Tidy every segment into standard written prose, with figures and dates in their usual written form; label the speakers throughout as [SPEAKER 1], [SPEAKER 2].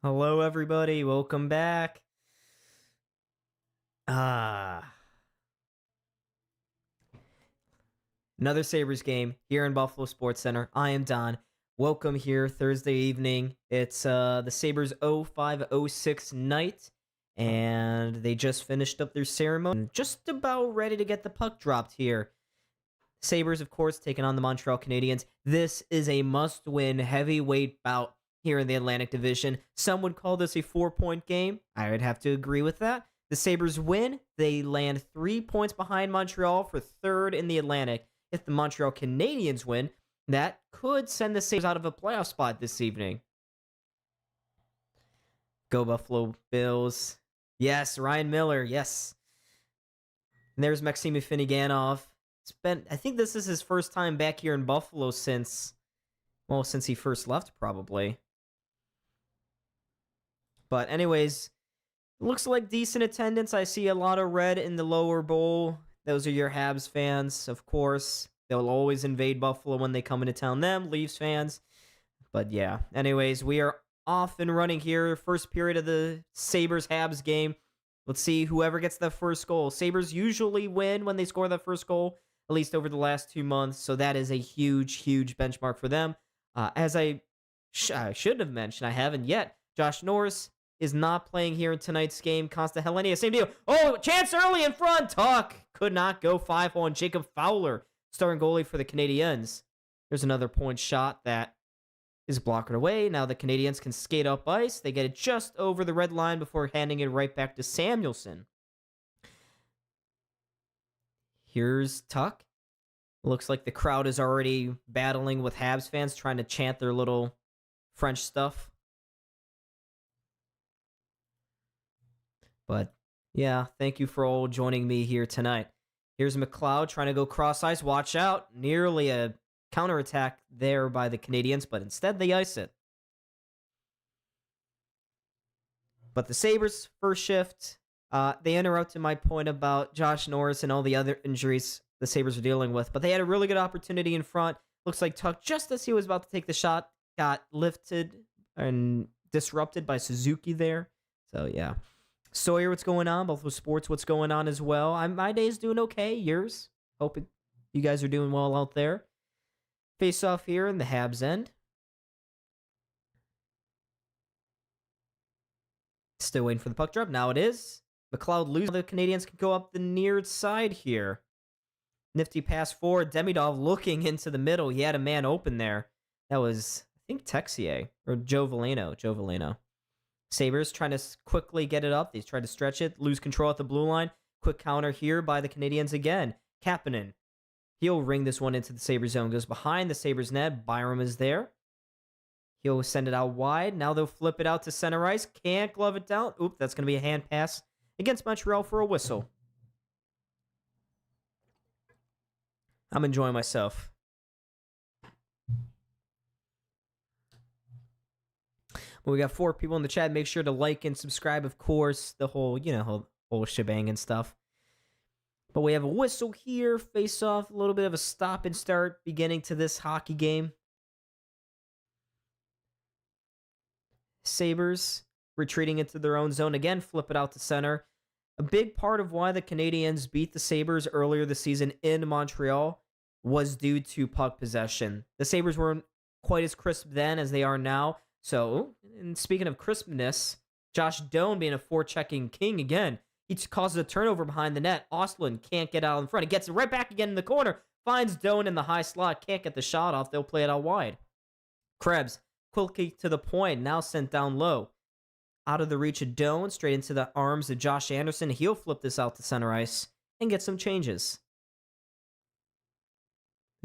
[SPEAKER 1] Hello, everybody. Welcome back. Ah, another Sabres game here in Buffalo Sports Center. I am Don. Welcome here Thursday evening. It's the Sabres 05-06 night, and they just finished up their ceremony. Just about ready to get the puck dropped here. Sabres, of course, taking on the Montreal Canadiens. This is a must-win heavyweight bout here in the Atlantic Division. Some would call this a 4-point game. I would have to agree with that. The Sabres win. They land 3 points behind Montreal for third in the Atlantic. If the Montreal Canadiens win, that could send the Sabres out of a playoff spot this evening. Go Buffalo Bills. Yes, Ryan Miller. Yes. And there's Maxim Afinogenov. I think this is his first time back here in Buffalo since he first left, probably. But anyways, looks like decent attendance. I see a lot of red in the lower bowl. Those are your Habs fans, of course. They'll always invade Buffalo when they come into town. Them, Leafs fans. But yeah, anyways, we are off and running here. First period of the Sabres-Habs game. Let's see whoever gets the first goal. Sabres usually win when they score the first goal, at least over the last 2 months. So that is a huge, huge benchmark for them. As I should have mentioned, I haven't yet. Josh Norris is not playing here in tonight's game. Consta Helenia, same deal. Oh, chance early in front. Tuck could not go 5-1. Jacob Fowler, starting goalie for the Canadiens. There's another point shot that is blocked away. Now the Canadiens can skate up ice. They get it just over the red line before handing it right back to Samuelson. Here's Tuck. Looks like the crowd is already battling with Habs fans, trying to chant their little French stuff. But yeah, thank you for all joining me here tonight. Here's McLeod trying to go cross ice. Watch out. Nearly a counterattack there by the Canadiens, but instead they ice it. But the Sabres, first shift, they interrupted my point about Josh Norris and all the other injuries the Sabres are dealing with. But they had a really good opportunity in front. Looks like Tuck, just as he was about to take the shot, got lifted and disrupted by Suzuki there. So yeah. Sawyer, what's going on? Buffalo Sports, what's going on as well? My day's doing okay. Yours? Hope you guys are doing well out there. Face off here in the Habs end. Still waiting for the puck drop. Now it is. McLeod loses. The Canadiens can go up the near side here. Nifty pass forward. Demidov looking into the middle. He had a man open there. That was, I think, Texier or Joe Veleno. Sabres trying to quickly get it up. They try to stretch it, lose control at the blue line. Quick counter here by the Canadiens again. Kapanen. He'll ring this one into the Sabres zone. Goes behind the Sabres net. Byram is there. He'll send it out wide. Now they'll flip it out to center ice. Can't glove it down. Oop, that's going to be a hand pass against Montreal for a whistle. I'm enjoying myself. Well, we got 4 people in the chat. Make sure to like and subscribe, of course. The whole, whole shebang and stuff. But we have a whistle here. Face off. A little bit of a stop and start beginning to this hockey game. Sabres retreating into their own zone. Again, flip it out to center. A big part of why the Canadiens beat the Sabres earlier this season in Montreal was due to puck possession. The Sabres weren't quite as crisp then as they are now. So, and speaking of crispness, Josh Doan being a forechecking king again. He causes a turnover behind the net. Ostlund can't get out in front. He gets it right back again in the corner. Finds Doan in the high slot. Can't get the shot off. They'll play it out wide. Krebs, quickly to the point. Now sent down low. Out of the reach of Doan. Straight into the arms of Josh Anderson. He'll flip this out to center ice and get some changes.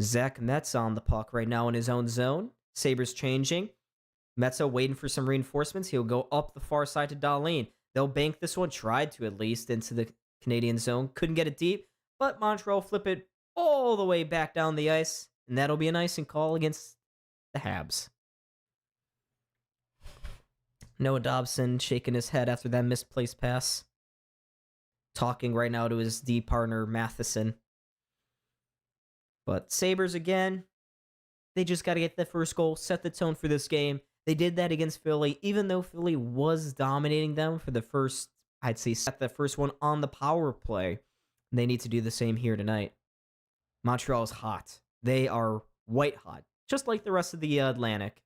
[SPEAKER 1] Zach Metz on the puck right now in his own zone. Sabres changing. Metza waiting for some reinforcements. He'll go up the far side to Dahlin. They'll bank this one. Tried to at least into the Canadian zone. Couldn't get it deep. But Montreal flip it all the way back down the ice. And that'll be an icing call against the Habs. Noah Dobson shaking his head after that misplaced pass. Talking right now to his D partner, Matheson. But Sabres again. They just got to get the first goal. Set the tone for this game. They did that against Philly, even though Philly was dominating them for the first, I'd say, the first one on the power play. They need to do the same here tonight. Montreal is hot. They are white hot, just like the rest of the Atlantic.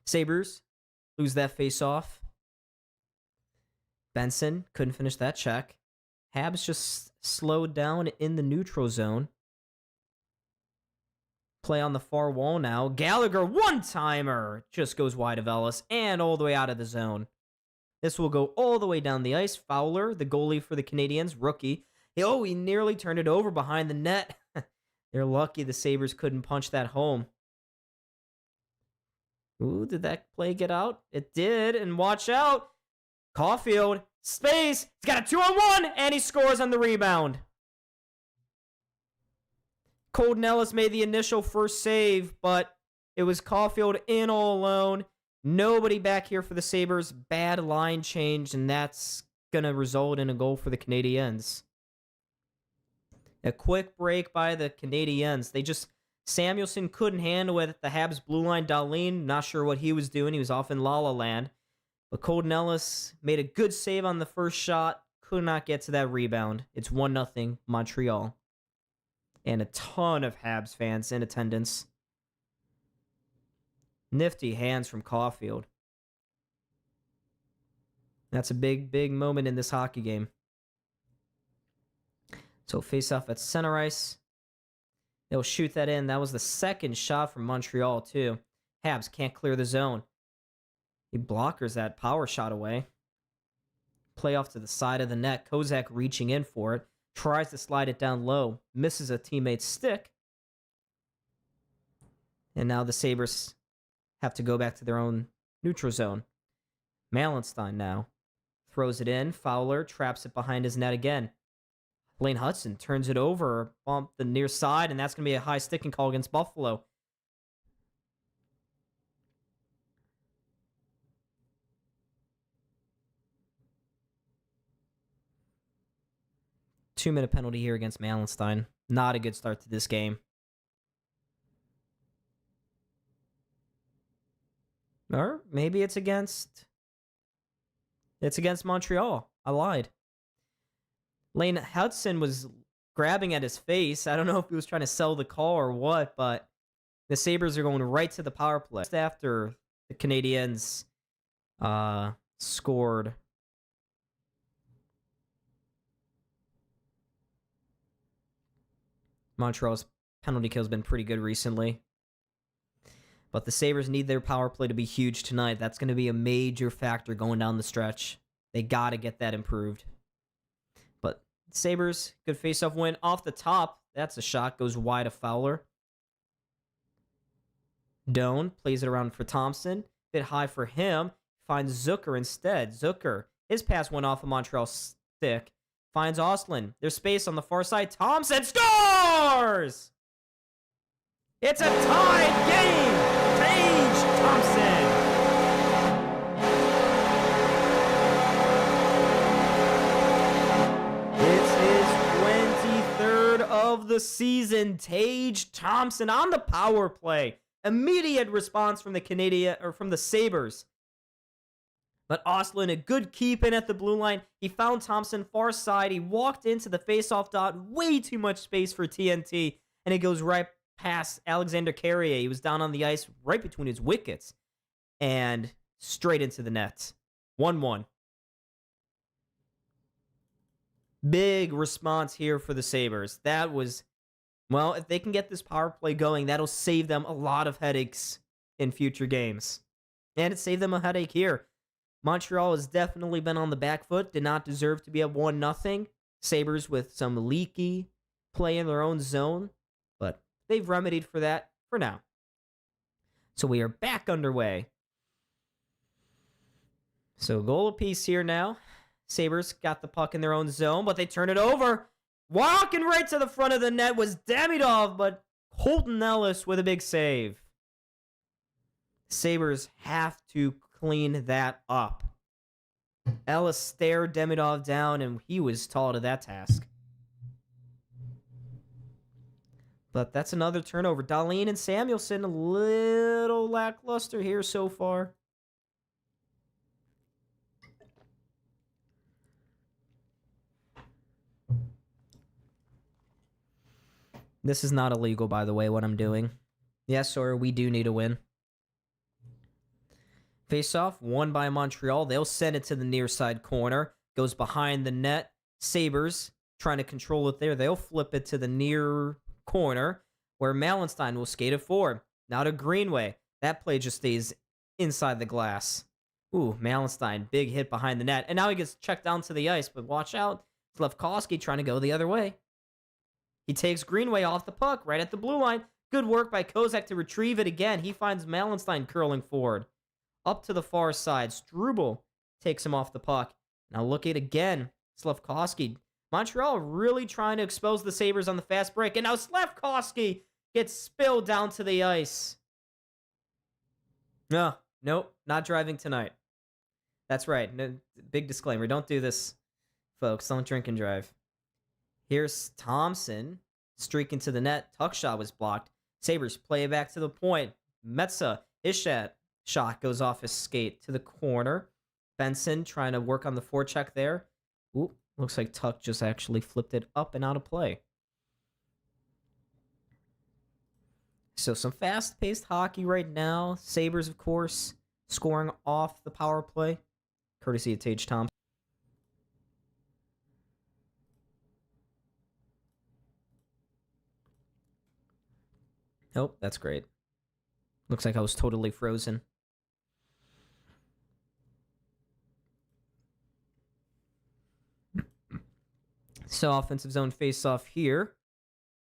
[SPEAKER 1] Sabres lose that face-off. Benson couldn't finish that check. Habs just slowed down in the neutral zone. Play on the far wall now. Gallagher, one-timer! Just goes wide of Ellis and all the way out of the zone. This will go all the way down the ice. Fowler, the goalie for the Canadiens, rookie. He nearly turned it over behind the net. They're lucky the Sabres couldn't punch that home. Ooh, did that play get out? It did, and watch out. Caulfield, space. He's got a 2-on-1, and he scores on the rebound. Colton Ellis made the initial first save, but it was Caulfield in all alone. Nobody back here for the Sabres. Bad line change, and that's going to result in a goal for the Canadiens. A quick break by the Canadiens. Samuelson couldn't handle it at the Habs blue line. Dahlin, not sure what he was doing. He was off in La La Land. But Colton Ellis made a good save on the first shot. Could not get to that rebound. It's 1-0 Montreal. And a ton of Habs fans in attendance. Nifty hands from Caulfield. That's a big, big moment in this hockey game. So face off at center ice. They'll shoot that in. That was the second shot from Montreal, too. Habs can't clear the zone. He blockers that power shot away. Play off to the side of the net. Kozak reaching in for it. Tries to slide it down low. Misses a teammate's stick. And now the Sabres have to go back to their own neutral zone. Malenstein now throws it in. Fowler traps it behind his net again. Lane Hudson turns it over, bump the near side, and that's going to be a high sticking call against Buffalo. Two-minute penalty here against Malenstein. Not a good start to this game. Or maybe it's against Montreal. I lied. Lane Hudson was grabbing at his face. I don't know if he was trying to sell the call or what, but the Sabres are going right to the power play. Just after the Canadiens scored. Montreal's penalty kill has been pretty good recently. But the Sabres need their power play to be huge tonight. That's going to be a major factor going down the stretch. They got to get that improved. But Sabres, good face-off win. Off the top, that's a shot. Goes wide of Fowler. Doan plays it around for Thompson. Bit high for him. Finds Zucker instead. Zucker, his pass went off of Montreal's stick. Finds Ostlund. There's space on the far side. Thompson scores! It's a tied game! Tage Thompson! It's his 23rd of the season. Tage Thompson on the power play. Immediate response from the Sabres. But Ostlund, a good keep in at the blue line. He found Thompson far side. He walked into the faceoff dot. Way too much space for TNT. And it goes right past Alexander Carrier. He was down on the ice right between his wickets. And straight into the net. 1-1. Big response here for the Sabres. That was, well, if they can get this power play going, that'll save them a lot of headaches in future games. And it saved them a headache here. Montreal has definitely been on the back foot. Did not deserve to be at 1-0. Sabres with some leaky play in their own zone. But they've remedied for that for now. So we are back underway. So goal apiece here now. Sabres got the puck in their own zone, but they turn it over. Walking right to the front of the net was Demidov, but Colton Ellis with a big save. Sabres have to clean that up. Ellis stared Demidov down, and he was tall to that task. But that's another turnover. Dahlin and Samuelson, a little lackluster here so far. This is not illegal, by the way, what I'm doing. Yes, sir, we do need a win. Face-off, won by Montreal. They'll send it to the near side corner. Goes behind the net. Sabres trying to control it there. They'll flip it to the near corner where Malenstein will skate it forward. Now to Greenway. That play just stays inside the glass. Ooh, Malenstein, big hit behind the net. And now he gets checked down to the ice, but watch out. Slafkovsky trying to go the other way. He takes Greenway off the puck right at the blue line. Good work by Kozak to retrieve it again. He finds Malenstein curling forward. Up to the far side. Struble takes him off the puck. Now look at it again. Slafkovsky. Montreal really trying to expose the Sabres on the fast break. And now Slafkovsky gets spilled down to the ice. No, nope, not driving tonight. That's right. No, big disclaimer. Don't do this, folks. Don't drink and drive. Here's Thompson streaking to the net. Tuck shot was blocked. Sabres play it back to the point. Metsa, his shot goes off his skate to the corner. Benson trying to work on the forecheck there. Ooh, looks like Tuck just actually flipped it up and out of play. So some fast-paced hockey right now. Sabres, of course, scoring off the power play. Courtesy of Tage Thompson. Nope, that's great. Looks like I was totally frozen. So offensive zone face-off here.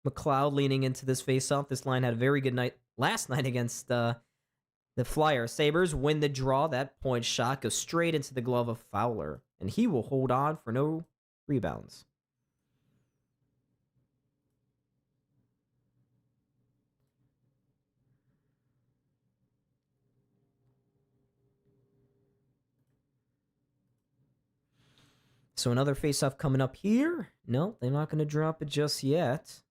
[SPEAKER 1] McLeod leaning into this face-off. This line had a very good night last night against the Flyers. Sabres win the draw. That point shot goes straight into the glove of Fowler. And he will hold on for no rebounds. So another face-off coming up here. No, they're not going to drop it just yet.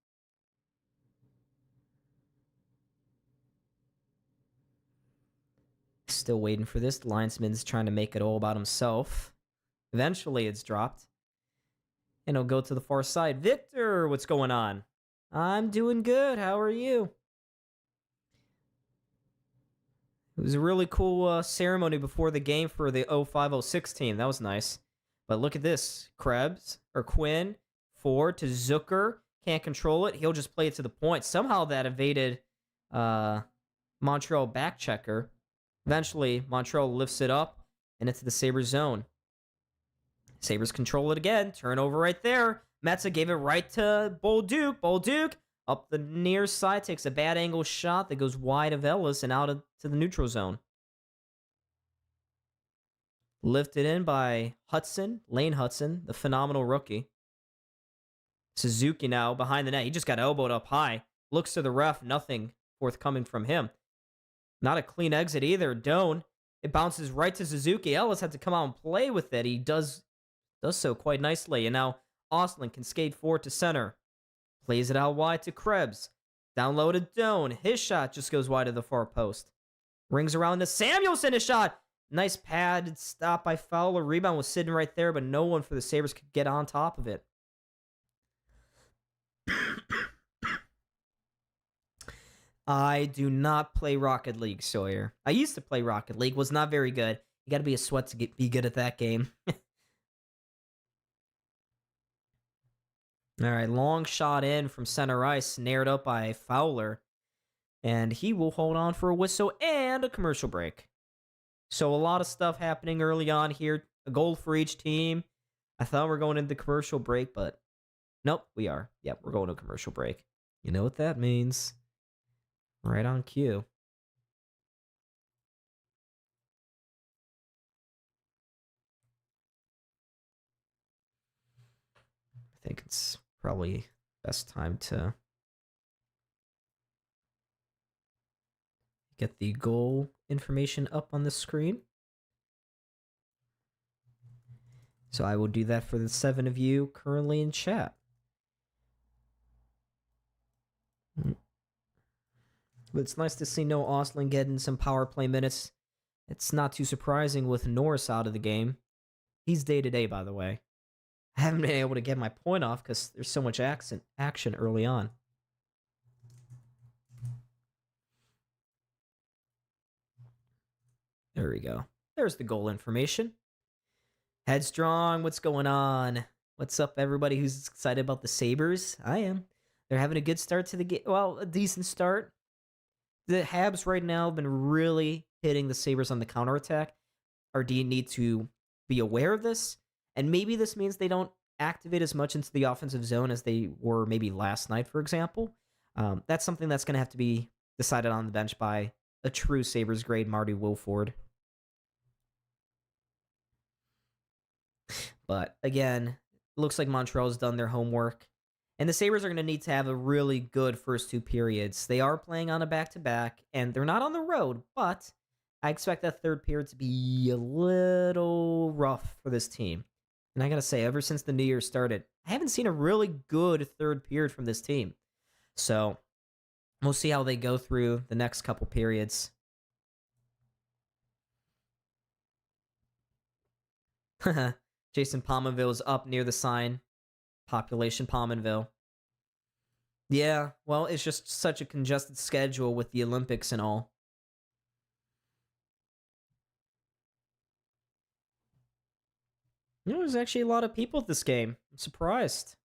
[SPEAKER 1] Still waiting for this. The linesman's trying to make it all about himself. Eventually, it's dropped. And it'll go to the far side. Victor, what's going on? I'm doing good. How are you? It was a really cool ceremony before the game for the 05-06 team. That was nice. But look at this. Krebs, or Quinn, forward to Zucker. Can't control it. He'll just play it to the point. Somehow that evaded Montreal back checker. Eventually, Montreal lifts it up and into the Sabres zone. Sabres control it again. Turnover right there. Metsa gave it right to Bolduc. Bolduc up the near side. Takes a bad angle shot that goes wide of Ellis and out to the neutral zone. Lifted in by Hudson. Lane Hudson, the phenomenal rookie. Suzuki now behind the net. He just got elbowed up high. Looks to the ref. Nothing forthcoming from him. Not a clean exit either. Doan. It bounces right to Suzuki. Ellis had to come out and play with it. He does so quite nicely. And now Ostlund can skate forward to center. Plays it out wide to Krebs. Down low to Doan. His shot just goes wide of the far post. Rings around to Samuelson. His shot. Nice pad stop by Fowler. Rebound was sitting right there, but no one for the Sabres could get on top of it. I do not play Rocket League, Sawyer. I used to play Rocket League. Was not very good. You got to be a sweat to be good at that game. All right, long shot in from center ice, snared up by Fowler. And he will hold on for a whistle and a commercial break. So a lot of stuff happening early on here. A goal for each team. I thought we were going into commercial break, but nope, we are. Yep, we're going to a commercial break. You know what that means. Right on cue. I think it's probably best time to get the goal information up on the screen. So I will do that for the 7 of you currently in chat. But it's nice to see Noah Ostlund getting some power play minutes. It's not too surprising with Norris out of the game. He's day-to-day, by the way. I haven't been able to get my point off because there's so much action early on. There we go. There's the goal information. Headstrong, what's going on? What's up, everybody who's excited about the Sabres? I am. They're having a good start to the game. Well, a decent start. The Habs right now have been really hitting the Sabres on the counterattack. Or do you need to be aware of this? And maybe this means they don't activate as much into the offensive zone as they were maybe last night, for example. That's something that's going to have to be decided on the bench by a true Sabres grade Marty Wilford. But again, it looks like Montreal's done their homework. And the Sabres are going to need to have a really good first two periods. They are playing on a back-to-back, and they're not on the road, but I expect that third period to be a little rough for this team. And I got to say, ever since the new year started, I haven't seen a really good third period from this team. So we'll see how they go through the next couple periods. Jason Pominville is up near the sign. Population Pominville. Yeah, well, it's just such a congested schedule with the Olympics and all. There's actually a lot of people at this game. I'm surprised.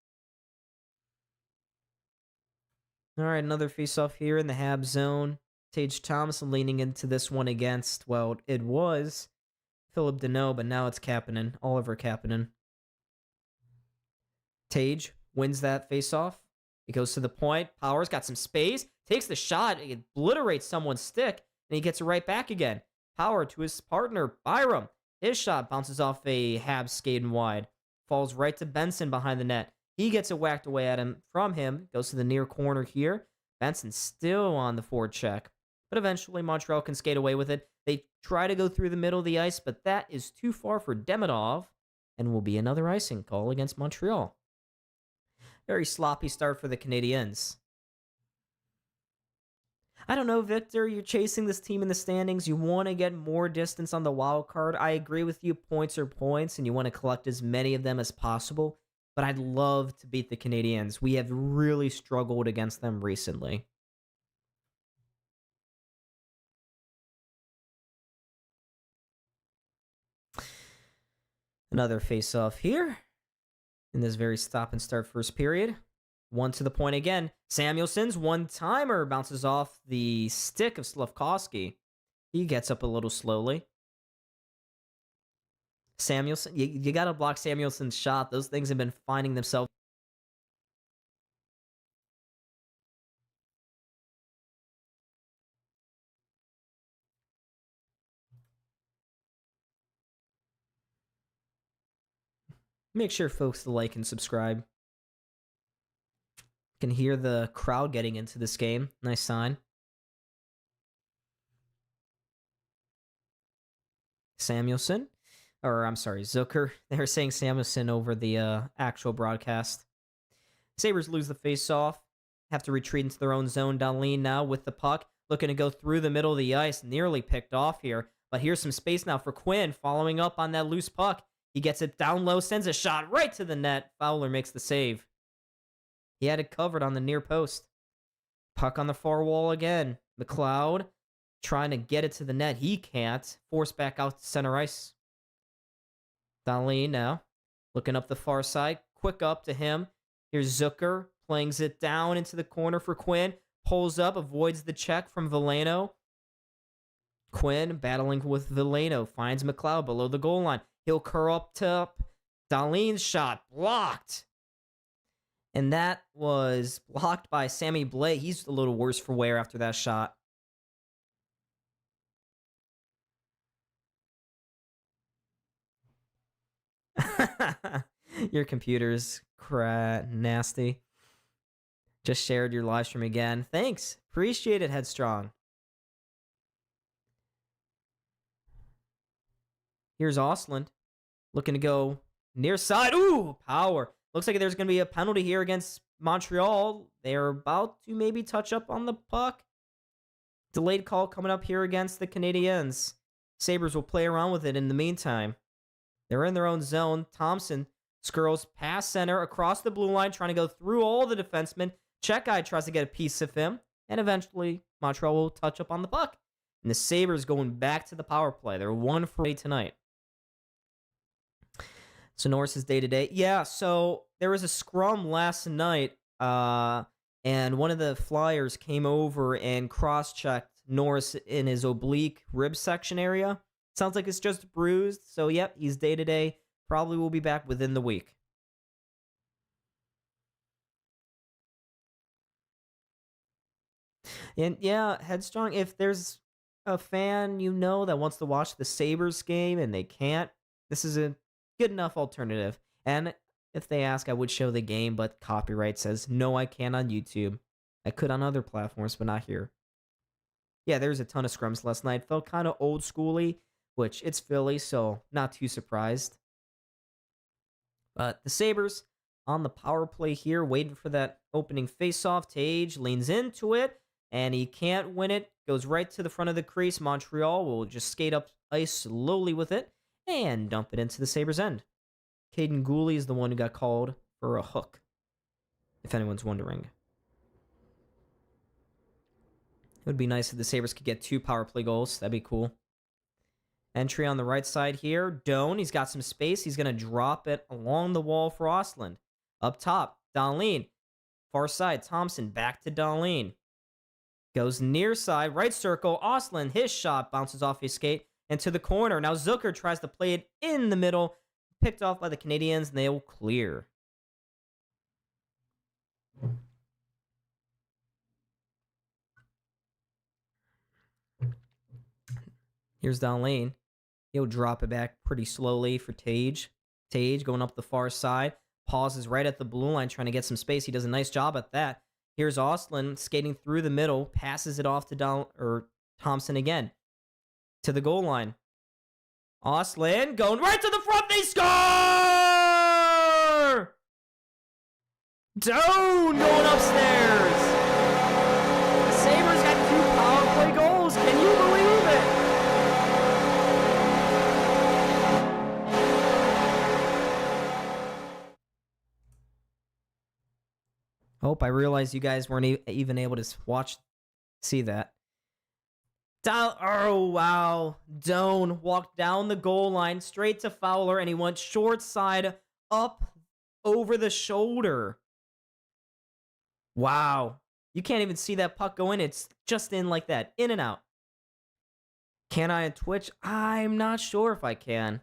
[SPEAKER 1] All right, another face-off here in the Habs zone. Tage Thompson leaning into this one against, well, it was Philip Deneau, but now it's Kapanen, Oliver Kapanen. Tage wins that face-off. He goes to the point. Powers got some space. Takes the shot. He obliterates someone's stick. And he gets it right back again. Power to his partner, Byram. His shot bounces off a Habs skating wide. Falls right to Benson behind the net. He gets it whacked away at him from him. Goes to the near corner here. Benson still on the forward check. But eventually Montreal can skate away with it. They try to go through the middle of the ice, but that is too far for Demidov. And will be another icing call against Montreal. Very sloppy start for the Canadiens. I don't know, Victor. You're chasing this team in the standings. You want to get more distance on the wild card. I agree with you. Points are points, and you want to collect as many of them as possible. But I'd love to beat the Canadiens. We have really struggled against them recently. Another face-off here in this very stop-and-start first period. One to the point again. Samuelson's one-timer bounces off the stick of Slafkovsky. He gets up a little slowly. Samuelson, you got to block Samuelson's shot. Those things have been finding themselves. Make sure folks to like and subscribe. Can hear the crowd getting into this game. Nice sign. Samuelson. Or, I'm sorry, Zucker. They were saying Samuelson over the actual broadcast. Sabres lose the face-off. Have to retreat into their own zone. Dahlin now with the puck. Looking to go through the middle of the ice. Nearly picked off here. But here's some space now for Quinn. Following up on that loose puck. He gets it down low. Sends a shot right to the net. Fowler makes the save. He had it covered on the near post. Puck on the far wall again. McLeod trying to get it to the net. He can't. Forced back out to center ice. Dahlin now looking up the far side. Quick up to him. Here's Zucker. Playing it down into the corner for Quinn. Pulls up. Avoids the check from Veleno. Quinn battling with Veleno. Finds McLeod below the goal line. He'll curl up top. Dahlin's shot blocked. And that was blocked by Sammy Blais. He's a little worse for wear after that shot. Your computer's nasty. Just shared your live stream again. Thanks. Appreciate it, Headstrong. Here's Ostlund. Looking to go near side. Ooh, power. Looks like there's going to be a penalty here against Montreal. They're about to maybe touch up on the puck. Delayed call coming up here against the Canadiens. Sabres will play around with it in the meantime. They're in their own zone. Thompson skirls past center across the blue line, trying to go through all the defensemen. Checkeye tries to get a piece of him, and eventually Montreal will touch up on the puck. And the Sabres going back to the power play. They're 1 for 8 tonight. So Norris's day-to-day. Yeah, so there was a scrum last night, and one of the Flyers came over and cross-checked Norris in his oblique rib section area. Sounds like it's just bruised. So, yep, he's day-to-day. Probably will be back within the week. And, yeah, Headstrong, if there's a fan that wants to watch the Sabres game and they can't, this is a good enough alternative. And if they ask, I would show the game, but copyright says, no, I can't on YouTube. I could on other platforms, but not here. Yeah, there's a ton of scrums last night. Felt kind of old schooly, which it's Philly, so not too surprised. But the Sabres on the power play here, waiting for that opening faceoff. Tage leans into it, and he can't win it. Goes right to the front of the crease. Montreal will just skate up ice slowly with it and dump it into the Sabres' end. Caden Gooley is the one who got called for a hook, if anyone's wondering. It would be nice if the Sabres could get 2 power play goals. That'd be cool. Entry on the right side here. Doan, he's got some space. He's going to drop it along the wall for Ostlund. Up top, Dahlin. Far side, Thompson back to Dahlin. Goes near side, right circle. Ostlund, his shot bounces off his skate into the corner. Now Zucker tries to play it in the middle. Picked off by the Canadiens, and they'll clear. Here's Dahlin. He'll drop it back pretty slowly for Tage. Tage going up the far side. Pauses right at the blue line, trying to get some space. He does a nice job at that. Here's Ostlund skating through the middle. Passes it off to Thompson again. To the goal line. Ostlund going right to the front. They score! Doan going upstairs. The Sabres got 2 power play goals. Can you believe it? I realized you guys weren't even able to see that. Oh, wow. Doan walked down the goal line straight to Fowler, and he went short side up over the shoulder. Wow. You can't even see that puck go in. It's just in like that. In and out. Can I on Twitch? I'm not sure if I can.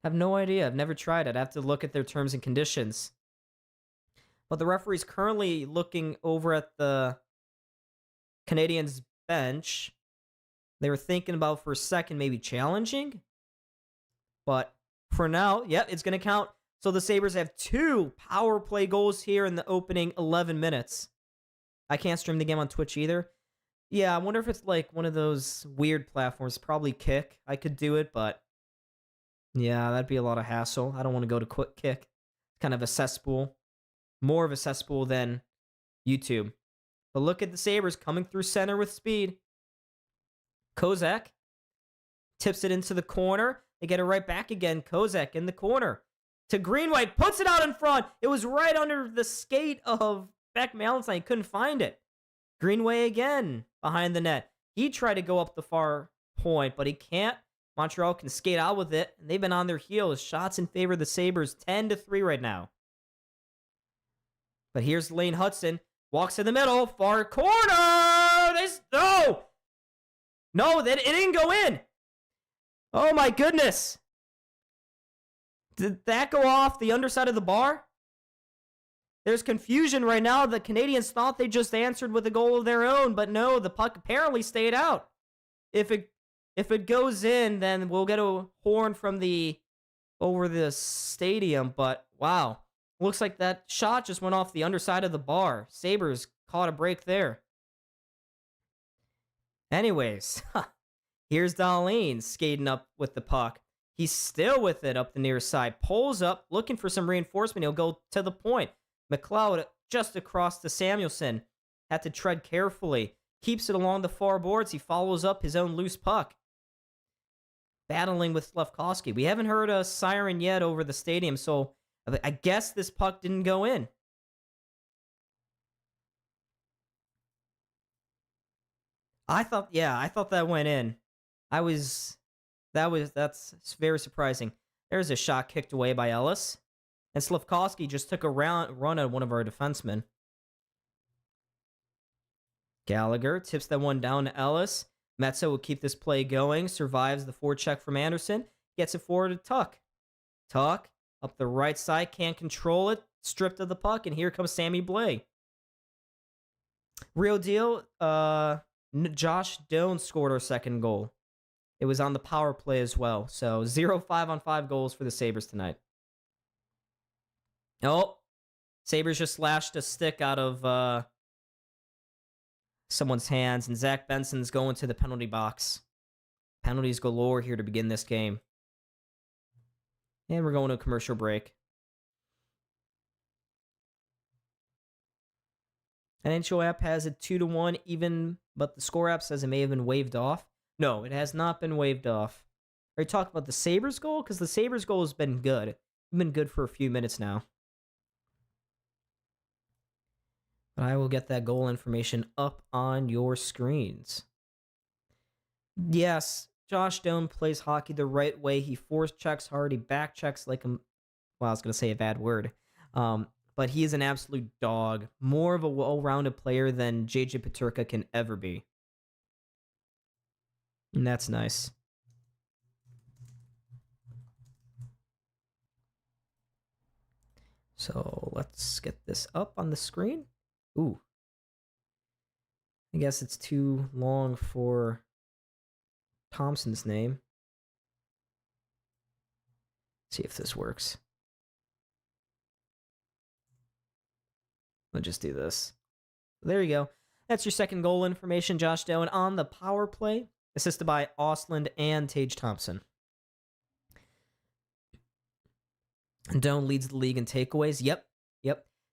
[SPEAKER 1] I have no idea. I've never tried it. I have to look at their terms and conditions. But the referee's currently looking over at the Canadiens bench. They were thinking about for a second maybe challenging. But for now, yep, it's going to count. So the Sabres have 2 power play goals here in the opening 11 minutes. I can't stream the game on Twitch either. Yeah, I wonder if it's like one of those weird platforms. Probably Kick. I could do it, but yeah, that'd be a lot of hassle. I don't want to go to Quick Kick. It's kind of a cesspool. More of a cesspool than YouTube. But look at the Sabres coming through center with speed. Kozak tips it into the corner. They get it right back again. Kozak in the corner. To Greenway. Puts it out in front. It was right under the skate of Beck Malenstein. He couldn't find it. Greenway again behind the net. He tried to go up the far point, but he can't. Montreal can skate out with it. And they've been on their heels. Shots in favor of the Sabres. 10-3 right now. But here's Lane Hudson. Walks in the middle. Far corner. No, it didn't go in. Oh, my goodness. Did that go off the underside of the bar? There's confusion right now. The Canadiens thought they just answered with a goal of their own, but no, the puck apparently stayed out. If it goes in, then we'll get a horn from over the stadium, but wow. Looks like that shot just went off the underside of the bar. Sabres caught a break there. Anyways, here's Dahlin skating up with the puck. He's still with it up the near side. Pulls up, looking for some reinforcement. He'll go to the point. McLeod just across to Samuelson. Had to tread carefully. keeps it along the far boards. He follows up his own loose puck. Battling with Slafkovsky. We haven't heard a siren yet over the stadium, so I guess this puck didn't go in. I thought that went in. That's very surprising. There's a shot kicked away by Ellis. And Slafkovsky just took a run at one of our defensemen. Gallagher tips that one down to Ellis. Metza will keep this play going. Survives the forecheck from Anderson. Gets it forward to Tuck. Tuck up the right side. Can't control it. Stripped of the puck. And here comes Sammy Blais. Real deal. Josh Doan scored our second goal. It was on the power play as well. So 0-5 on 5 goals for the Sabres tonight. Oh, Sabres just slashed a stick out of someone's hands, and Zach Benson's going to the penalty box. Penalties galore here to begin this game. And we're going to a commercial break. NHL app has it 2-1 even, but the score app says it may have been waved off. No, it has not been waved off. Are you talking about the Sabres goal? Because the Sabres goal has been good. It's been good for a few minutes now. But I will get that goal information up on your screens. Yes, Josh Doan plays hockey the right way. He force checks hard. He back checks like a... Well, I was going to say a bad word. But he is an absolute dog. More of a well-rounded player than JJ Peterka can ever be. And that's nice. So let's get this up on the screen. Ooh. I guess it's too long for Thompson's name. See if this works. Let's just do this. There you go. That's your second goal information. Josh Doan on the power play, assisted by Ostlund and Tage Thompson. And Doan leads the league in takeaways. Yep.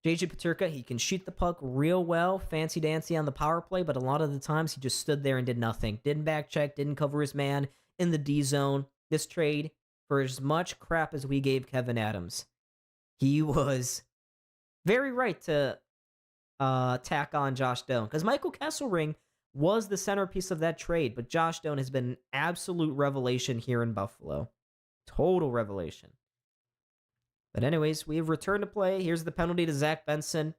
[SPEAKER 1] JJ Peterka, he can shoot the puck real well, fancy-dancy on the power play, but a lot of the times he just stood there and did nothing. Didn't back check, didn't cover his man in the D zone. This trade, for as much crap as we gave Kevin Adams, he was very right to tack on Josh Doan. Because Michael Kesselring was the centerpiece of that trade, but Josh Doan has been an absolute revelation here in Buffalo. Total revelation. But anyways, we have returned to play. Here's the penalty to Zach Benson.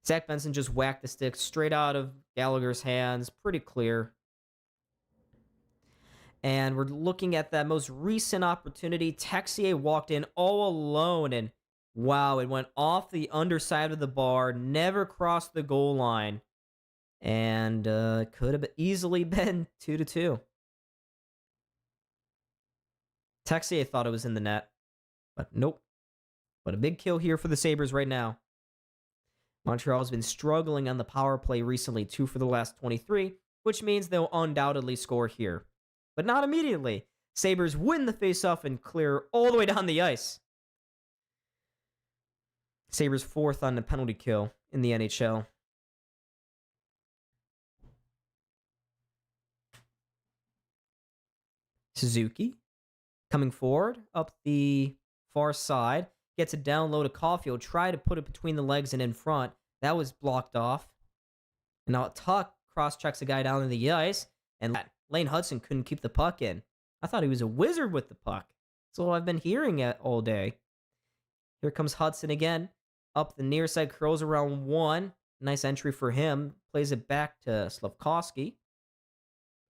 [SPEAKER 1] Zach Benson just whacked the stick straight out of Gallagher's hands. Pretty clear. And we're looking at that most recent opportunity. Texier walked in all alone, and wow, it went off the underside of the bar, never crossed the goal line, and could have easily been 2-2. Texier thought it was in the net. But nope. But a big kill here for the Sabres right now. Montreal has been struggling on the power play recently, 2 for the last 23, which means they'll undoubtedly score here. But not immediately. Sabres win the faceoff and clear all the way down the ice. Sabres 4th on the penalty kill in the NHL. Suzuki coming forward up the far side, gets it down low to Caulfield, try to put it between the legs and in front. That was blocked off. And now Tuck cross-checks a guy down in the ice, and Lane Hudson couldn't keep the puck in. I thought he was a wizard with the puck. That's all I've been hearing all day. Here comes Hudson again. Up the near side, curls around one. Nice entry for him. Plays it back to Slafkovsky.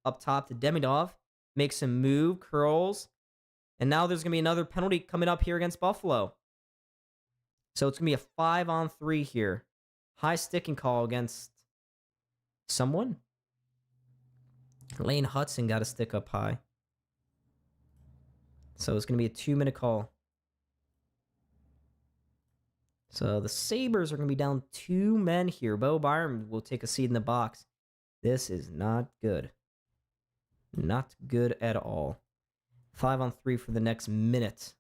[SPEAKER 1] Up top to Demidov. Makes him move, curls. And now there's going to be another penalty coming up here against Buffalo. So it's going to be a 5-on-3 here. High sticking call against someone. Lane Hudson got a stick up high. So it's going to be a 2-minute call. So the Sabres are going to be down 2 men here. Bo Byram will take a seat in the box. This is not good. Not good at all. 5-on-3 for the next minute.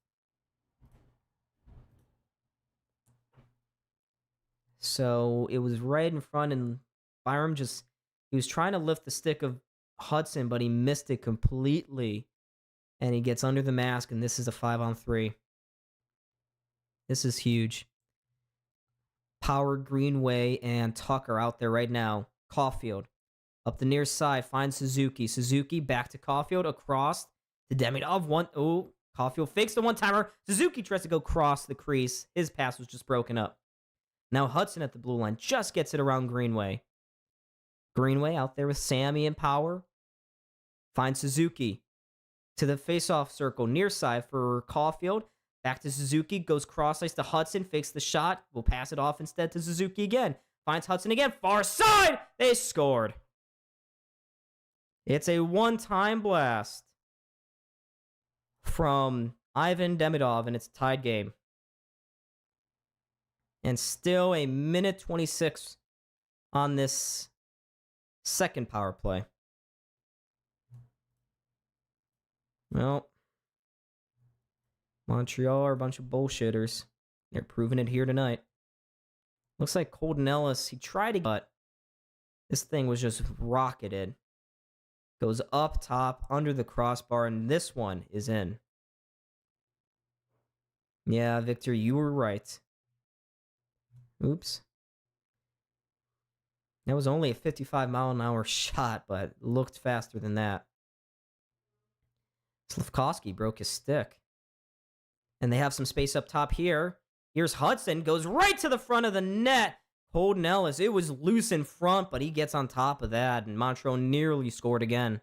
[SPEAKER 1] So it was right in front, and Byram just He was trying to lift the stick of Hudson, but he missed it completely. And he gets under the mask, and this is a 5-on-3. This is huge. Power, Greenway, and Tucker out there right now. Caulfield up the near side, finds Suzuki. Suzuki back to Caulfield, across to Demidov. Oh, Caulfield fakes the one-timer. Suzuki tries to go cross the crease. His pass was just broken up. Now Hudson at the blue line just gets it around Greenway. Greenway out there with Sammy and Power. Finds Suzuki to the face-off circle, near side for Caulfield. Back to Suzuki, goes cross-ice to Hudson, fakes the shot. Will pass it off instead to Suzuki again. Finds Hudson again, far side! They scored. It's a one-time blast from Ivan Demidov, and it's a tied game. And still a minute 26 on this second power play. Well, Montreal are a bunch of bullshitters. They're proving it here tonight. Looks like Colton Ellis, he tried to, but this thing was just rocketed. Goes up top, under the crossbar, and this one is in. Yeah, Victor, you were right. Oops. That was only a 55-mile-an-hour shot, but looked faster than that. Slavkovsky broke his stick. And they have some space up top here. Here's Hudson, goes right to the front of the net. Holden Ellis, it was loose in front, but he gets on top of that, and Montreal nearly scored again.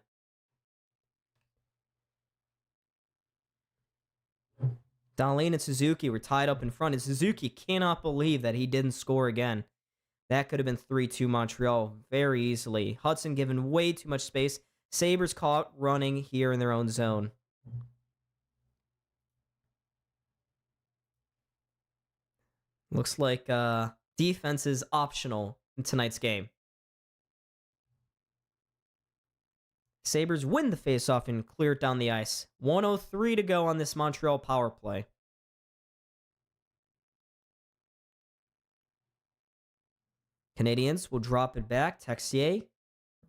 [SPEAKER 1] Dahlin and Suzuki were tied up in front, and Suzuki cannot believe that he didn't score again. That could have been 3-2 Montreal very easily. Hudson given way too much space. Sabres caught running here in their own zone. Looks like defense is optional in tonight's game. Sabres win the faceoff and clear it down the ice. 1:03 to go on this Montreal power play. Canadiens will drop it back. Texier,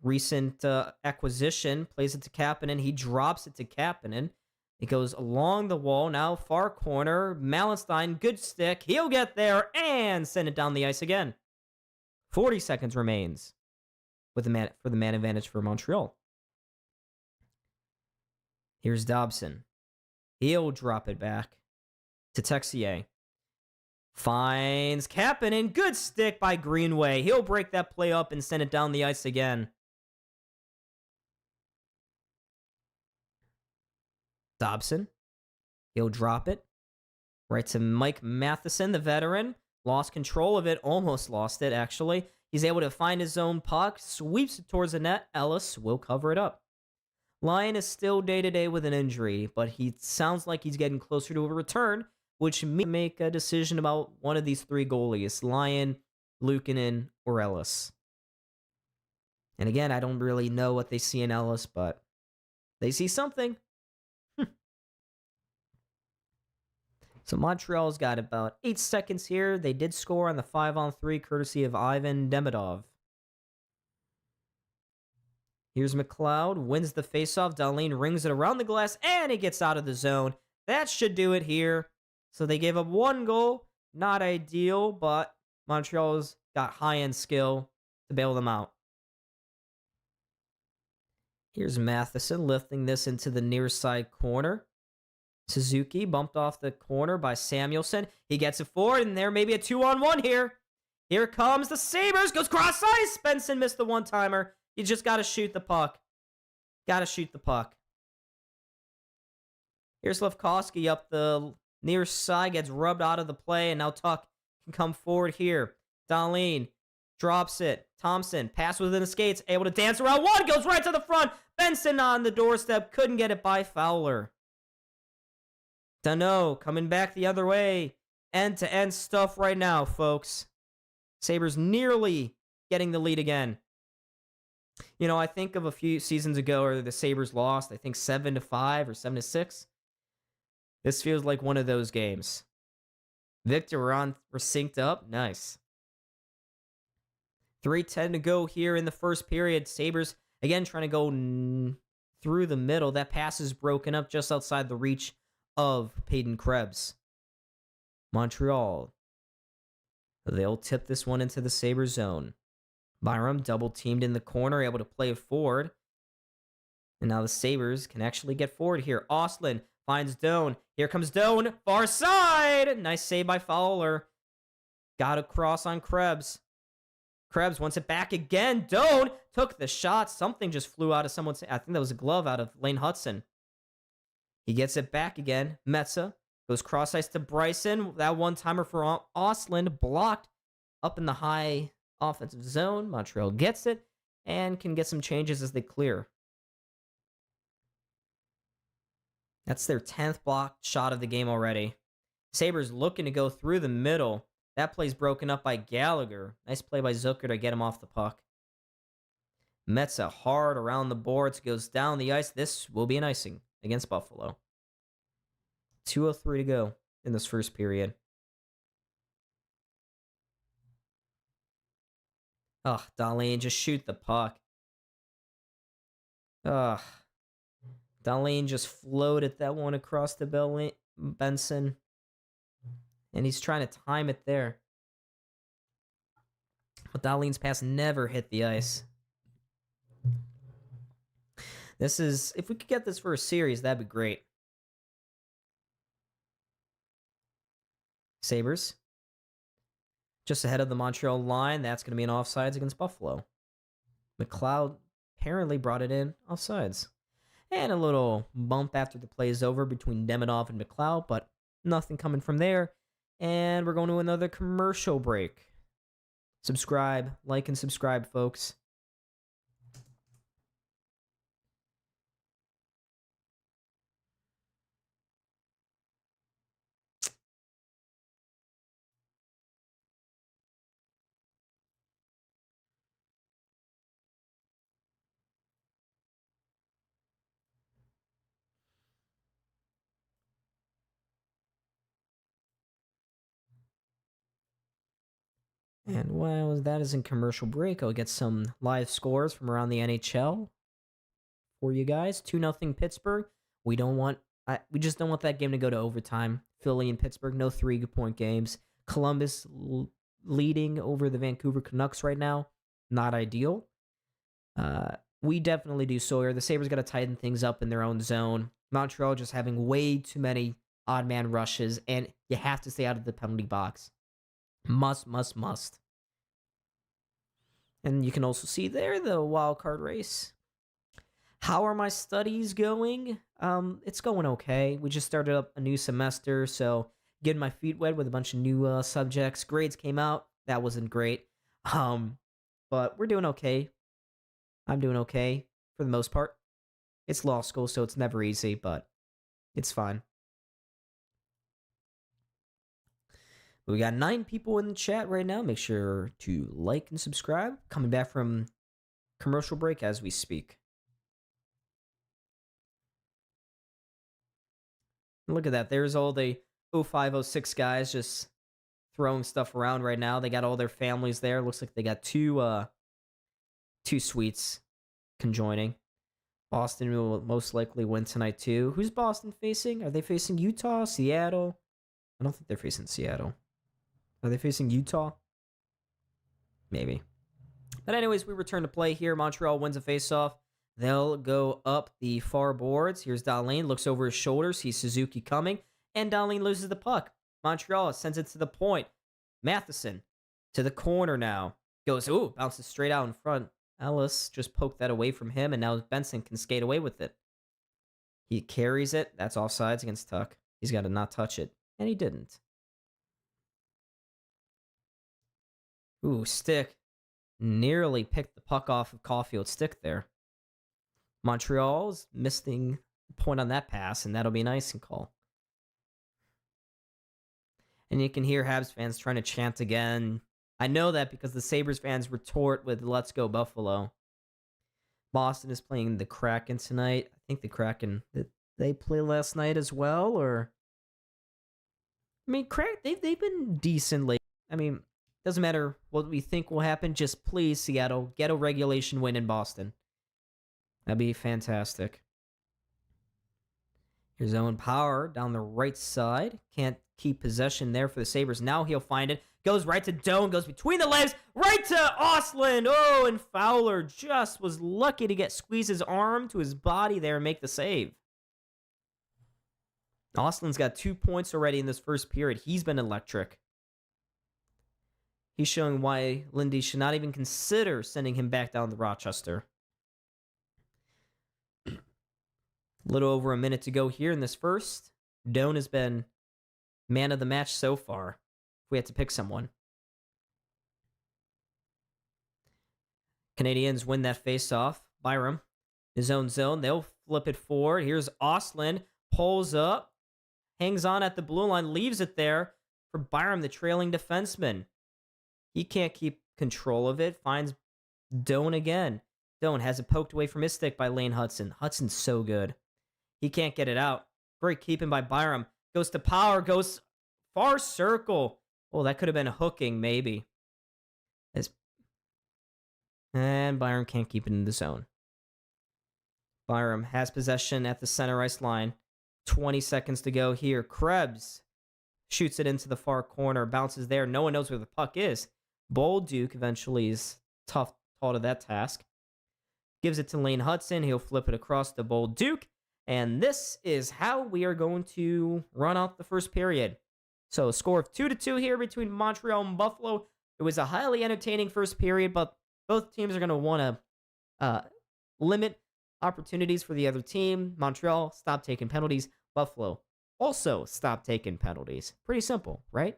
[SPEAKER 1] recent acquisition, plays it to Kapanen. He drops it to Kapanen. It goes along the wall, now far corner. Malenstein, good stick. He'll get there and send it down the ice again. 40 seconds remains for the man advantage for Montreal. Here's Dobson. He'll drop it back to Texier. Finds Kapanen. Good stick by Greenway. He'll break that play up and send it down the ice again. Dobson. He'll drop it. Right to Mike Matheson, the veteran. Lost control of it. Almost lost it, actually. He's able to find his own puck. Sweeps it towards the net. Ellis will cover it up. Lyon is still day-to-day with an injury, but he sounds like he's getting closer to a return, which may make a decision about one of these three goalies, Lyon, Luukkonen, or Ellis. And again, I don't really know what they see in Ellis, but they see something. So Montreal's got about 8 seconds here. They did score on the 5-on-3 courtesy of Ivan Demidov. Here's McLeod, wins the faceoff. Dahlin rings it around the glass, and it gets out of the zone. That should do it here. So they gave up one goal. Not ideal, but Montreal's got high-end skill to bail them out. Here's Matheson lifting this into the near side corner. Suzuki bumped off the corner by Samuelson. He gets it forward, and there may be a 2-on-1 here. Here comes the Sabres. Goes cross-ice. Benson missed the one-timer. You just got to shoot the puck. Got to shoot the puck. Here's Slavkovsky up the near side. Gets rubbed out of the play, and now Tuck can come forward here. Dahlin drops it. Thompson, pass within the skates. Able to dance around one. Goes right to the front. Benson on the doorstep. Couldn't get it by Fowler. Dano coming back the other way. End-to-end stuff right now, folks. Sabres nearly getting the lead again. You know, I think of a few seasons ago where the Sabres lost, I think 7-5 or 7-6. This feels like one of those games. Victor, we're synced up. Nice. 3:10 to go here in the first period. Sabres, again, trying to go through the middle. That pass is broken up just outside the reach of Peyton Krebs. Montreal. They'll tip this one into the Sabres zone. Byram double teamed in the corner, able to play it forward. And now the Sabres can actually get forward here. Ostlund finds Doan. Here comes Doan. Far side. Nice save by Fowler. Got across on Krebs. Krebs wants it back again. Doan took the shot. Something just flew out of someone's... I think that was a glove out of Lane Hudson. He gets it back again. Metza goes cross ice to Bryson. That one-timer for Ostlund blocked up in the high offensive zone. Montreal gets it and can get some changes as they clear. That's their 10th blocked shot of the game already. Sabres looking to go through the middle. That play's broken up by Gallagher. Nice play by Zucker to get him off the puck. Metza hard around the boards, goes down the ice. This will be an icing against Buffalo. 2:03 to go in this first period. Ugh, Dahlin, just shoot the puck. Ugh. Dahlin just floated that one across the Benson. And he's trying to time it there. But Dahlin's pass never hit the ice. This is... If we could get this for a series, that'd be great. Sabres. Just ahead of the Montreal line. That's going to be an offsides against Buffalo. McLeod apparently brought it in offsides. And a little bump after the play is over between Demidov and McLeod, but nothing coming from there. And we're going to another commercial break. Subscribe, like, and subscribe, folks. And while that is in commercial break, I'll get some live scores from around the NHL for you guys. 2-0 Pittsburgh. We just don't want that game to go to overtime. Philly and Pittsburgh, no 3-point games. Columbus leading over the Vancouver Canucks right now. Not ideal. We definitely do Sawyer. The Sabres got to tighten things up in their own zone. Montreal just having way too many odd man rushes, and you have to stay out of the penalty box. Must. And you can also see there the wild card race. How are my studies going? It's going okay. We just started up a new semester, so getting my feet wet with a bunch of new subjects. Grades came out. That wasn't great. But we're doing okay. I'm doing okay for the most part. It's law school, so it's never easy, but it's fine. We got 9 people in the chat right now. Make sure to like and subscribe. Coming back from commercial break as we speak. Look at that. There's all the 0506 guys just throwing stuff around right now. They got all their families there. Looks like they got two suites conjoining. Boston will most likely win tonight too. Who's Boston facing? Are they facing Utah? Seattle? I don't think they're facing Seattle. Are they facing Utah? Maybe. But anyways, we return to play here. Montreal wins a faceoff. They'll go up the far boards. Here's Dahlin. Looks over his shoulder. Sees Suzuki coming. And Dahlin loses the puck. Montreal sends it to the point. Matheson to the corner now. Goes, bounces straight out in front. Ellis just poked that away from him. And now Benson can skate away with it. He carries it. That's offsides against Tuck. He's got to not touch it. And he didn't. Stick. Nearly picked the puck off of Caulfield's stick there. Montreal's missing the point on that pass, and that'll be an icing call. And you can hear Habs fans trying to chant again. I know that because the Sabres fans retort with "Let's go Buffalo." Boston is playing the Kraken tonight. I think the Kraken, did they play last night as well? Or I mean, they've been decent lately. I mean, Doesn't matter what we think will happen. Just please, Seattle, get a regulation win in Boston. That'd be fantastic. Here's Owen Power down the right side. Can't keep possession there for the Sabres. Now he'll find it. Goes right to Doan. Goes between the legs. Right to Ostlund. Oh, and Fowler just was lucky to squeeze his arm to his body there and make the save. Ostlund's got 2 points already in this first period. He's been electric. He's showing why Lindy should not even consider sending him back down to Rochester. A little over a minute to go here in this first. Doan has been man of the match so far. If we had to pick someone. Canadiens win that face-off. Byram, his own zone. They'll flip it forward. Here's Ostlund. Pulls up. Hangs on at the blue line. Leaves it there for Byram, the trailing defenseman. He can't keep control of it. Finds Doan again. Doan has it poked away from his stick by Lane Hudson. Hudson's so good. He can't get it out. Great keeping by Byram. Goes to Power. Goes far circle. Oh, that could have been a hooking, maybe. And Byram can't keep it in the zone. Byram has possession at the center ice line. 20 seconds to go here. Krebs shoots it into the far corner. Bounces there. No one knows where the puck is. Bolduc eventually is tall to that task. Gives it to Lane Hudson. He'll flip it across to Bolduc. And this is how we are going to run out the first period. So a score of 2-2 here between Montreal and Buffalo. It was a highly entertaining first period, but both teams are going to want to limit opportunities for the other team. Montreal, stop taking penalties. Buffalo, also stop taking penalties. Pretty simple, right?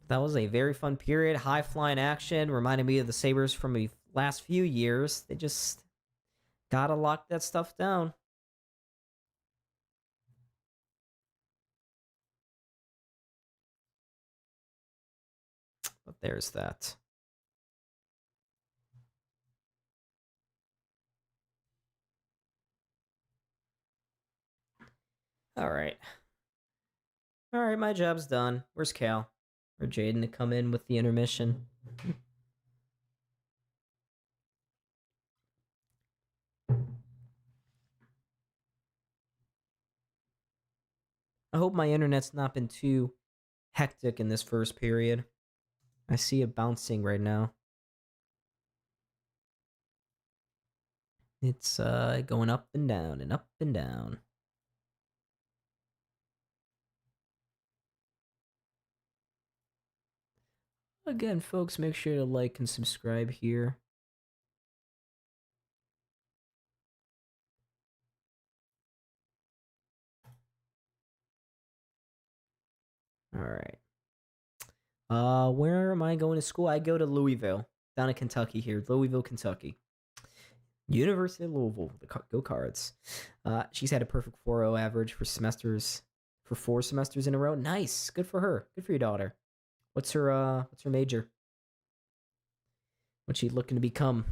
[SPEAKER 1] That was a very fun period. High-flying action. Reminded me of the Sabres from the last few years. They just got to lock that stuff down. But there's that. All right. All right, my job's done. Where's Cal? Or Jaden to come in with the intermission? I hope my internet's not been too hectic in this first period. I see it bouncing right now. It's going up and down and up and down. Again, folks, make sure to like and subscribe here. All right. Where am I going to school? I go to Louisville, down in Kentucky here. Louisville, Kentucky. University of Louisville. Go Cards. She's had a perfect 4.0 average for 4 semesters in a row. Nice. Good for her. Good for your daughter. What's her major? What's she looking to become?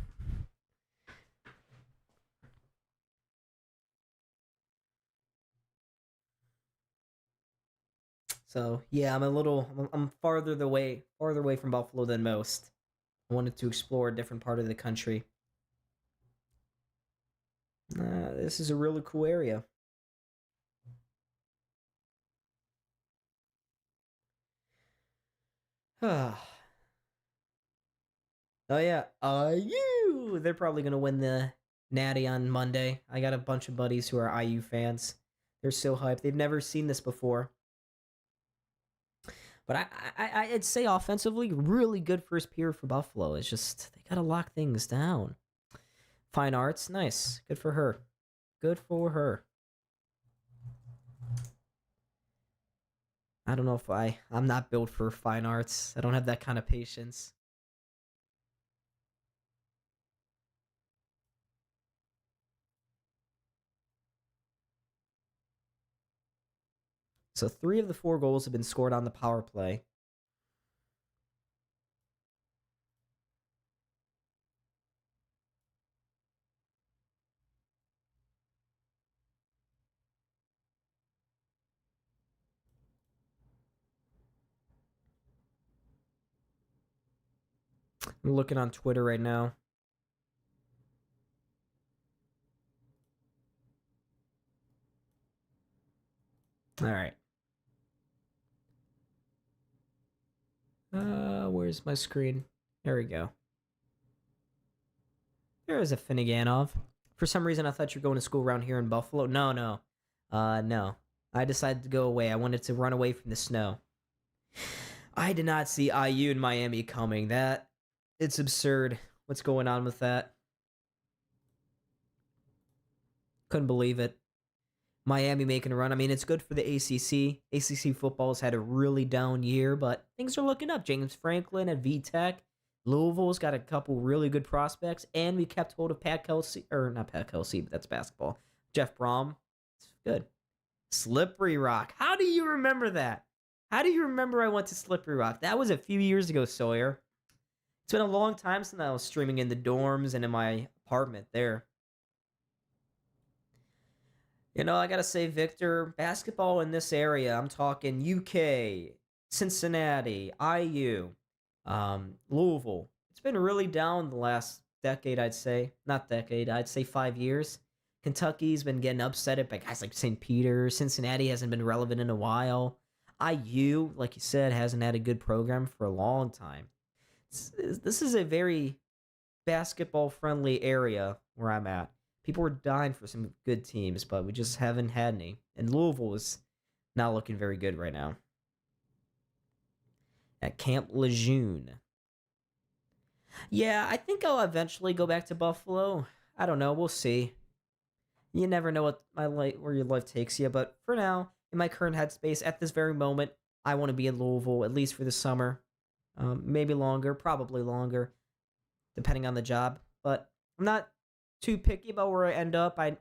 [SPEAKER 1] So yeah, I'm farther away from Buffalo than most. I wanted to explore a different part of the country. This is a really cool area. Oh yeah, IU. They're probably gonna win the Natty on Monday. I got a bunch of buddies who are IU fans. They're so hyped. They've never seen this before. But I'd say offensively, really good first period for Buffalo. It's just they gotta lock things down. Fine arts, nice. Good for her. Good for her. I don't know if I'm not built for fine arts. I don't have that kind of patience. So 3 of the 4 goals have been scored on the power play. I'm looking on Twitter right now. All right. Where's my screen? There we go. There is a Finneganov. For some reason, I thought you were going to school around here in Buffalo. No. No. I decided to go away. I wanted to run away from the snow. I did not see IU in Miami coming. It's absurd. What's going on with that? Couldn't believe it. Miami making a run. I mean, it's good for the ACC. ACC football's had a really down year, but things are looking up. James Franklin at VTech. Louisville's got a couple really good prospects, and we kept hold of Pat Kelsey, or not Pat Kelsey, but that's basketball. Jeff Brom. It's good. Slippery Rock. How do you remember that? How do you remember I went to Slippery Rock? That was a few years ago, Sawyer. It's been a long time since I was streaming in the dorms and in my apartment there. You know, I gotta say, Victor, basketball in this area, I'm talking UK, Cincinnati, IU, Louisville. It's been really down the last decade, I'd say. Not decade, I'd say 5 years. Kentucky's been getting upset by guys like St. Peter. Cincinnati hasn't been relevant in a while. IU, like you said, hasn't had a good program for a long time. This is a very basketball-friendly area where I'm at. People were dying for some good teams, but we just haven't had any. And Louisville is not looking very good right now. At Camp Lejeune. Yeah, I think I'll eventually go back to Buffalo. I don't know. We'll see. You never know where your life takes you. But for now, in my current headspace, at this very moment, I want to be in Louisville, at least for the summer. Maybe longer, probably longer, depending on the job. But I'm not too picky about where I end up. I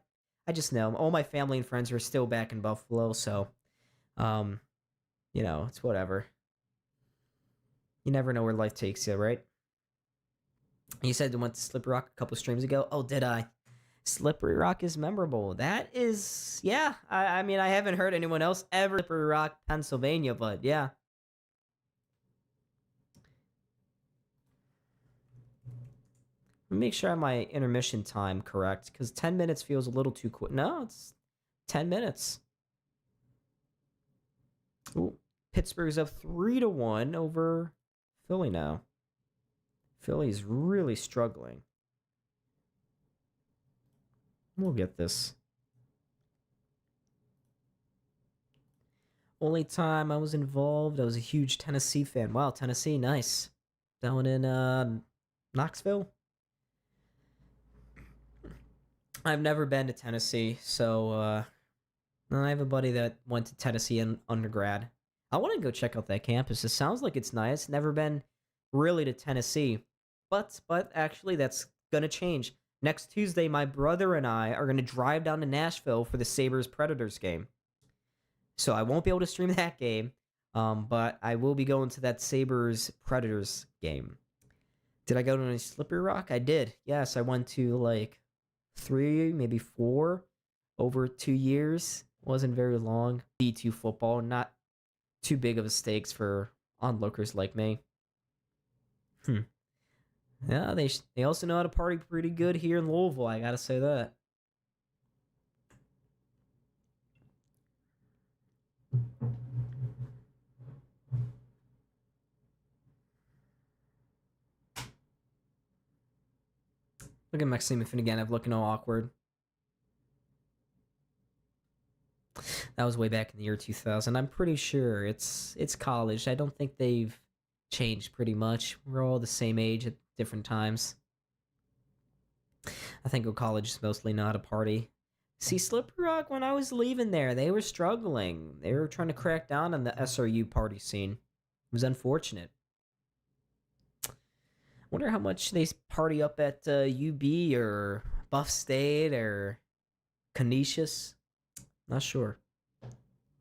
[SPEAKER 1] just know all my family and friends are still back in Buffalo, so it's whatever. You never know where life takes you, right? You said you went to Slippery Rock a couple streams ago. Oh, did I? Slippery Rock is memorable. That is, yeah. I mean, I haven't heard anyone else ever Slippery Rock, Pennsylvania, but yeah. Make sure I have my intermission time correct, because 10 minutes feels a little too quick. No, it's 10 minutes. Ooh, Pittsburgh's up 3-1 over Philly now. Philly's really struggling. We'll get this. Only time I was involved, I was a huge Tennessee fan. Wow, Tennessee, nice. Down in Knoxville. I've never been to Tennessee, so I have a buddy that went to Tennessee in undergrad. I want to go check out that campus. It sounds like it's nice. Never been really to Tennessee, but actually that's gonna change. Next Tuesday, my brother and I are gonna drive down to Nashville for the Sabres Predators game. So I won't be able to stream that game, but I will be going to that Sabres Predators game. Did I go to any Slippery Rock? I did. Yes, I went to like 3, maybe 4 over 2 years. Wasn't very long. D2 football, not too big of a stakes for onlookers like me. Yeah, they also know how to party pretty good here in Louisville, I gotta say that. Look at Maxime Finneganov looking all awkward. That was way back in the year 2000. I'm pretty sure it's college. I don't think they've changed pretty much. We're all the same age at different times. I think college is mostly not a party. See, Slippery Rock, when I was leaving there, they were struggling. They were trying to crack down on the SRU party scene. It was unfortunate. Wonder how much they party up at UB or Buff State or Canisius. Not sure.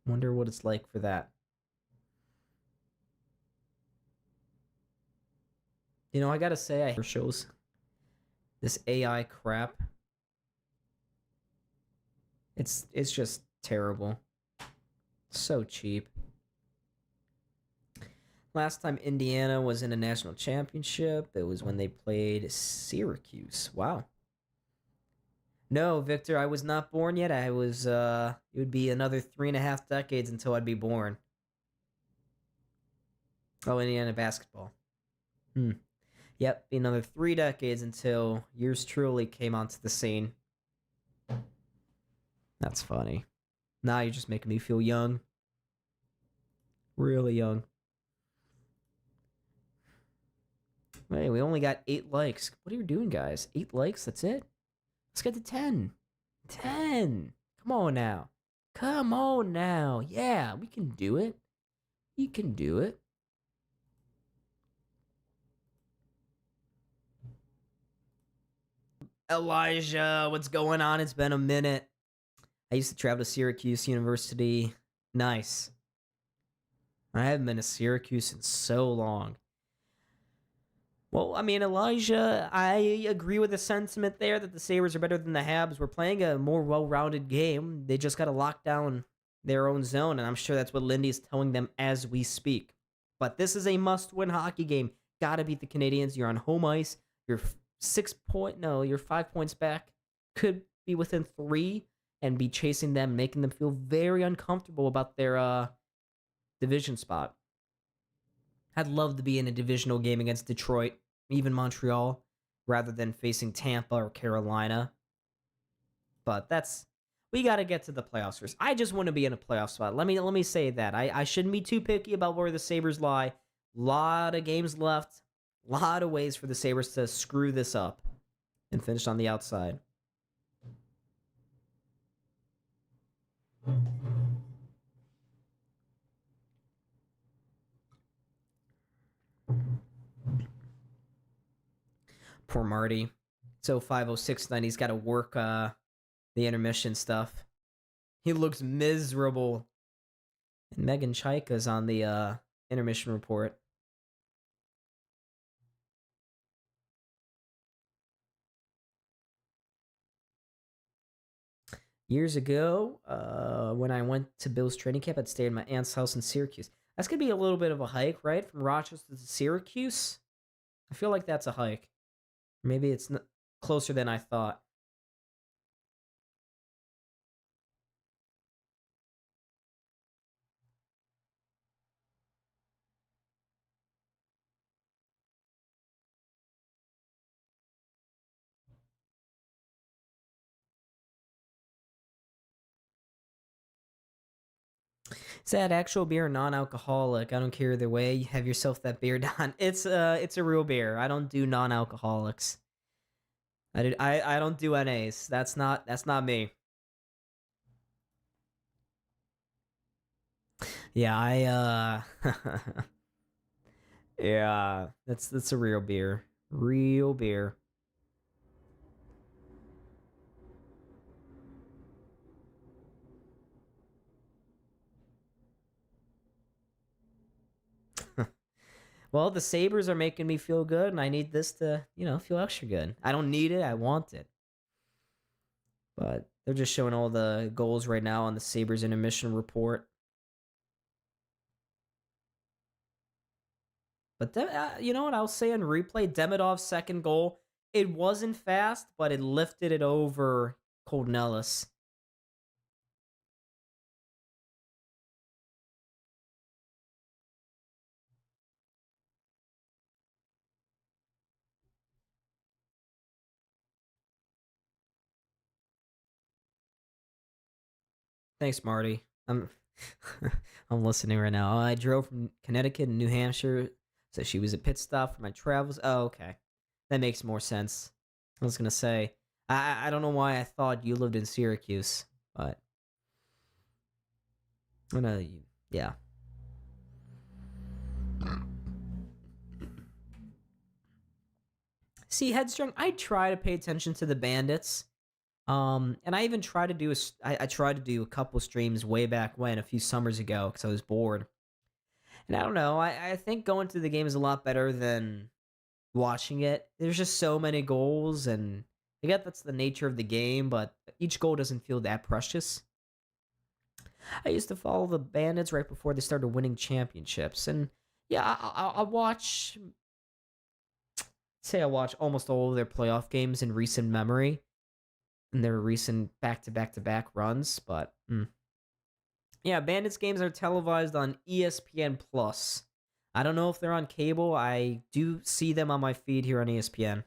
[SPEAKER 1] Wonder what it's like for that. You know, I gotta say, I shows this AI crap. It's just terrible. So cheap. Last time Indiana was in a national championship, it was when they played Syracuse. Wow. No, Victor, I was not born yet. I was, it would be another 3.5 decades until I'd be born. Oh, Indiana basketball. Yep, be another 3 decades until yours truly came onto the scene. That's funny. Now you're just making me feel young. Really young. Hey, we only got 8 likes. What are you doing, guys? 8 likes? That's it? Let's get to 10. 10. Come on now. Come on now. Yeah, we can do it. You can do it. Elijah, what's going on? It's been a minute. I used to travel to Syracuse University. Nice. I haven't been to Syracuse in so long. Well, I mean, Elijah, I agree with the sentiment there that the Sabres are better than the Habs. We're playing a more well-rounded game. They just got to lock down their own zone, and I'm sure that's what Lindy's telling them as we speak. But this is a must-win hockey game. Got to beat the Canadiens. You're on home ice. You're 5 points back. Could be within 3 and be chasing them, making them feel very uncomfortable about their division spot. I'd love to be in a divisional game against Detroit, even Montreal, rather than facing Tampa or Carolina. But we got to get to the playoffs first. I just want to be in a playoff spot. Let me say that. I shouldn't be too picky about where the Sabres lie. Lot of games left. Lot of ways for the Sabres to screw this up and finish on the outside. Poor Marty. It's 05:06 he's got to work the intermission stuff. He looks miserable. And Megan Chaika's on the intermission report. Years ago, when I went to Bill's training camp, I'd stay at my aunt's house in Syracuse. That's going to be a little bit of a hike, right? From Rochester to Syracuse? I feel like that's a hike. Maybe it's closer than I thought. Is that actual beer or non-alcoholic? I don't care either way. You have yourself that beer, Don. It's a real beer. I don't do non-alcoholics. I don't do NAs. That's not me. Yeah, yeah, that's a real beer. Real beer. Well, the Sabres are making me feel good, and I need this to, feel extra good. I don't need it, I want it. But they're just showing all the goals right now on the Sabres intermission report. But you know what I'll say on replay? Demidov's second goal, it wasn't fast, but it lifted it over Colton Ellis. Thanks, Marty. I'm I'm listening right now. I drove from Connecticut and New Hampshire, so she was a pit stop for my travels. Oh, okay, that makes more sense. I was gonna say, I don't know why I thought you lived in Syracuse, but yeah. See, Headstrong, I try to pay attention to the Bandits. And I even tried to do I tried to do a couple streams way back when, a few summers ago, because I was bored. And I don't know, I think going to the game is a lot better than watching it. There's just so many goals, and I get that's the nature of the game, but each goal doesn't feel that precious. I used to follow the Bandits right before they started winning championships, and Yeah, I'll watch. Say I watch almost all of their playoff games in recent memory, in their recent back-to-back-to-back runs. But yeah, Bandits games are televised on ESPN Plus. I don't know if they're on cable. I do see them on my feed here on ESPN.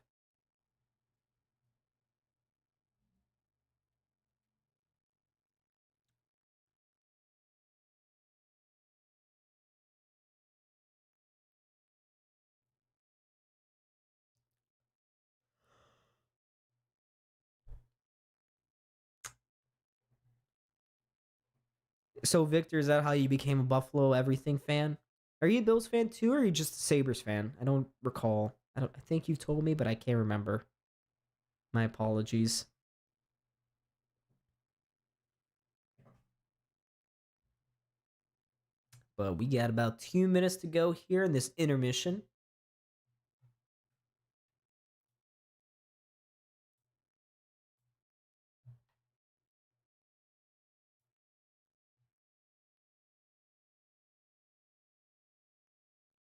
[SPEAKER 1] So, Victor, is that how you became a Buffalo everything fan? Are you a Bills fan too, or are you just a Sabres fan? I don't recall. I think you've told me, but I can't remember. My apologies. But we got about 2 minutes to go here in this intermission.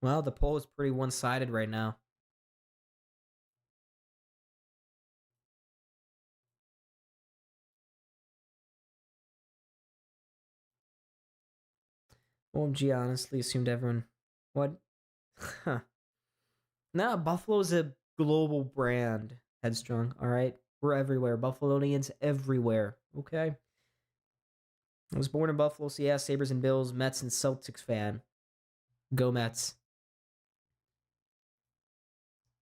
[SPEAKER 1] Well, the poll is pretty one-sided right now. OMG, honestly assumed everyone. What? Huh. Nah, Buffalo's a global brand. Headstrong, all right? We're everywhere. Buffalonians everywhere, okay? I was born in Buffalo, so yeah, Sabres and Bills, Mets and Celtics fan. Go Mets.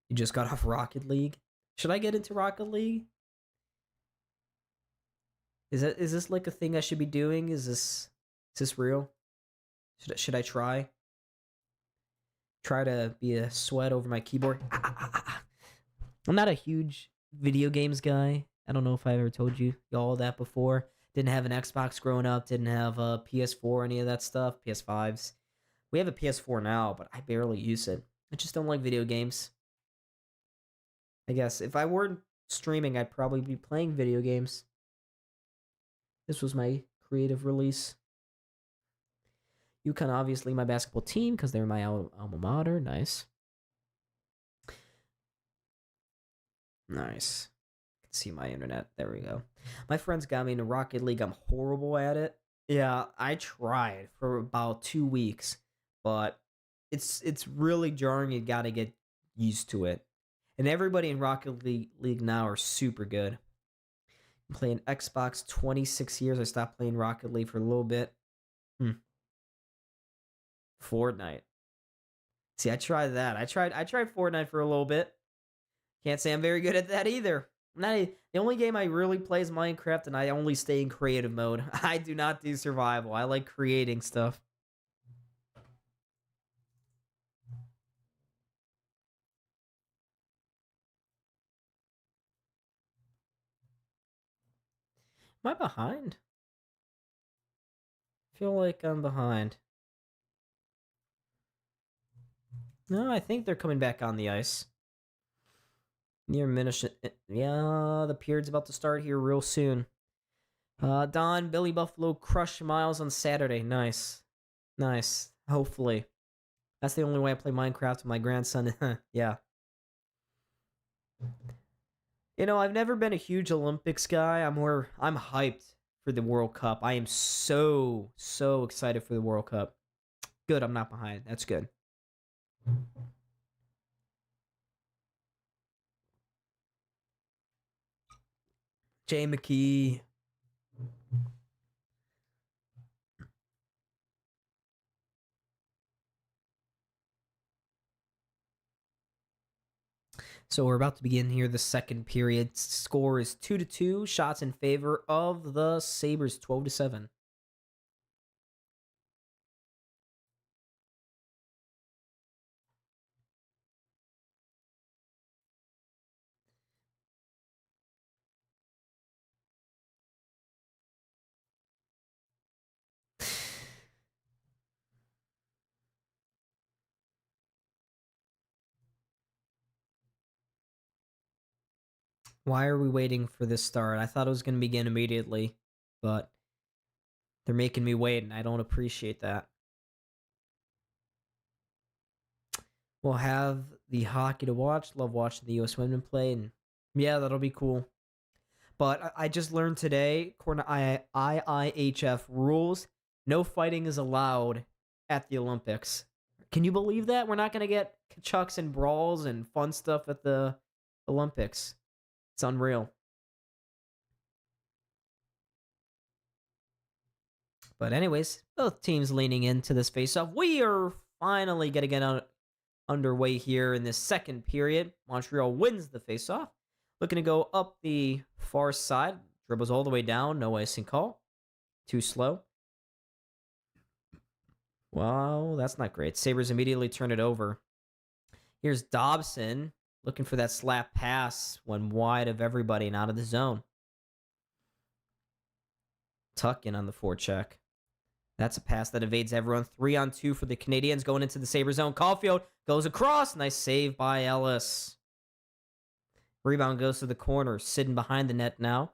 [SPEAKER 1] You just got off Rocket League. Should I get into Rocket League? Is this like a thing I should be doing? Is this real? Should I try? Try to be a sweat over my keyboard. I'm not a huge video games guy. I don't know if I ever told you all that before. Didn't have an Xbox growing up. Didn't have a PS4, any of that stuff. PS5s. We have a PS4 now, but I barely use it. I just don't like video games. I guess if I weren't streaming, I'd probably be playing video games. This was my creative release. UConn, obviously, my basketball team because they're my alma mater. Nice. Nice. I can see my internet. There we go. My friends got me into Rocket League. I'm horrible at it. Yeah, I tried for about 2 weeks, but it's really jarring. You got to get used to it. And everybody in Rocket League now are super good. I'm playing Xbox 26 years. I stopped playing Rocket League for a little bit. Fortnite. See, I tried that. I tried Fortnite for a little bit. Can't say I'm very good at that either. The only game I really play is Minecraft, and I only stay in creative mode. I do not do survival. I like creating stuff. Am I behind? I feel like I'm behind. No, I think they're coming back on the ice. Near minute. Yeah, the period's about to start here real soon. Don, Billy Buffalo crush Miles on Saturday. Nice. Nice. Hopefully. That's the only way I play Minecraft with my grandson. Yeah. I've never been a huge Olympics guy. I'm hyped for the World Cup. I am so excited for the World Cup. Good, I'm not behind. That's good. Jay McKee. So we're about to begin here the second period. Score is 2-2. Shots in favor of the Sabres, 12-7. Why are we waiting for this start? I thought it was going to begin immediately, but they're making me wait, and I don't appreciate that. We'll have the hockey to watch. Love watching the U.S. women play, and yeah, that'll be cool. But I just learned today, according to IIHF rules, no fighting is allowed at the Olympics. Can you believe that? We're not going to get chucks and brawls and fun stuff at the Olympics. It's unreal. But anyways, both teams leaning into this face-off. We are finally going to get underway here in this second period. Montreal wins the face-off. Looking to go up the far side. Dribbles all the way down. No icing call. Too slow. Well, that's not great. Sabres immediately turn it over. Here's Dobson looking for that slap pass when wide of everybody and out of the zone. Tuck in on the forecheck. That's a pass that evades everyone. 3-on-2 for the Canadiens going into the Sabres zone. Caulfield goes across. Nice save by Ellis. Rebound goes to the corner. Sitting behind the net now.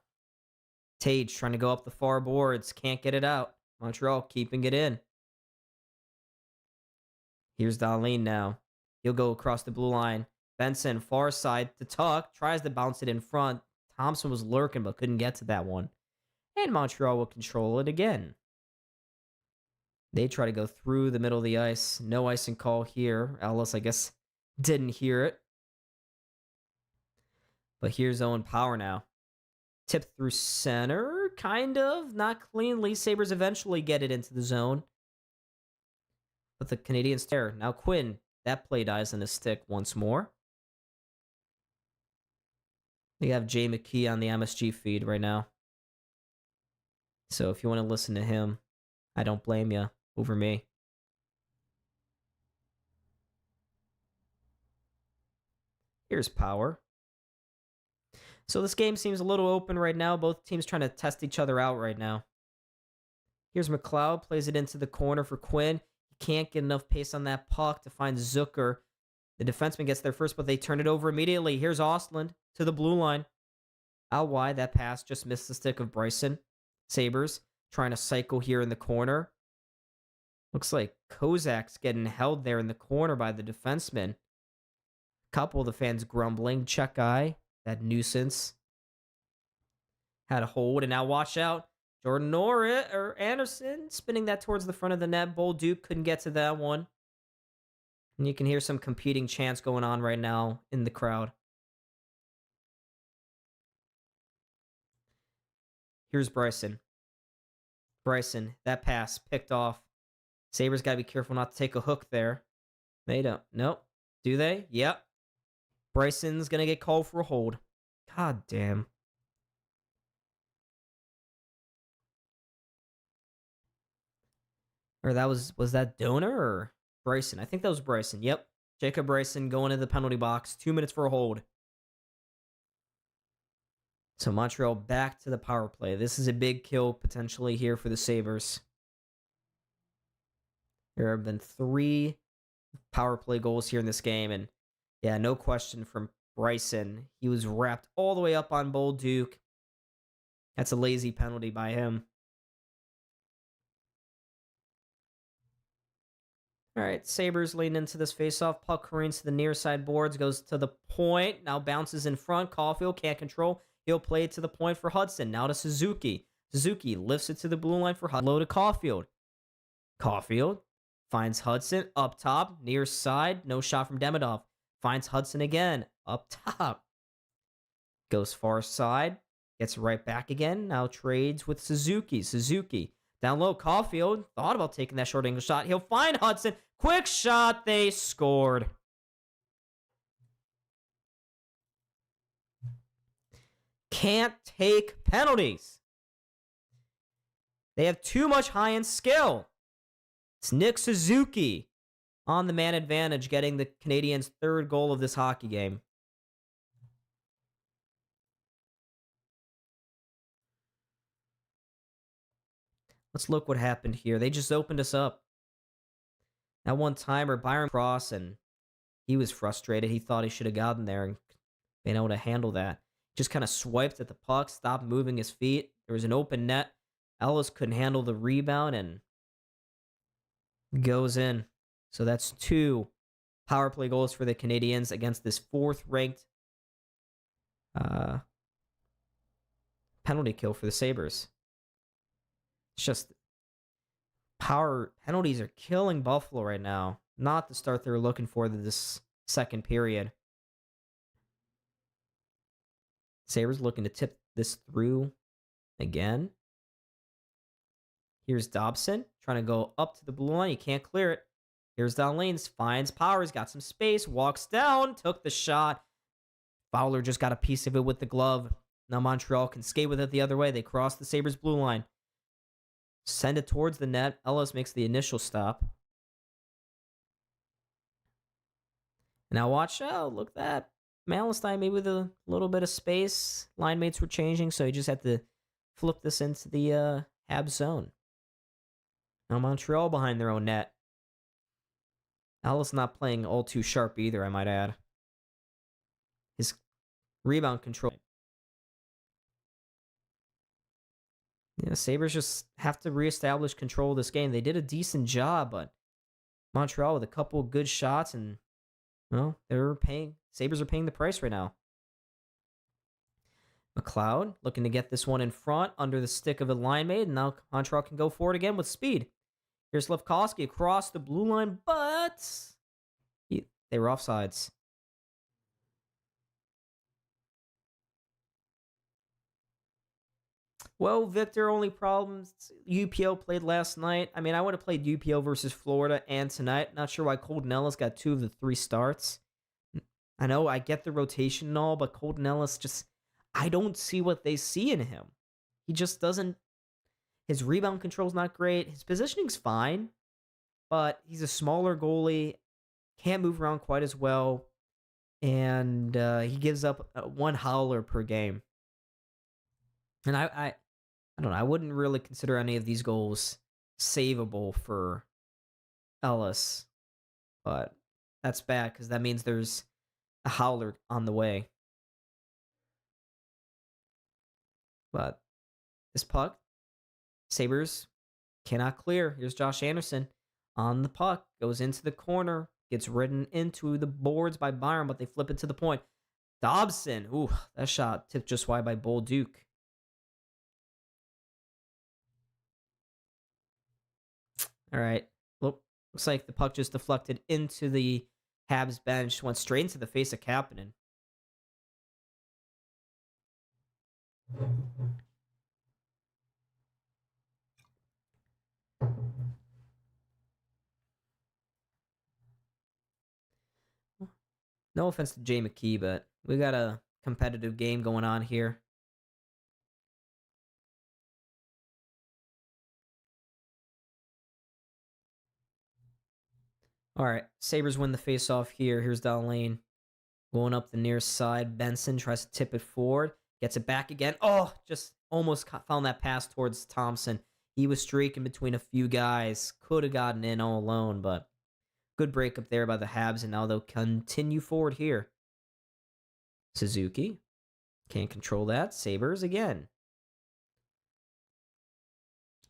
[SPEAKER 1] Tage trying to go up the far boards. Can't get it out. Montreal keeping it in. Here's Dahlin now. He'll go across the blue line. Benson, far side to Tuck. Tries to bounce it in front. Thompson was lurking but couldn't get to that one. And Montreal will control it again. They try to go through the middle of the ice. No icing call here. Ellis, I guess, didn't hear it. But here's Owen Power now. Tipped through center, kind of. Not cleanly. Sabres eventually get it into the zone. But the Canadiens there. Now Quinn. That play dies on his stick once more. They have Jay McKee on the MSG feed right now. So if you want to listen to him, I don't blame you over me. Here's Power. So this game seems a little open right now. Both teams trying to test each other out right now. Here's McLeod. Plays it into the corner for Quinn. He can't get enough pace on that puck to find Zucker. The defenseman gets there first, but they turn it over immediately. Here's Ostland to the blue line. Out wide, that pass just missed the stick of Bryson. Sabres trying to cycle here in the corner. Looks like Kozak's getting held there in the corner by the defenseman. Couple of the fans grumbling. Check eye. That nuisance. Had a hold, and now watch out. Jordan Norris or Anderson spinning that towards the front of the net. Bolduc couldn't get to that one. And you can hear some competing chants going on right now in the crowd. Here's Bryson. Bryson, that pass picked off. Sabres got to be careful not to take a hook there. They don't. Nope. Do they? Yep. Bryson's going to get called for a hold. God damn. Or that was that Donor or Bryson? I think that was Bryson. Yep. Jacob Bryson going into the penalty box. 2 minutes for a hold. So Montreal back to the power play. This is a big kill potentially here for the Sabres. There have been 3 power play goals here in this game. And yeah, no question from Bryson. He was wrapped all the way up on Bolduc. That's a lazy penalty by him. All right, Sabres lean into this faceoff. Puck careens to the near side boards, goes to the point. Now bounces in front. Caulfield can't control. He'll play it to the point for Hudson. Now to Suzuki. Suzuki lifts it to the blue line for Hudson. Low to Caulfield. Caulfield finds Hudson up top, near side. No shot from Demidov. Finds Hudson again, up top. Goes far side. Gets right back again. Now trades with Suzuki. Suzuki. Down low, Caulfield thought about taking that short angle shot. He'll find Hudson. Quick shot. They scored. Can't take penalties. They have too much high-end skill. It's Nick Suzuki on the man advantage, getting the Canadiens' 3rd goal of this hockey game. Let's look what happened here. They just opened us up. That one timer, Byron Cross, and he was frustrated. He thought he should have gotten there and been able to handle that. Just kind of swiped at the puck, stopped moving his feet. There was an open net. Ellis couldn't handle the rebound and goes in. So that's 2 power play goals for the Canadiens against this 4th-ranked uh, penalty kill for the Sabres. It's just power penalties are killing Buffalo right now. Not the start they were looking for this second period. Sabres looking to tip this through again. Here's Dobson trying to go up to the blue line. He can't clear it. Here's down lanes. Finds Powers. Got some space. Walks down. Took the shot. Fowler just got a piece of it with the glove. Now Montreal can skate with it the other way. They cross the Sabres blue line. Send it towards the net. Ellis makes the initial stop. Now watch out. Look at that. Malestein maybe with a little bit of space. Line mates were changing, so he just had to flip this into the Habs zone. Now Montreal behind their own net. Ellis not playing all too sharp either, I might add. His rebound control. Yeah, Sabres just have to reestablish control of this game. They did a decent job, but Montreal with a couple of good shots, and well, Sabres are paying the price right now. McLeod looking to get this one in front under the stick of a line mate, and now Montreal can go forward again with speed. Here's Slafkovsky across the blue line, but they were offsides. Well, Victor, only problems. UPO played last night. I mean, I would have played UPO versus Florida and tonight. Not sure why Colton Ellis got 2 of the 3 starts. I know I get the rotation and all, but Colton Ellis just, I don't see what they see in him. He just doesn't. His rebound control's not great. His positioning's fine, but he's a smaller goalie, can't move around quite as well, and he gives up 1 howler per game. And I don't know. I wouldn't really consider any of these goals savable for Ellis, but that's bad because that means there's a howler on the way. But this puck, Sabres cannot clear. Here's Josh Anderson on the puck, goes into the corner, gets ridden into the boards by Byron, but they flip it to the point. Dobson, ooh, that shot tipped just wide by Bolduc. All right, looks like the puck just deflected into the Habs bench, went straight into the face of Kapanen. No offense to Jay McKee, but we got a competitive game going on here. All right, Sabres win the faceoff here. Here's down lane. Going up the near side. Benson tries to tip it forward. Gets it back again. Oh, just almost found that pass towards Thompson. He was streaking between a few guys. Could have gotten in all alone, but good breakup there by the Habs, and now they'll continue forward here. Suzuki. Can't control that. Sabres again.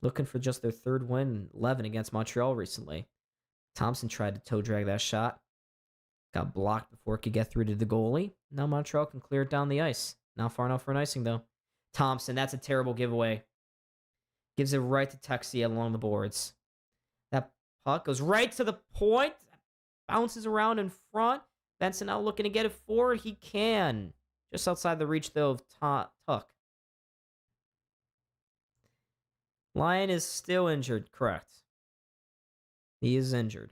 [SPEAKER 1] Looking for just their 3rd win, 11 against Montreal recently. Thompson tried to toe drag that shot. Got blocked before it could get through to the goalie. Now Montreal can clear it down the ice. Not far enough for an icing, though. Thompson, that's a terrible giveaway. Gives it right to Texier along the boards. That puck goes right to the point. Bounces around in front. Benson now looking to get it forward. He can. Just outside the reach, though, of Tuck. Lyon is still injured, correct. He is injured.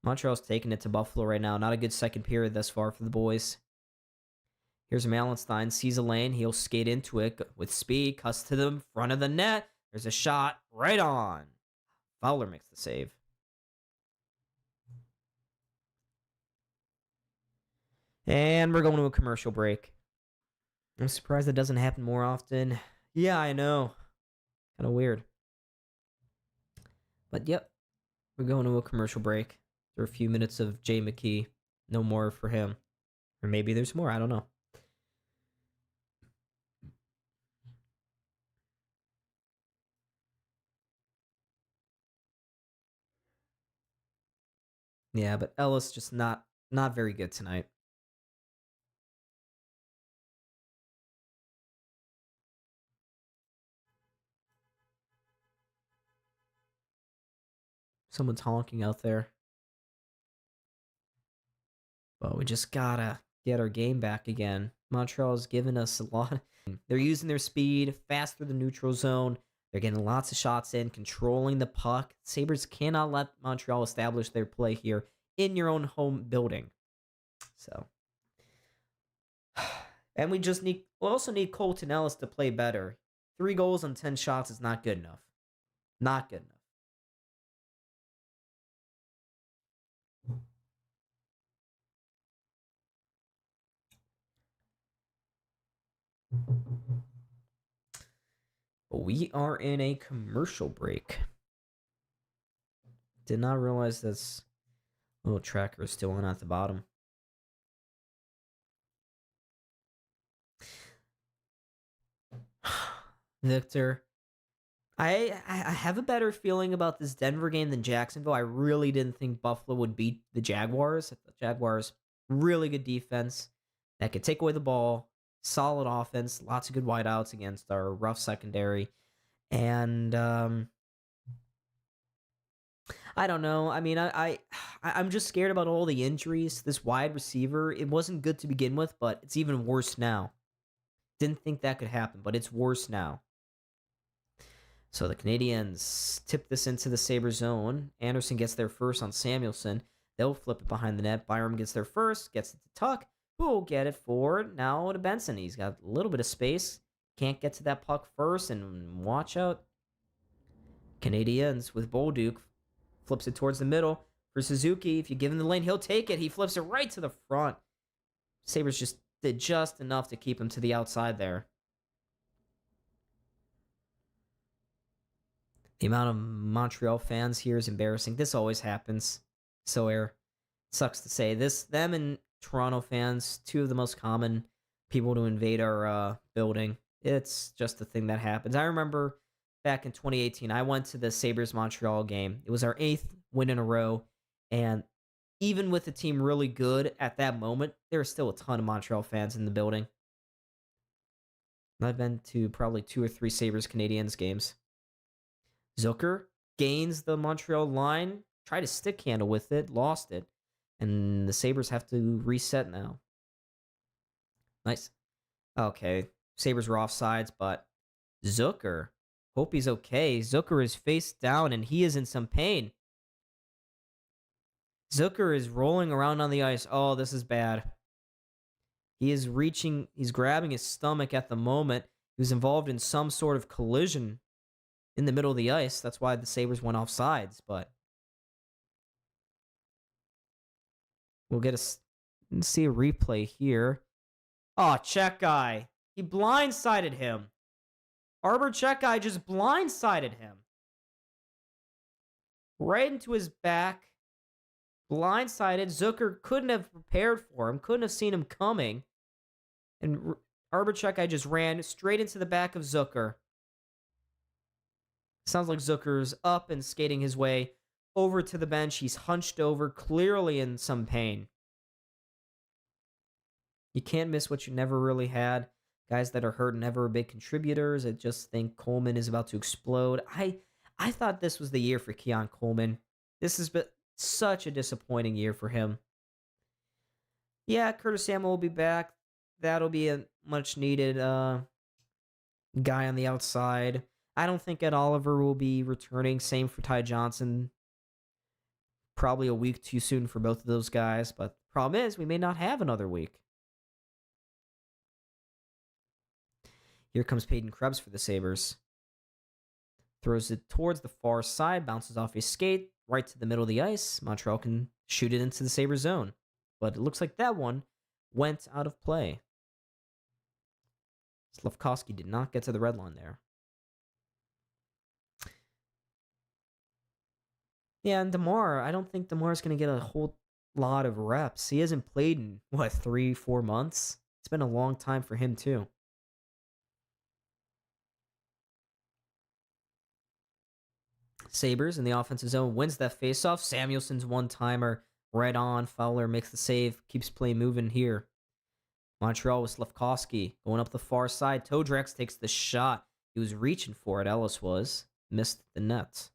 [SPEAKER 1] Montreal's taking it to Buffalo right now. Not a good second period thus far for the boys. Here's Mallenstein. Sees a lane. He'll skate into it with speed. Cuts to the front of the net. There's a shot right on. Fowler makes the save. And we're going to a commercial break. I'm surprised that doesn't happen more often. Yeah, I know. Kind of weird. But yep, we're going to a commercial break. There are a few minutes of Jay McKee. No more for him. Or maybe there's more. I don't know. Yeah, but Ellis just not very good tonight. Someone's honking out there. But we just gotta get our game back again. Montreal's given us a lot. They're using their speed fast through the neutral zone. They're getting lots of shots in, controlling the puck. Sabres cannot let Montreal establish their play here in your own home building. So, and we also need Colton Ellis to play better. 3 goals on 10 shots is not good enough. Not good enough. We are in a commercial break. Did not realize this little tracker is still on at the bottom. Victor, I have a better feeling about this Denver game than Jacksonville. I really didn't think Buffalo would beat the Jaguars. The Jaguars, really good defense that could take away the ball, solid offense, lots of good wideouts against our rough secondary. And I don't know. I mean, I'm just scared about all the injuries. This wide receiver, it wasn't good to begin with, but it's even worse now. Didn't think that could happen, but it's worse now. So the Canadiens tip this into the Sabre zone. Anderson gets there first on Samuelson. They'll flip it behind the net. Byram gets there first, gets it to Tuck, who will get it forward now to Benson. He's got a little bit of space. Can't get to that puck first, and watch out. Canadiens with Bolduc flips it towards the middle for Suzuki. If you give him the lane, he'll take it. He flips it right to the front. Sabres just did just enough to keep him to the outside there. The amount of Montreal fans here is embarrassing. This always happens. So sucks to say. Them and Toronto fans, 2 of the most common people to invade our building. It's just a thing that happens. I remember back in 2018, I went to the Sabres Montreal game. It was our 8th win in a row, and even with the team really good at that moment, there were still a ton of Montreal fans in the building. I've been to probably 2 or 3 Sabres Canadiens games. Zucker gains the Montreal line, tried to stick handle with it, lost it, and the Sabres have to reset now. Nice. Okay, Sabres were offsides, but Zucker, hope he's okay. Zucker is face down, and he is in some pain. Zucker is rolling around on the ice. Oh, this is bad. He's grabbing his stomach at the moment. He was involved in some sort of collision in the middle of the ice. That's why the Sabres went off sides, but we'll see a replay here. Oh, Czech guy. He blindsided him. Arbor Czech guy just blindsided him. Right into his back. Blindsided. Zucker couldn't have prepared for him. Couldn't have seen him coming. And Arbor Czech guy just ran straight into the back of Zucker. Sounds like Zucker's up and skating his way over to the bench. He's hunched over, clearly in some pain. You can't miss what you never really had. Guys that are hurt never are big contributors. I just think Coleman is about to explode. I thought this was the year for Keon Coleman. This has been such a disappointing year for him. Yeah, Curtis Samuel will be back. That'll be a much needed guy on the outside. I don't think Ed Oliver will be returning. Same for Ty Johnson. Probably a week too soon for both of those guys. But the problem is, we may not have another week. Here comes Peyton Krebs for the Sabres. Throws it towards the far side. Bounces off his skate. Right to the middle of the ice. Montreal can shoot it into the Sabres zone. But it looks like that one went out of play. Slavkovsky did not get to the red line there. Yeah, and DeMar, I don't think DeMar's going to get a whole lot of reps. He hasn't played in, 3-4 months? It's been a long time for him, too. Sabres in the offensive zone wins that faceoff. Samuelson's one-timer Right on. Fowler makes the save. Keeps play moving here. Montreal with Slafkovsky going up the far side. Todrex takes the shot. He was reaching for it. Ellis was. Missed the net.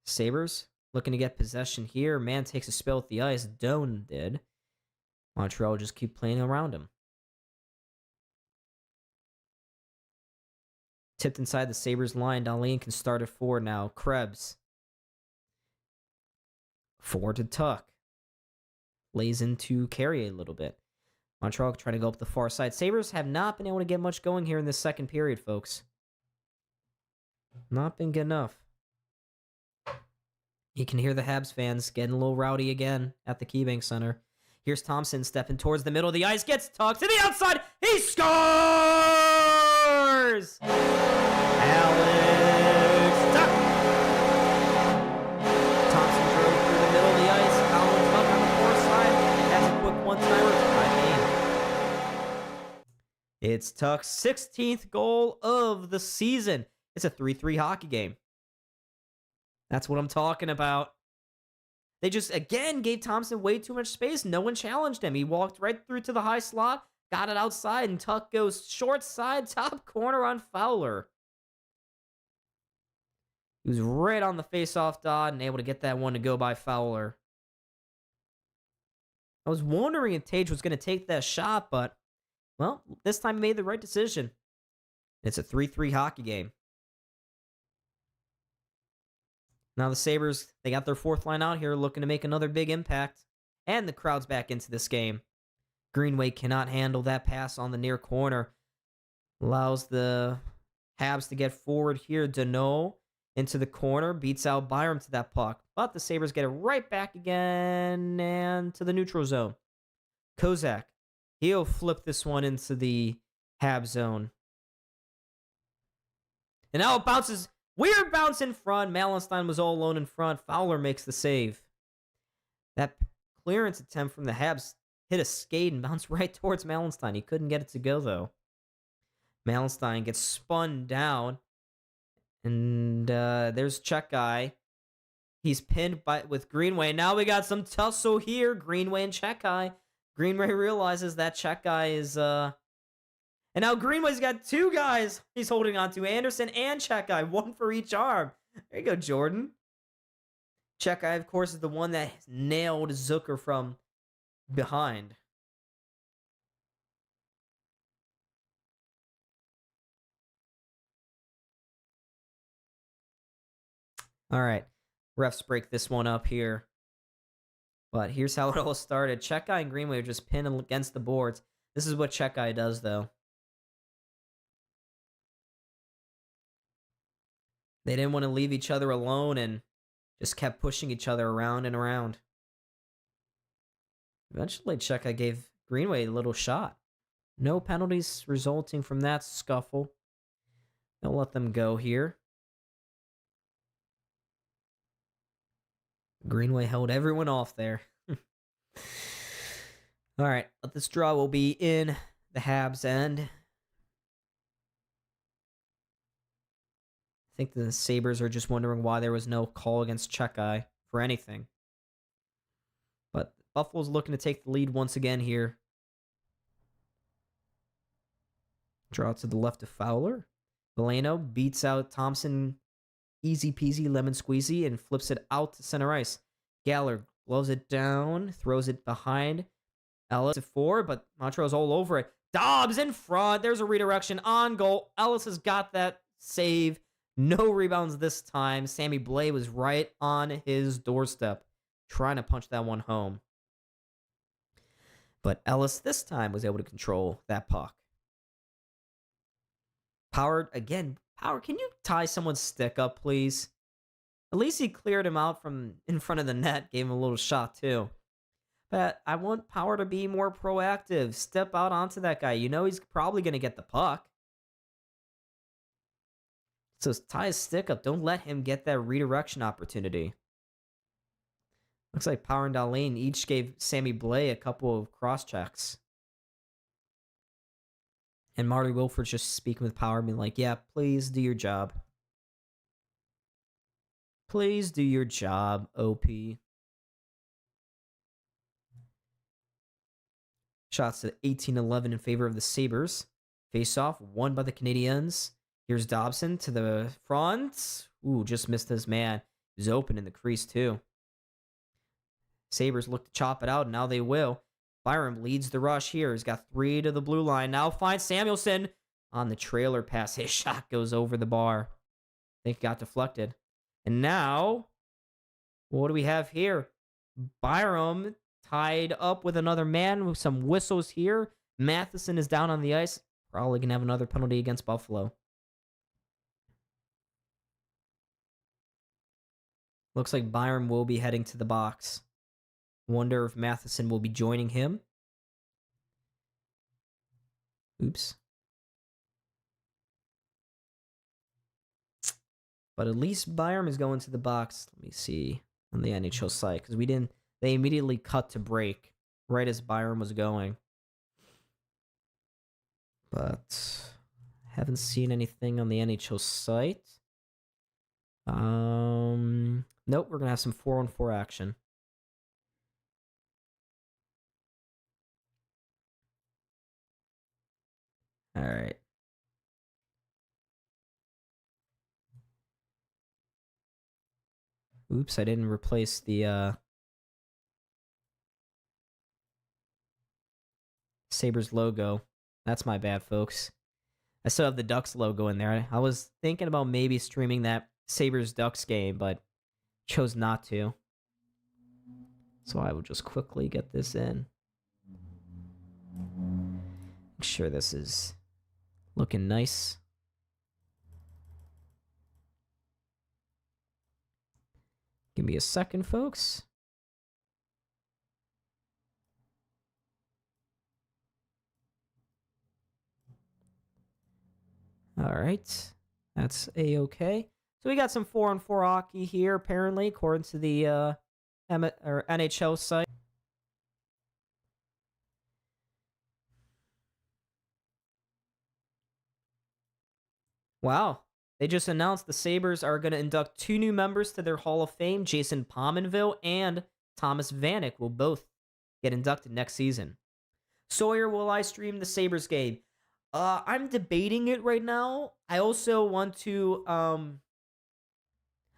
[SPEAKER 1] Sabres looking to get possession here. Man takes a spell at the ice. Doan did. Montreal just keep playing around him. Tipped inside the Sabres line. Dahlin can start at 4 now. Krebs. Forward to Tuck. Lays into Carrier a little bit. Montreal trying to go up the far side. Sabres have not been able to get much going here in this second period, folks. Not been good enough. You can hear the Habs fans getting a little rowdy again at the KeyBank Center. Here's Thompson stepping towards the middle of the ice. Gets tucked to the outside. He scores! Alex Tuck. Thompson drove through the middle of the ice. Colin Tuck on the far side. Has a quick one-timer. It's Tuck's 16th goal of the season. It's a 3-3 hockey game. That's what I'm talking about. They just, again, gave Thompson way too much space. No one challenged him. He walked right through to the high slot, got it outside, and Tuck goes short side, top corner on Fowler. He was right on the face-off dot and able to get that one to go by Fowler. I was wondering if Tage was going to take that shot, but, well, this time he made the right decision. It's a 3-3 hockey game. Now the Sabres, they got their fourth line out here looking to make another big impact. And the crowd's back into this game. Greenway cannot handle that pass on the near corner. Allows the Habs to get forward here. Deneau into the corner. Beats out Byram to that puck. But the Sabres get it right back again and to the neutral zone. Kozak. He'll flip this one into the Habs zone. And now it bounces. Weird bounce in front. Malenstein was all alone in front. Fowler makes the save. That clearance attempt from the Habs hit a skate and bounced right towards Malenstein. He couldn't get it to go, though. Malenstein gets spun down. And there's Chekai. He's pinned with Greenway. Now we got some tussle here. Greenway and Chekai. Greenway realizes that Chekai is... And now Greenway's got two guys he's holding on to. Anderson and Chekai. One for each arm. There you go, Jordan. Chekai, of course, is the one that nailed Zucker from behind. All right. Refs break this one up here. But here's how it all started. Chekai and Greenway are just pinned against the boards. This is what Chekai does, though. They didn't want to leave each other alone and just kept pushing each other around and around. Eventually, Chekai gave Greenway a little shot. No penalties resulting from that scuffle. They'll let them go here. Greenway held everyone off there. All right, but this draw will be in the Habs' end. I think the Sabres are just wondering why there was no call against Chekai for anything. But Buffalo's looking to take the lead once again here. Draw to the left of Fowler. Veleno beats out Thompson. Easy peasy lemon squeezy and flips it out to center ice. Galler blows it down, throws it behind. Ellis at 4, but Montreal's all over it. Dobbs in front. There's a redirection on goal. Ellis has got that save. No rebounds this time. Sammy Blais was right on his doorstep, trying to punch that one home. But Ellis this time was able to control that puck. Power, again, Power, can you tie someone's stick up, please? At least he cleared him out from in front of the net, gave him a little shot too. But I want Power to be more proactive. Step out onto that guy. You know he's probably going to get the puck. So tie his stick up. Don't let him get that redirection opportunity. Looks like Power and Dahlin each gave Sammy Blais a couple of cross checks. And Marty Wilford's just speaking with Power, being like, yeah, please do your job. Please do your job, OP. Shots to 18-11 in favor of the Sabres. Face-off, won by the Canadiens. Here's Dobson to the front. Ooh, just missed his man. He's open in the crease, too. Sabres look to chop it out, and now they will. Byram leads the rush here. He's got 3 to the blue line. Now finds Samuelson on the trailer pass. His shot goes over the bar. I think it got deflected. And now, what do we have here? Byram tied up with another man with some whistles here. Matheson is down on the ice. Probably going to have another penalty against Buffalo. Looks like Byram will be heading to the box. Wonder if Matheson will be joining him. Oops. But at least Byram is going to the box. Let me see on the NHL site, because they immediately cut to break right as Byram was going. But haven't seen anything on the NHL site. Nope, we're going to have some 4-on-4 action. All right. Oops, I didn't replace the Sabres logo. That's my bad, folks. I still have the Ducks logo in there. I was thinking about maybe streaming that Sabres-Ducks game, but chose not to. So I will just quickly get this in. Make sure this is looking nice. Give me a second, folks. All right. That's A-okay. So we got some 4-on-4 hockey here, apparently, according to the NHL site. Wow. They just announced the Sabres are going to induct 2 new members to their Hall of Fame. Jason Pominville and Thomas Vanek will both get inducted next season. Sawyer, will I stream the Sabres game? I'm debating it right now. I also want to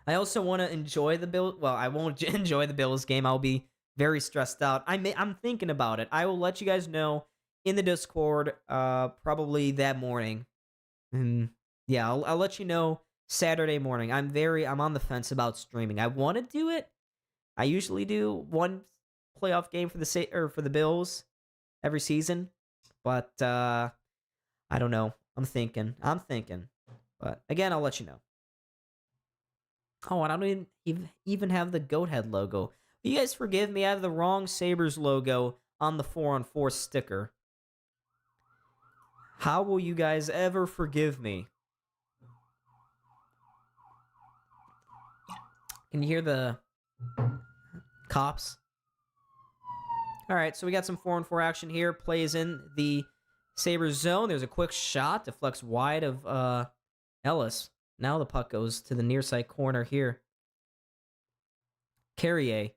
[SPEAKER 1] enjoy the Bills. Well, I won't enjoy the Bills game. I'll be very stressed out. I'm thinking about it. I will let you guys know in the Discord probably that morning. And yeah, I'll let you know Saturday morning. I'm on the fence about streaming. I want to do it. I usually do one playoff game for the Bills every season, but I don't know. I'm thinking. But again, I'll let you know. Oh, and I don't even have the goat head logo. You guys forgive me. I have the wrong Sabres logo on the 4-on-4 sticker. How will you guys ever forgive me? Can you hear the cops? All right, so we got some 4-on-4 action here. Plays in the Sabres zone. There's a quick shot. Deflects wide of Ellis. Now the puck goes to the near side corner here. Carrier.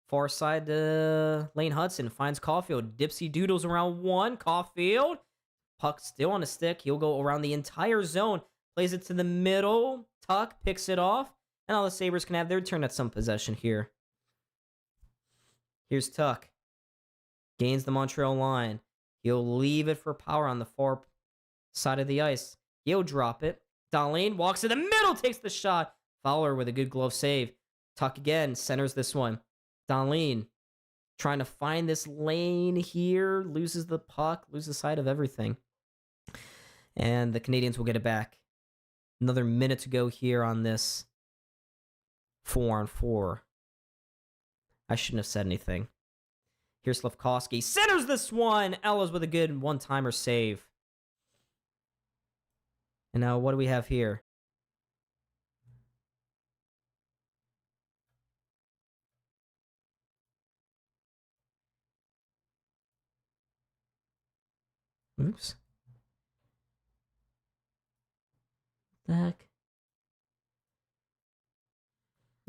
[SPEAKER 1] Far side to Lane Hudson. Finds Caulfield. Dipsy doodles around 1. Caulfield. Puck still on a stick. He'll go around the entire zone. Plays it to the middle. Tuck picks it off. And all the Sabres can have their turn at some possession here. Here's Tuck. Gains the Montreal line. He'll leave it for Power on the far side of the ice. He'll drop it. Darlene walks in the middle, takes the shot. Fowler with a good glove save. Tuck again, centers this one. Darlene trying to find this lane here. Loses the puck, loses sight of everything. And the Canadiens will get it back. Another minute to go here on this 4-on-4. I shouldn't have said anything. Here's Slavkovsky. Centers this one. Ellis with a good one-timer save. And now what do we have here? Oops. What the heck?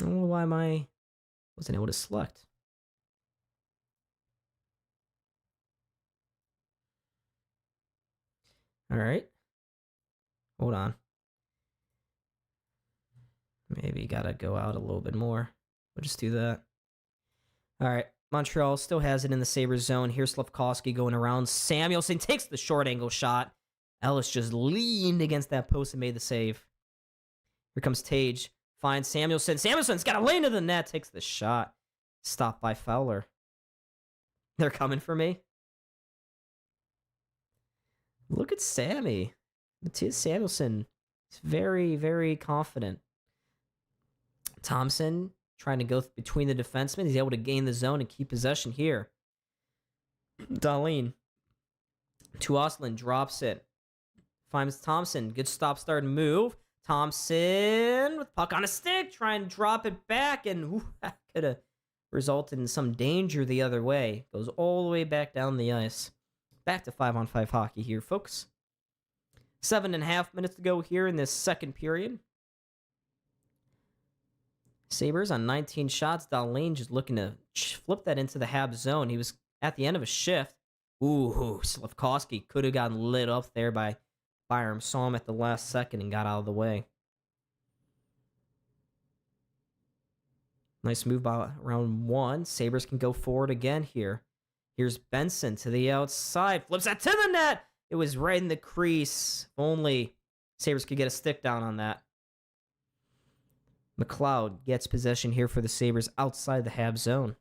[SPEAKER 1] I don't know why wasn't able to select. All right. Hold on. Maybe gotta go out a little bit more. We'll just do that. All right. Montreal still has it in the Sabres zone. Here's Slafkovsky going around. Samuelson takes the short angle shot. Ellis just leaned against that post and made the save. Here comes Tage. Finds Samuelson. Samuelson's got a lane to the net. Takes the shot. Stopped by Fowler. They're coming for me. Look at Sammy. Mattias Samuelsson. He's very, very confident. Thompson trying to go between the defensemen. He's able to gain the zone and keep possession here. Dahlin. To Ostlund. Drops it. Finds Thompson. Good stop, start, and move. Thompson with puck on a stick. Trying to drop it back. And that could have resulted in some danger the other way. Goes all the way back down the ice. Back to 5-on-5 hockey here, folks. 7.5 minutes to go here in this second period. Sabres on 19 shots. Dahlin just looking to flip that into the Habs zone. He was at the end of a shift. Ooh, Slafkovsky could have gotten lit up there by Byram. Saw him at the last second and got out of the way. Nice move by round one. Sabres can go forward again here. Here's Benson to the outside. Flips that to the net. It was right in the crease. Only Sabres could get a stick down on that. McLeod gets possession here for the Sabres outside the Habs zone.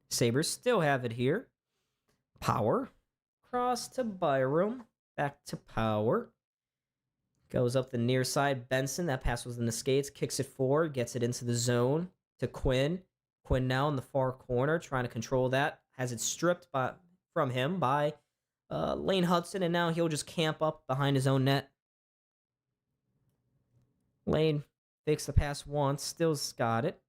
[SPEAKER 1] Sabres still have it here. Power. Cross to Byram. Back to Power. Goes up the near side. Benson. That pass was in the skates. Kicks it forward. Gets it into the zone to Quinn. Quinn now in the far corner. Trying to control that. Has it stripped from him by Lane Hudson, and now he'll just camp up behind his own net. Lane fakes the pass once, still's got it.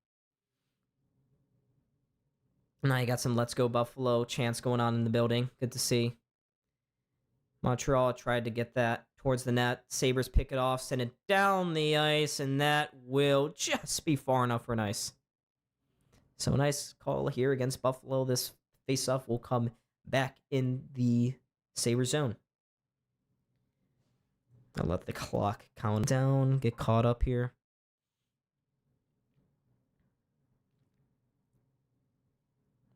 [SPEAKER 1] Now you got some Let's Go Buffalo chants going on in the building. Good to see. Montreal tried to get that towards the net. Sabres pick it off, send it down the ice, and that will just be far enough for an ice. So a nice call here against Buffalo. This face-off will come back in the Sabre zone. I'll let the clock count down, get caught up here.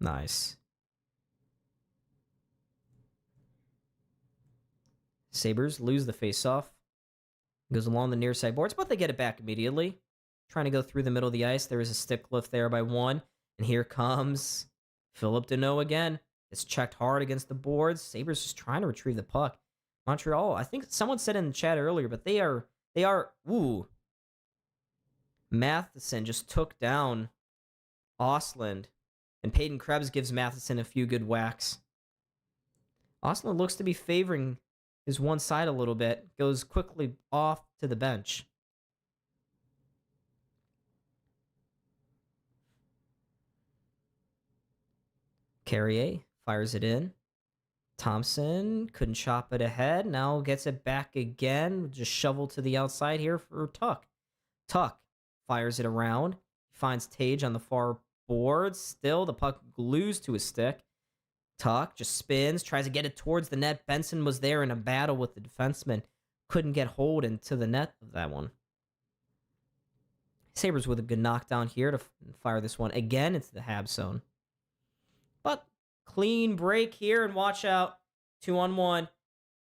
[SPEAKER 1] Nice. Sabres lose the face-off. Goes along the near side boards, but they get it back immediately. Trying to go through the middle of the ice. There is a stick lift there by one. And here comes Philip Deneau again. It's checked hard against the boards. Sabres just trying to retrieve the puck. Montreal, I think someone said in the chat earlier, but they are, Matheson just took down Ostlund. And Peyton Krebs gives Matheson a few good whacks. Ostlund looks to be favoring his one side a little bit. Goes quickly off to the bench. Carrier fires it in. Thompson couldn't chop it ahead. Now gets it back again. Just shovel to the outside here for Tuck. Tuck fires it around. Finds Tage on the far boards. Still, the puck glues to his stick. Tuck just spins, tries to get it towards the net. Benson was there in a battle with the defenseman. Couldn't get hold into the net of that one. Sabres with a good knockdown here to fire this one again into the Habs zone. But clean break here, and watch out. 2-on-1.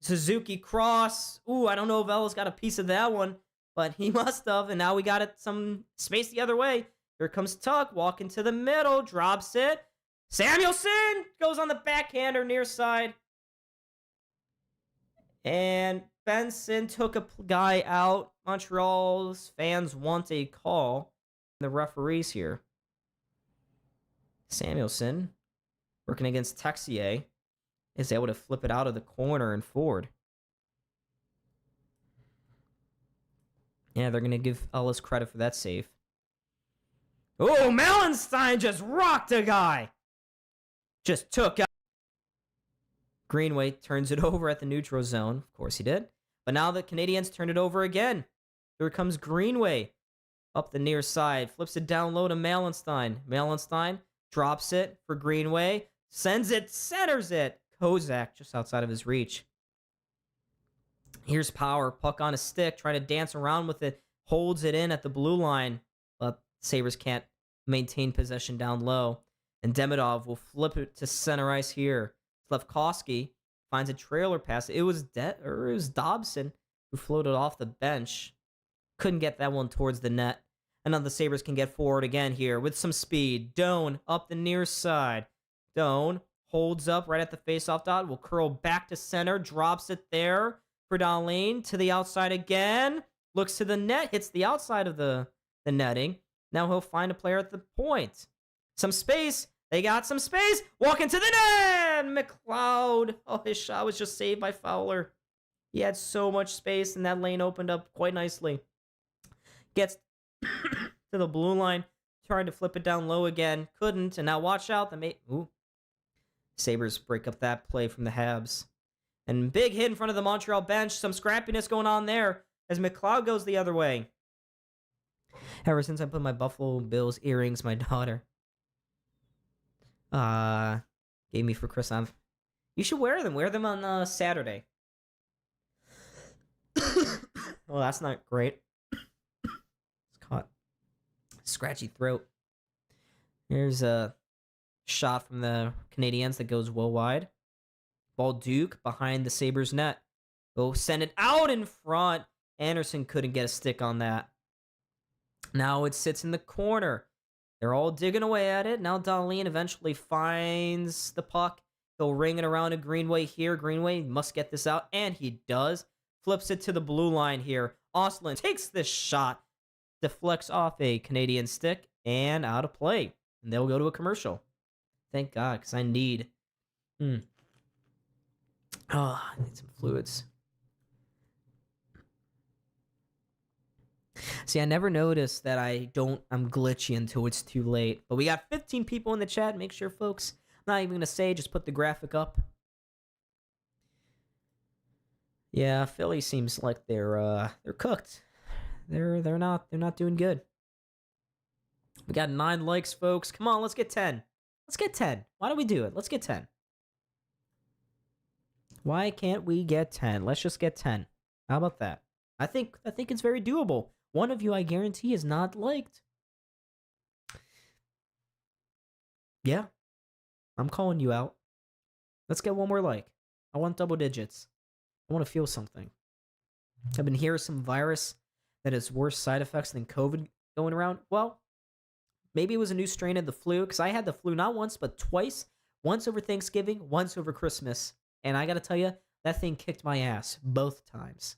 [SPEAKER 1] Suzuki cross. Ooh, I don't know if Ella's got a piece of that one, but he must have, and now we got it some space the other way. Here comes Tuck, walking to the middle, drops it. Samuelson goes on the backhander near side. And Benson took a guy out. Montreal's fans want a call. The referees here. Samuelson, working against Texier, is able to flip it out of the corner and forward. Yeah, they're going to give Ellis credit for that save. Oh, Melenstein just rocked a guy. Just took out. Greenway turns it over at the neutral zone. Of course he did. But now the Canadiens turn it over again. Here comes Greenway up the near side. Flips it down low to Malenstein. Malenstein drops it for Greenway. Sends it, centers it. Kozak just outside of his reach. Here's Power. Puck on a stick, trying to dance around with it. Holds it in at the blue line. But Sabres can't maintain possession down low. And Demidov will flip it to center ice here. Slafkovsky finds a trailer pass. It was Dobson who floated off the bench. Couldn't get that one towards the net. And now the Sabres can get forward again here with some speed. Doan up the near side. Doan holds up right at the faceoff dot. Will curl back to center. Drops it there for Dahlin. To the outside again. Looks to the net. Hits the outside of the netting. Now he'll find a player at the point. Some space. They got some space. Walking to the net. McLeod. Oh, his shot was just saved by Fowler. He had so much space, and that lane opened up quite nicely. Gets to the blue line. Trying to flip it down low again. Couldn't. And now watch out. Sabres break up that play from the Habs. And big hit in front of the Montreal bench. Some scrappiness going on there as McLeod goes the other way. Ever since I put my Buffalo Bills earrings, my daughter gave me for Christmas. You should wear them. Wear them on Saturday. Well, that's not great. It's caught. Scratchy throat. Here's a shot from the Canadiens that goes well wide. Ball Duke behind the Sabres net. Go send it out in front. Anderson couldn't get a stick on that. Now it sits in the corner. They're all digging away at it. Now Dahlin eventually finds the puck. He'll ring it around to Greenway here. Greenway must get this out, and he does. Flips it to the blue line here. Ostlund takes this shot. Deflects off a Canadian stick and out of play. And they'll go to a commercial. Thank God, because I need... I need some fluids. See, I never noticed that I'm glitchy until it's too late. But we got 15 people in the chat. Make sure, folks, I'm not even going to say, just put the graphic up. Yeah, Philly seems like they're cooked. They're not doing good. We got 9 likes, folks. Come on, let's get 10. Let's get 10. Why don't we do it? Let's get 10. Why can't we get 10? Let's just get 10. How about that? I think it's very doable. One of you, I guarantee, is not liked. Yeah. I'm calling you out. Let's get one more like. I want double digits. I want to feel something. I've been hearing some virus that has worse side effects than COVID going around. Well, maybe it was a new strain of the flu, because I had the flu not once, but twice. Once over Thanksgiving, once over Christmas. And I got to tell you, that thing kicked my ass both times.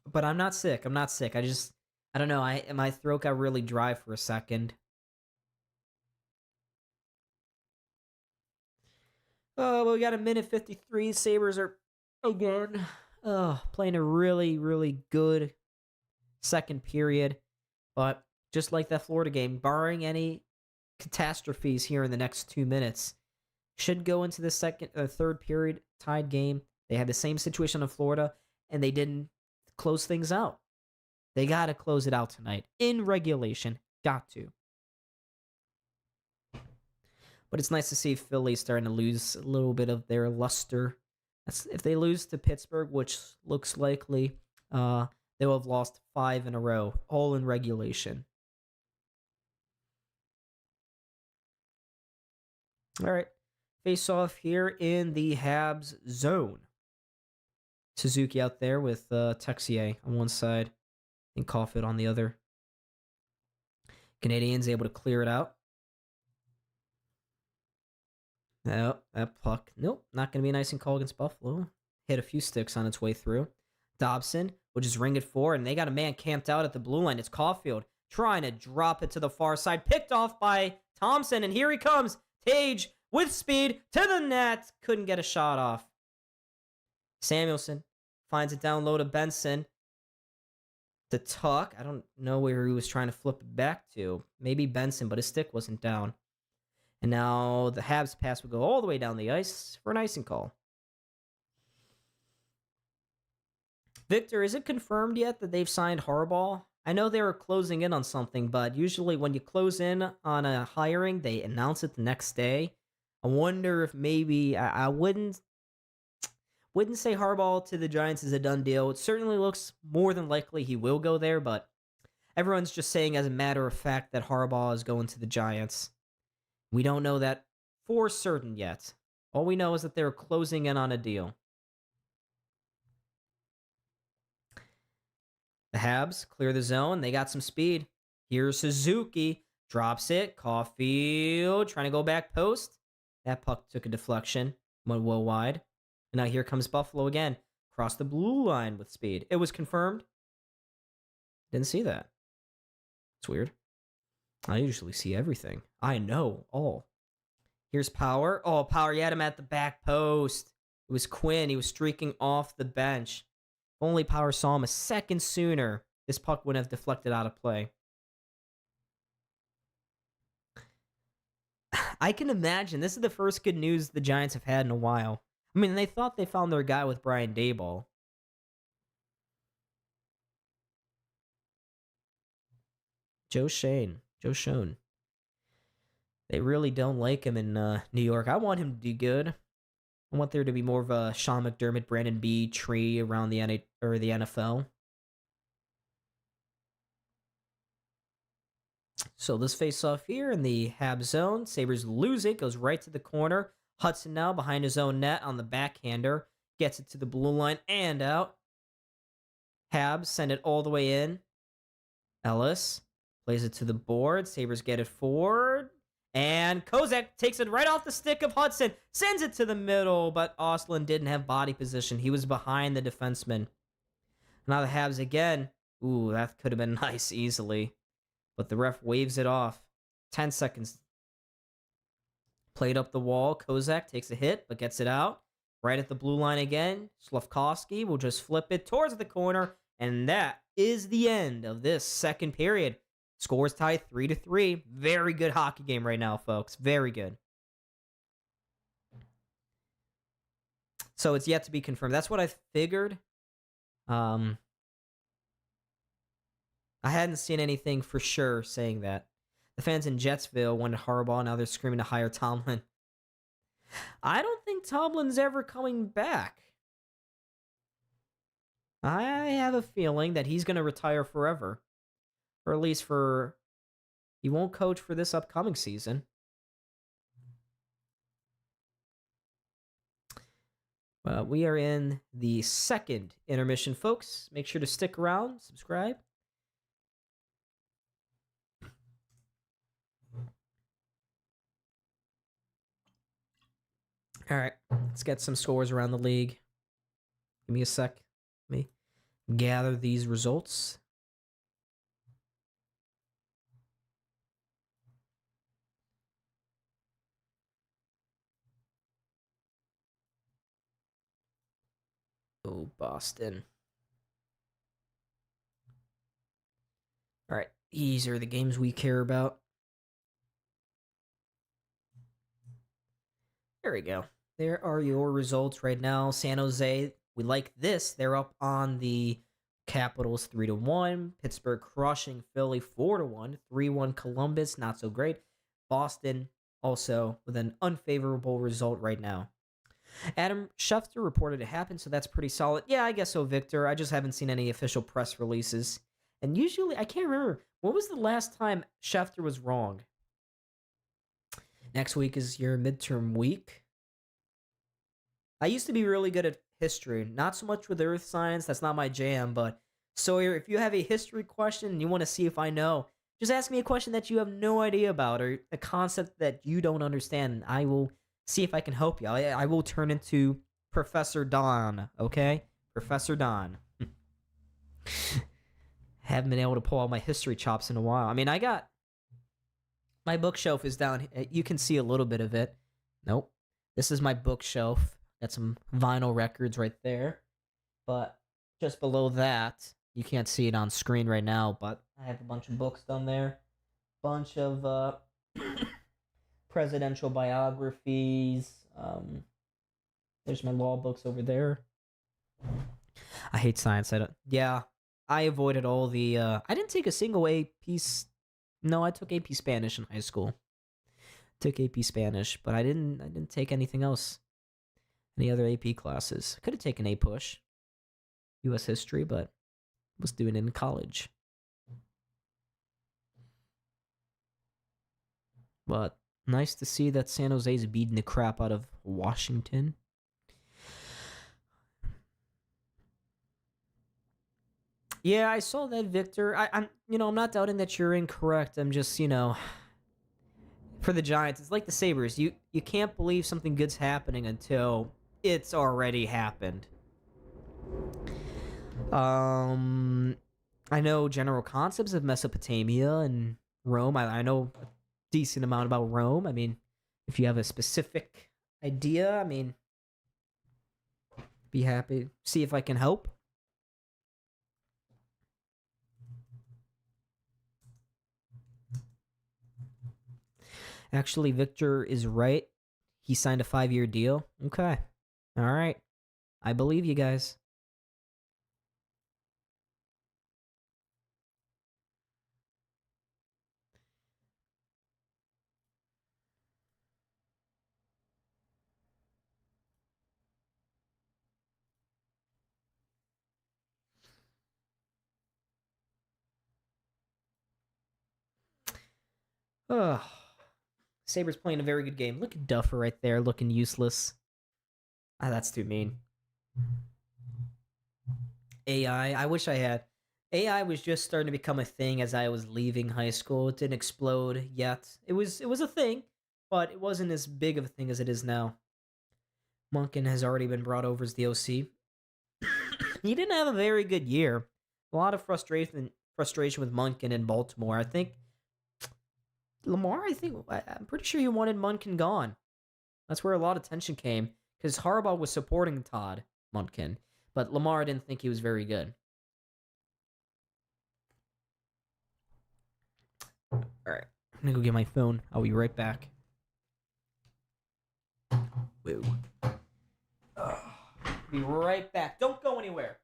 [SPEAKER 1] But I'm not sick. I'm not sick. I don't know. My throat got really dry for a second. Oh, well, we got a minute 53. Sabres are again playing a really, really good second period. But just like that Florida game, barring any catastrophes here in the next 2 minutes, should go into the third period tied game. They had the same situation in Florida, and they didn't close things out. They got to close it out tonight in regulation. Got to. But it's nice to see Philly starting to lose a little bit of their luster. If they lose to Pittsburgh, which looks likely, they will have lost 5 in a row, all in regulation. All right. Face off here in the Habs zone. Suzuki out there with Texier on one side and Caulfield on the other. Canadiens able to clear it out. No, that puck. Nope, not going to be a nice and call against Buffalo. Hit a few sticks on its way through. Dobson will just ring it forward, and they got a man camped out at the blue line. It's Caulfield trying to drop it to the far side. Picked off by Thompson, and here he comes. Tage with speed to the net. Couldn't get a shot off. Samuelson finds it down low to Benson. to Tuck. I don't know where he was trying to flip it back to. Maybe Benson, but his stick wasn't down. And now the Habs pass would go all the way down the ice for an icing call. Victor, is it confirmed yet that they've signed Harbaugh? I know they were closing in on something, but usually when you close in on a hiring, they announce it the next day. I wonder if maybe I wouldn't say Harbaugh to the Giants is a done deal. It certainly looks more than likely he will go there, but everyone's just saying as a matter of fact that Harbaugh is going to the Giants. We don't know that for certain yet. All we know is that they're closing in on a deal. The Habs clear the zone. They got some speed. Here's Suzuki. Drops it. Caulfield trying to go back post. That puck took a deflection. Went well wide. And now here comes Buffalo again. Cross the blue line with speed. It was confirmed. Didn't see that. It's weird. I usually see everything. I know all. Here's Power. Oh, Power, you had him at the back post. It was Quinn. He was streaking off the bench. If only Power saw him a second sooner, this puck wouldn't have deflected out of play. I can imagine. This is the first good news the Giants have had in a while. I mean, they thought they found their guy with Brian Daboll. Joe Schoen. They really don't like him in New York. I want him to do good. I want there to be more of a Sean McDermott, Brandon B tree around the NFL. So this face-off here in the Habs zone. Sabres lose it. Goes right to the corner. Hudson now behind his own net on the backhander. Gets it to the blue line and out. Habs send it all the way in. Ellis plays it to the board. Sabres get it forward. And Kozak takes it right off the stick of Hudson. Sends it to the middle, but Ostlund didn't have body position. He was behind the defenseman. Now the Habs again. Ooh, that could have been nice easily. But the ref waves it off. 10 seconds. Played up the wall. Kozak takes a hit, but gets it out. Right at the blue line again. Slavkovsky will just flip it towards the corner. And that is the end of this second period. Scores tied 3-3. Very good hockey game right now, folks. Very good. So it's yet to be confirmed. That's what I figured. I hadn't seen anything for sure saying that. The fans in Jetsville wanted Harbaugh. Now they're screaming to hire Tomlin. I don't think Tomlin's ever coming back. I have a feeling that he's going to retire forever. Or at least he won't coach for this upcoming season. We are in the second intermission, folks. Make sure to stick around, subscribe. All right, let's get some scores around the league. Give me a sec. Let me gather these results. Oh, Boston. All right, these are the games we care about. There we go. There are your results right now. San Jose, we like this. They're up on the Capitals 3-1. Pittsburgh crushing Philly 4-1. 3-1 Columbus, not so great. Boston also with an unfavorable result right now. Adam Schefter reported it happened, so that's pretty solid. Yeah, I guess so, Victor. I just haven't seen any official press releases. And usually, I can't remember. When was the last time Schefter was wrong? Next week is your midterm week. I used to be really good at history. Not so much with earth science. That's not my jam. But Sawyer, if you have a history question and you want to see if I know, just ask me a question that you have no idea about or a concept that you don't understand. And I will see if I can help you. I will turn into Professor Don, okay? Professor Don. Haven't been able to pull out my history chops in a while. I mean, my bookshelf is down. You can see a little bit of it. Nope. This is my bookshelf. Got some vinyl records right there. But just below that You can't see it on screen right now, but I have a bunch of books down there. Bunch of presidential biographies. There's my law books over there. I hate science. I don't. Yeah, I avoided all the. I didn't take a single AP. No, I took AP Spanish in high school. Took AP Spanish, but I didn't take anything else. Any other AP classes? Could have taken a push, U.S. history, but was doing it in college. But nice to see that San Jose's beating the crap out of Washington. Yeah, I saw that, Victor. I'm not doubting that you're incorrect. I'm just, for the Giants, it's like the Sabres. You can't believe something good's happening until it's already happened. I know general concepts of Mesopotamia and Rome. I know a decent amount about Rome. I mean, if you have a specific idea, I mean, be happy. See if I can help. Actually, Victor is right. He signed a 5-year deal. Okay. All right. I believe you guys. Ugh. Sabres playing a very good game. Look at Duffer right there, looking useless. That's too mean. AI. I wish I had. AI was just starting to become a thing as I was leaving high school. It didn't explode yet. It was a thing, but it wasn't as big of a thing as it is now. Monken has already been brought over as the OC. He didn't have a very good year. A lot of frustration with Monken in Baltimore. I think Lamar, I'm pretty sure he wanted Monken gone. That's where a lot of tension came because Harbaugh was supporting Todd Monken, but Lamar didn't think he was very good. All right, I'm gonna go get my phone. I'll be right back. Whoa. Be right back. Don't go anywhere.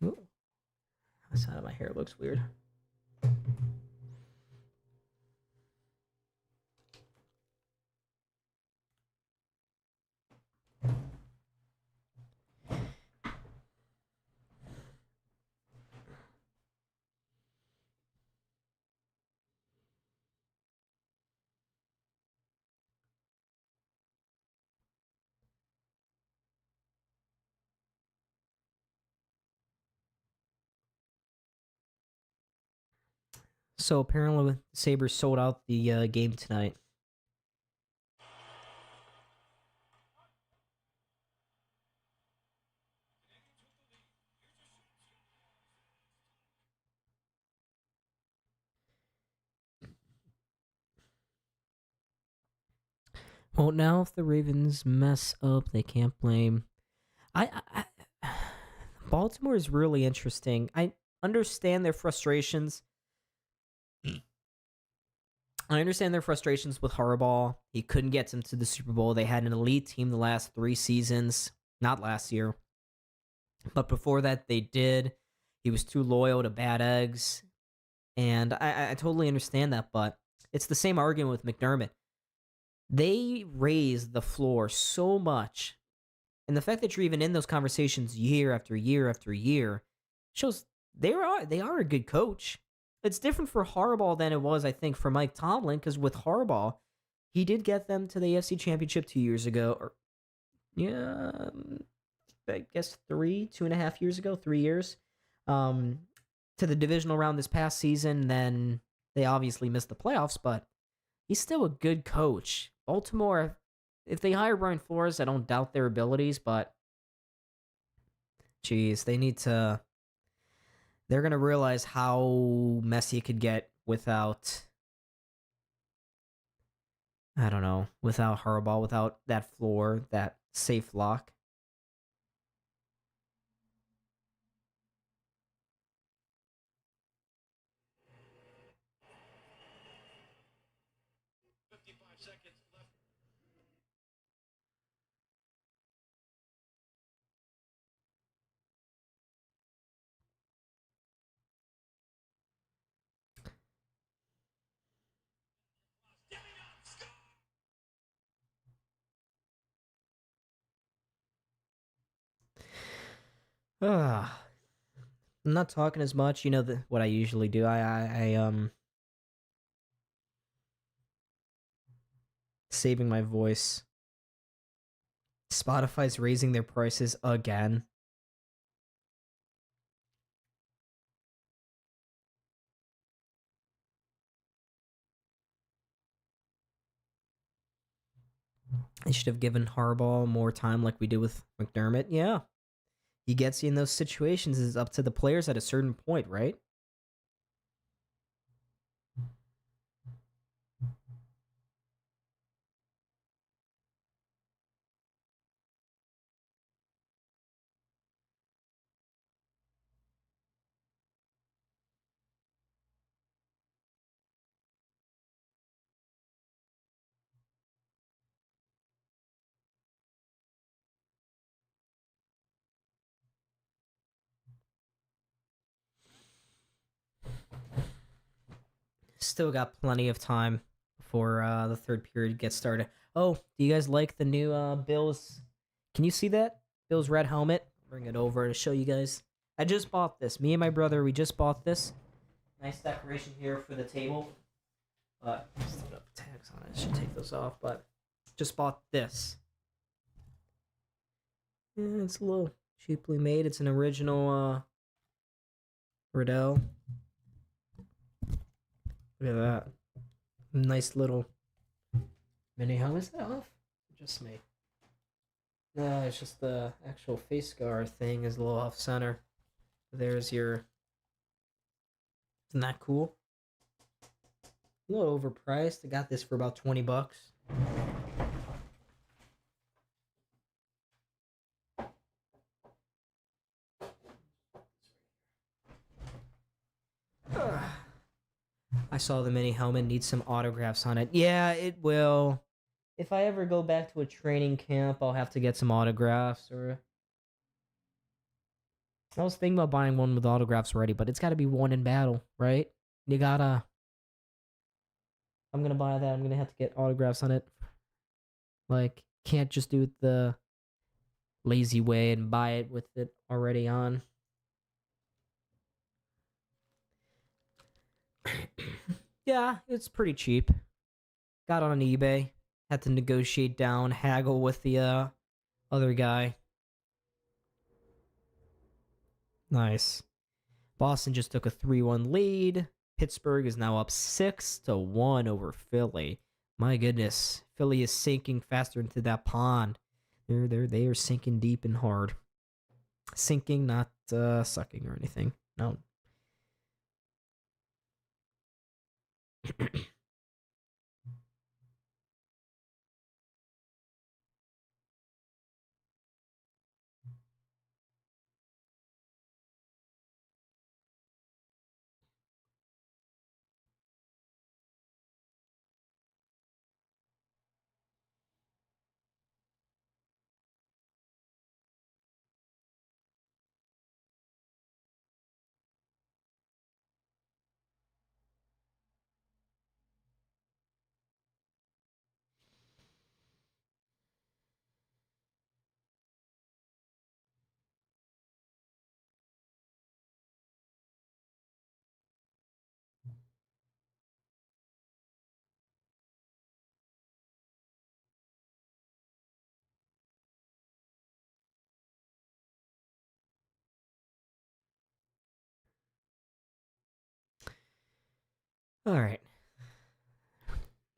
[SPEAKER 1] Ooh. The side of my hair looks weird. So apparently, the Sabres sold out the game tonight. Well, now if the Ravens mess up, they can't blame. I Baltimore is really interesting. I understand their frustrations. I understand their frustrations with Harbaugh. He couldn't get them to the Super Bowl. They had an elite team the last 3 seasons, not last year. But before that, they did. He was too loyal to bad eggs. And I totally understand that, but it's the same argument with McDermott. They raised the floor so much. And the fact that you're even in those conversations year after year after year shows they are a good coach. It's different for Harbaugh than it was, I think, for Mike Tomlin, because with Harbaugh, He did get them to the AFC Championship 2 years ago, or yeah, I guess 2.5 years ago, 3 years. Um, to the divisional round this past season. Then they obviously missed the playoffs, but he's still a good coach. Baltimore, if they hire Brian Flores, I don't doubt their abilities, but geez, they need to. They're gonna realize how messy it could get without. I don't know, without Harbaugh, without that floor, that safe lock. Ugh. I'm not talking as much, what I usually do. I saving my voice. Spotify's raising their prices again. They should have given Harbaugh more time like we did with McDermott. Yeah. He gets you in those situations. It's up to the players at a certain point, right? Still got plenty of time before the third period gets started. Oh, do you guys like the new Bills? Can you see that? Bills red helmet. Bring it over to show you guys. I just bought this. Me and my brother, we just bought this. Nice decoration here for the table. But still got tags on it. I should take those off. But just bought this. Yeah, it's a little cheaply made. It's an original Riddell. Look at that. Nice little mini helmet. Is that off? Just me. No, it's just the actual face scar thing is a little off center. There's your. Isn't that cool? A little overpriced. I got this for about $20. I saw the mini helmet needs some autographs on it. Yeah, it will. If I ever go back to a training camp, I'll have to get some autographs. Or I was thinking about buying one with autographs already, but it's got to be one in battle, right? You gotta. I'm gonna buy that. I'm gonna have to get autographs on it. Like, can't just do it the lazy way and buy it with it already on. Yeah, it's pretty cheap. Got on eBay. Had to negotiate down, haggle with the other guy. Nice. Boston just took a 3-1 lead. Pittsburgh is now up 6-1 over Philly. My goodness, Philly is sinking faster into that pond. They are sinking deep and hard. Sinking, not sucking or anything. No. All right.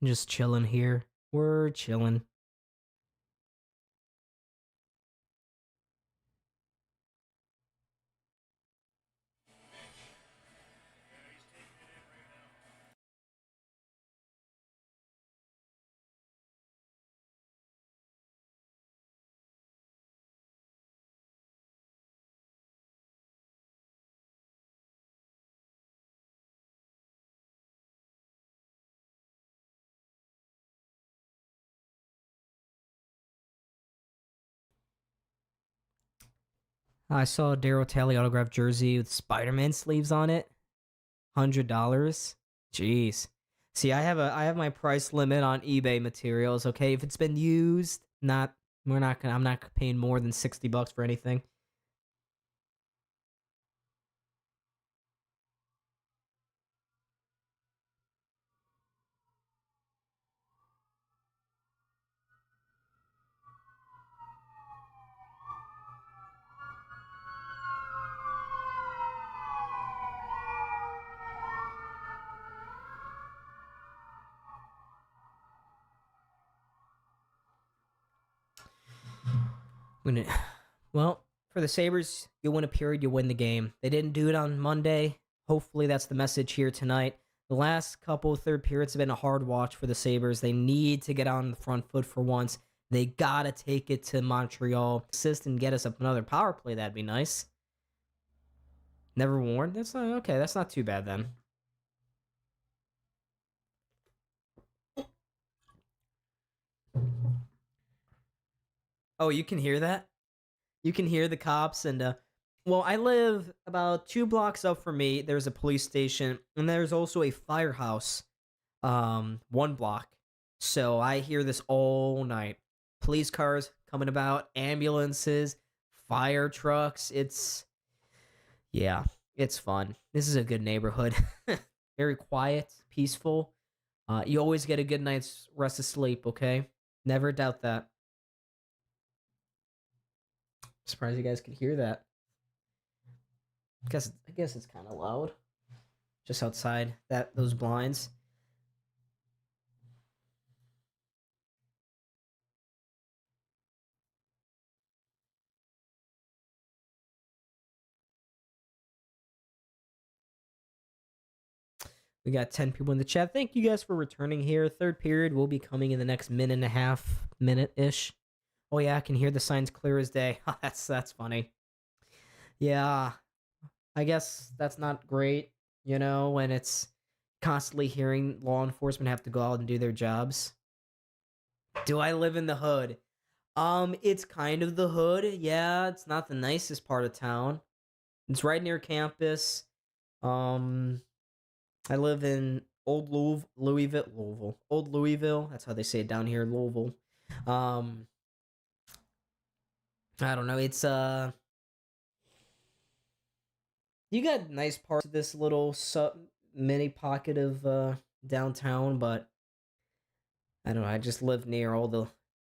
[SPEAKER 1] Just chilling here. We're chilling. I saw a Daryl Talley autographed jersey with Spider-Man sleeves on it. $100. Jeez. See, I have my price limit on eBay materials. Okay, if it's been used, I'm not paying more than $60 for anything. Well, for the Sabres, you win a period, you win the game. They didn't do it on Monday. Hopefully, that's the message here tonight. The last couple third periods have been a hard watch for the Sabres. They need to get on the front foot for once. They gotta take it to Montreal, assist and get us up another power play. That'd be nice. Never warned. That's not okay. That's not too bad then. Oh, you can hear that? You can hear the cops and well, I live about 2 blocks up from me. There's a police station and there's also a firehouse 1 block. So I hear this all night. Police cars coming about, ambulances, fire trucks. Yeah, it's fun. This is a good neighborhood. Very quiet, peaceful. You always get a good night's rest of sleep, okay? Never doubt that. Surprised you guys could hear that. I guess it's kind of loud. Just outside those blinds. We got 10 people in the chat. Thank you guys for returning here. Third period will be coming in the next minute-ish. Oh yeah, I can hear the signs clear as day. That's funny. Yeah, I guess that's not great, when it's constantly hearing law enforcement have to go out and do their jobs. Do I live in the hood? It's kind of the hood. Yeah, it's not the nicest part of town. It's right near campus. Um, I live in Louisville. Old Louisville. That's how they say it down here in Louisville. Um, I don't know. It's you got nice parts of this little mini pocket of downtown, but I don't know. I just live near all the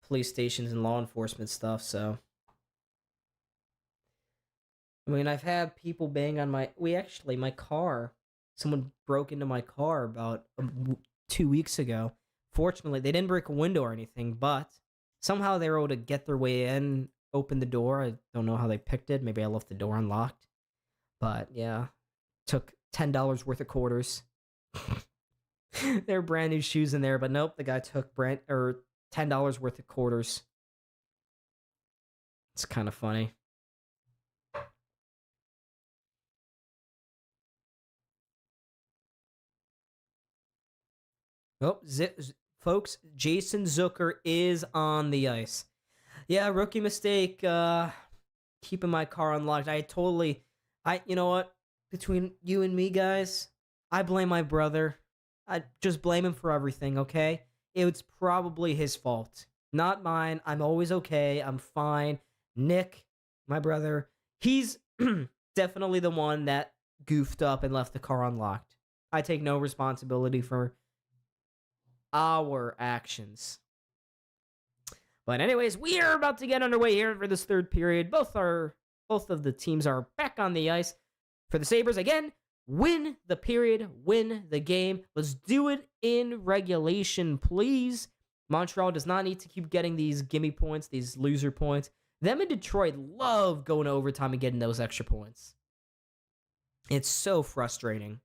[SPEAKER 1] police stations and law enforcement stuff, so I mean, I've had people bang on my car. Someone broke into my car about 2 weeks ago. Fortunately, they didn't break a window or anything, but somehow they were able to get their way in, open the door. I don't know how they picked it. Maybe I left the door unlocked. But yeah, took $10 worth of quarters. There were brand new shoes in there, but nope, the guy took $10 worth of quarters. It's kind of funny. Oh, folks, Jason Zucker is on the ice. Yeah, rookie mistake. Keeping my car unlocked. You know what? Between you and me, guys, I blame my brother. I just blame him for everything, okay? It's probably his fault, not mine. I'm always okay. I'm fine. Nick, my brother, he's definitely the one that goofed up and left the car unlocked. I take no responsibility for our actions. But anyways, we are about to get underway here for this third period. Both of the teams are back on the ice. For the Sabres, again, Win the period, win the game. Let's do it in regulation, please. Montreal does not need to keep getting these gimme points, these loser points. Them and Detroit love going to overtime and getting those extra points. It's so frustrating.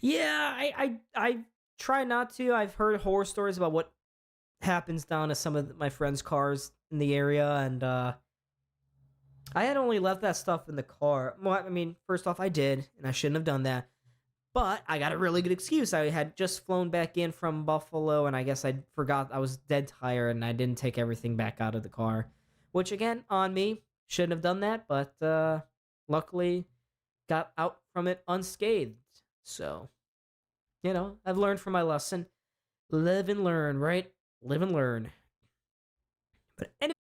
[SPEAKER 1] Yeah, I try not to. I've heard horror stories about what happens down to some of my friends' cars in the area, and I had only left that stuff in the car. Well, I mean, first off, I did, and I shouldn't have done that. But I got a really good excuse. I had just flown back in from Buffalo, and I guess I forgot I was dead tired, and I didn't take everything back out of the car. Which, again, on me. Shouldn't have done that, but luckily got out from it unscathed. So, I've learned from my lesson. Live and learn, right? Live and learn. But anyway,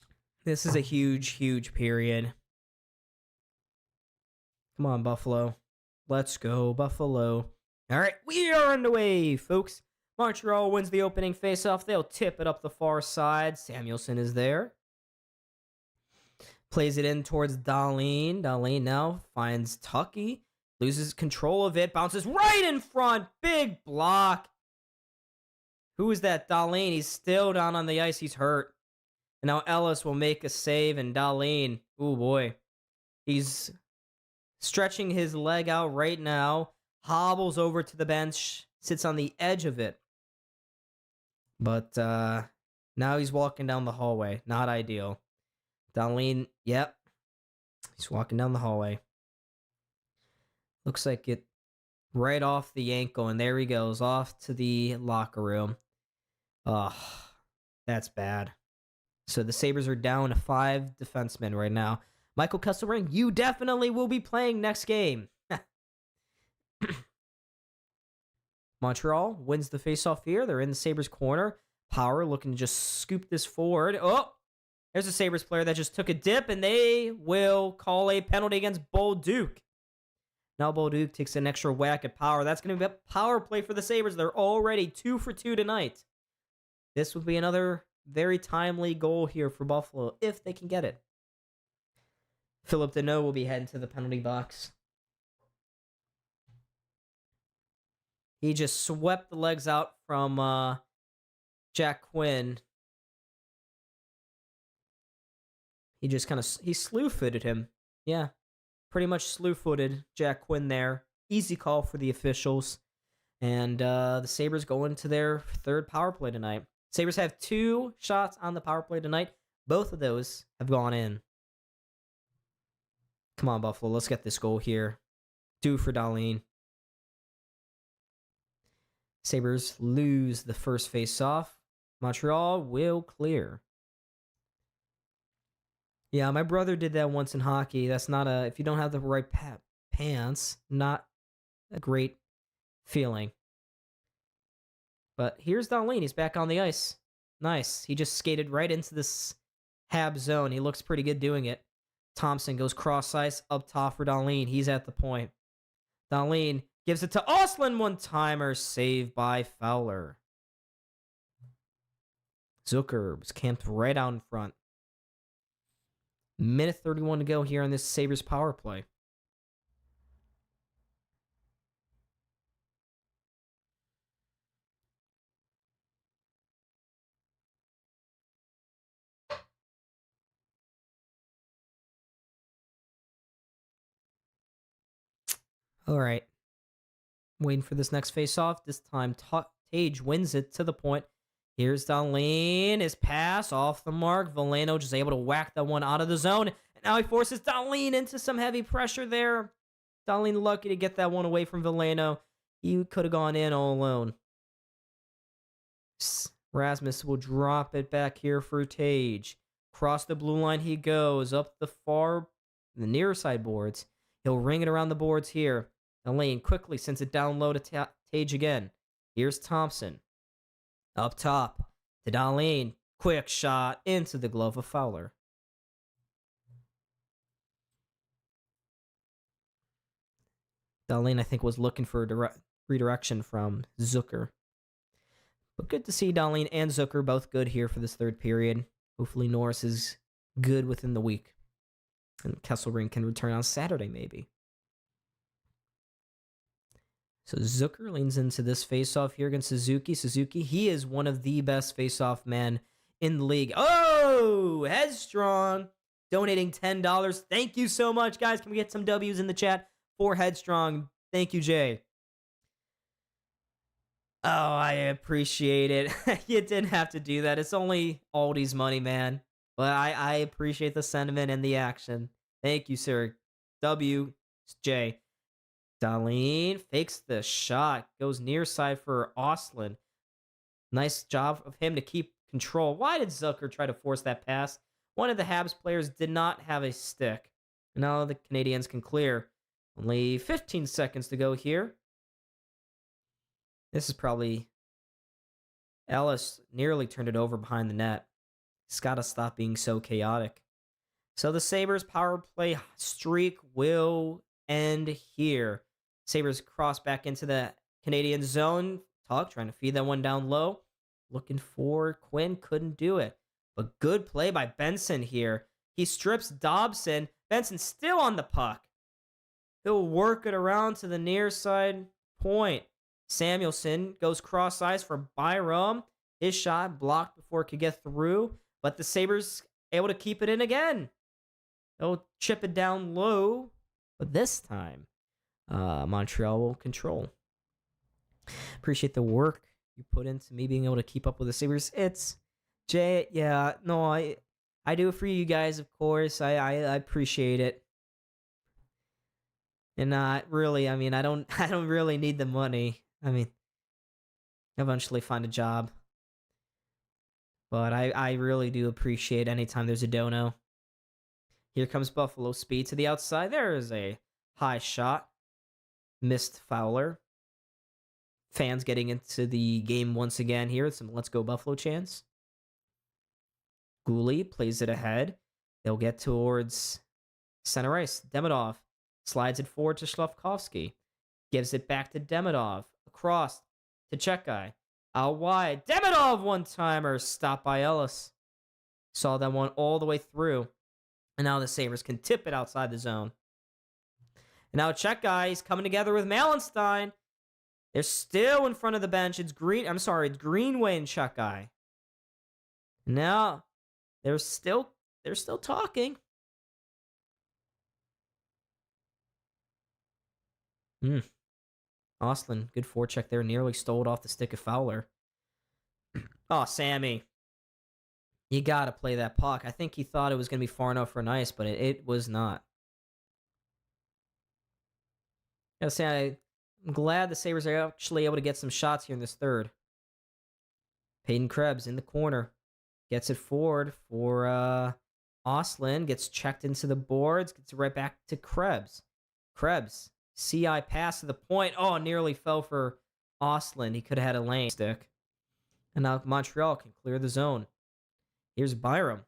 [SPEAKER 1] this is a huge, huge period. Come on, Buffalo. Let's go, Buffalo. All right, we are underway, folks. Montreal wins the opening faceoff. They'll tip it up the far side. Samuelson is there. Plays it in towards Dahlin. Dahlin now finds Tucky. Loses control of it. Bounces right in front. Big block. Who is that? Dahlin. He's still down on the ice. He's hurt. And now Ellis will make a save. And Dahlin, oh boy. He's stretching his leg out right now. Hobbles over to the bench. Sits on the edge of it. But now he's walking down the hallway. Not ideal. Dahlin, yep. He's walking down the hallway. Looks like it right off the ankle, and there he goes, off to the locker room. Oh, that's bad. So the Sabres are down to 5 defensemen right now. Michael Kesselring, you definitely will be playing next game. Montreal wins the faceoff here. They're in the Sabres corner. Power looking to just scoop this forward. Oh! There's a Sabres player that just took a dip, and they will call a penalty against Bolduc. Now Bolduc takes an extra whack at Power. That's going to be a power play for the Sabres. They're already 2 for 2 tonight. This would be another very timely goal here for Buffalo, if they can get it. Philip Deneau will be heading to the penalty box. He just swept the legs out from Jack Quinn. He just he slew-footed him. Yeah, pretty much slew-footed Jack Quinn there. Easy call for the officials. And the Sabres go into their 3rd power play tonight. Sabres have 2 shots on the power play tonight. Both of those have gone in. Come on, Buffalo. Let's get this goal here. Due for Dahlin. Sabres lose the first face-off. Montreal will clear. Yeah, my brother did that once in hockey. That's not if you don't have the right pants, not a great feeling. But here's Dahlin. He's back on the ice. Nice. He just skated right into this Habs zone. He looks pretty good doing it. Thompson goes cross ice up top for Dahlin. He's at the point. Dahlin gives it to Ostlund, one-timer. Saved by Fowler. Zucker was camped right out in front. Minute 31 to go here on this Sabres power play. All right. Waiting for this next face-off. This time, Tage wins it to the point. Here's Dahlin. His pass off the mark. Veleno just able to whack that one out of the zone. And now he forces Dahlin into some heavy pressure there. Dahlin lucky to get that one away from Veleno. He could have gone in all alone. Rasmus will drop it back here for Tage. Across the blue line he goes. Up the near side boards. He'll ring it around the boards here. Dahlin quickly sends it down low to Tage again. Here's Thompson. Up top to Dahlin. Quick shot into the glove of Fowler. Dahlin, I think, was looking for a redirection from Zucker. But good to see Dahlin and Zucker both good here for this 3rd period. Hopefully Norris is good within the week. And Kesselring can return on Saturday, maybe. So Zucker leans into this faceoff here against Suzuki. Suzuki, he is one of the best faceoff men in the league. Oh, Headstrong donating $10. Thank you so much, guys. Can we get some W's in the chat for Headstrong? Thank you, Jay. Oh, I appreciate it. You didn't have to do that. It's only Aldi's money, man. But I appreciate the sentiment and the action. Thank you, sir. W, Jay. Dahlin fakes the shot. Goes near side for Ostlund. Nice job of him to keep control. Why did Zucker try to force that pass? One of the Habs players did not have a stick. Now the Canadiens can clear. Only 15 seconds to go here. This is probably... Ellis nearly turned it over behind the net. He's got to stop being so chaotic. So the Sabres power play streak will end here. Sabres cross back into the Canadian zone. Tuck trying to feed that one down low. Looking for Quinn. Couldn't do it. But good play by Benson here. He strips Dobson. Benson still on the puck. He'll work it around to the near side point. Samuelson goes cross ice for Byram. His shot blocked before it could get through. But the Sabres able to keep it in again. They'll chip it down low. But this time, Montreal will control. Appreciate the work you put into me being able to keep up with the Sabres. It's Jay. Yeah, no, I do it for you guys, of course. I appreciate it. And really, I mean, I don't really need the money. I mean, eventually find a job. But I really do appreciate anytime there's a dono. Here comes Buffalo. Speed to the outside. There is a high shot. Missed Fowler. Fans getting into the game once again here. Some Let's Go Buffalo chants. Gooley plays it ahead. They'll get towards center ice. Demidov slides it forward to Slavkovsky. Gives it back to Demidov. Across to Chekai. Out wide. Demidov one-timer. Stopped by Ellis. Saw that one all the way through. And now the Sabres can tip it outside the zone. And now Chekai is coming together with Malenstein. They're still in front of the bench. It's Greenway and Chekai. Now they're still talking. Ostlund, good forecheck there. Nearly stole it off the stick of Fowler. Oh, Sammy. You got to play that puck. I think he thought it was going to be far enough for an ice, but it was not. I gotta say, I'm glad the Sabres are actually able to get some shots here in this third. Peyton Krebs in the corner. Gets it forward for Ostlund. Gets checked into the boards. Gets it right back to Krebs. Krebs. CI pass to the point. Oh, nearly fell for Ostlund. He could have had a lane stick. And now Montreal can clear the zone. Here's Byram.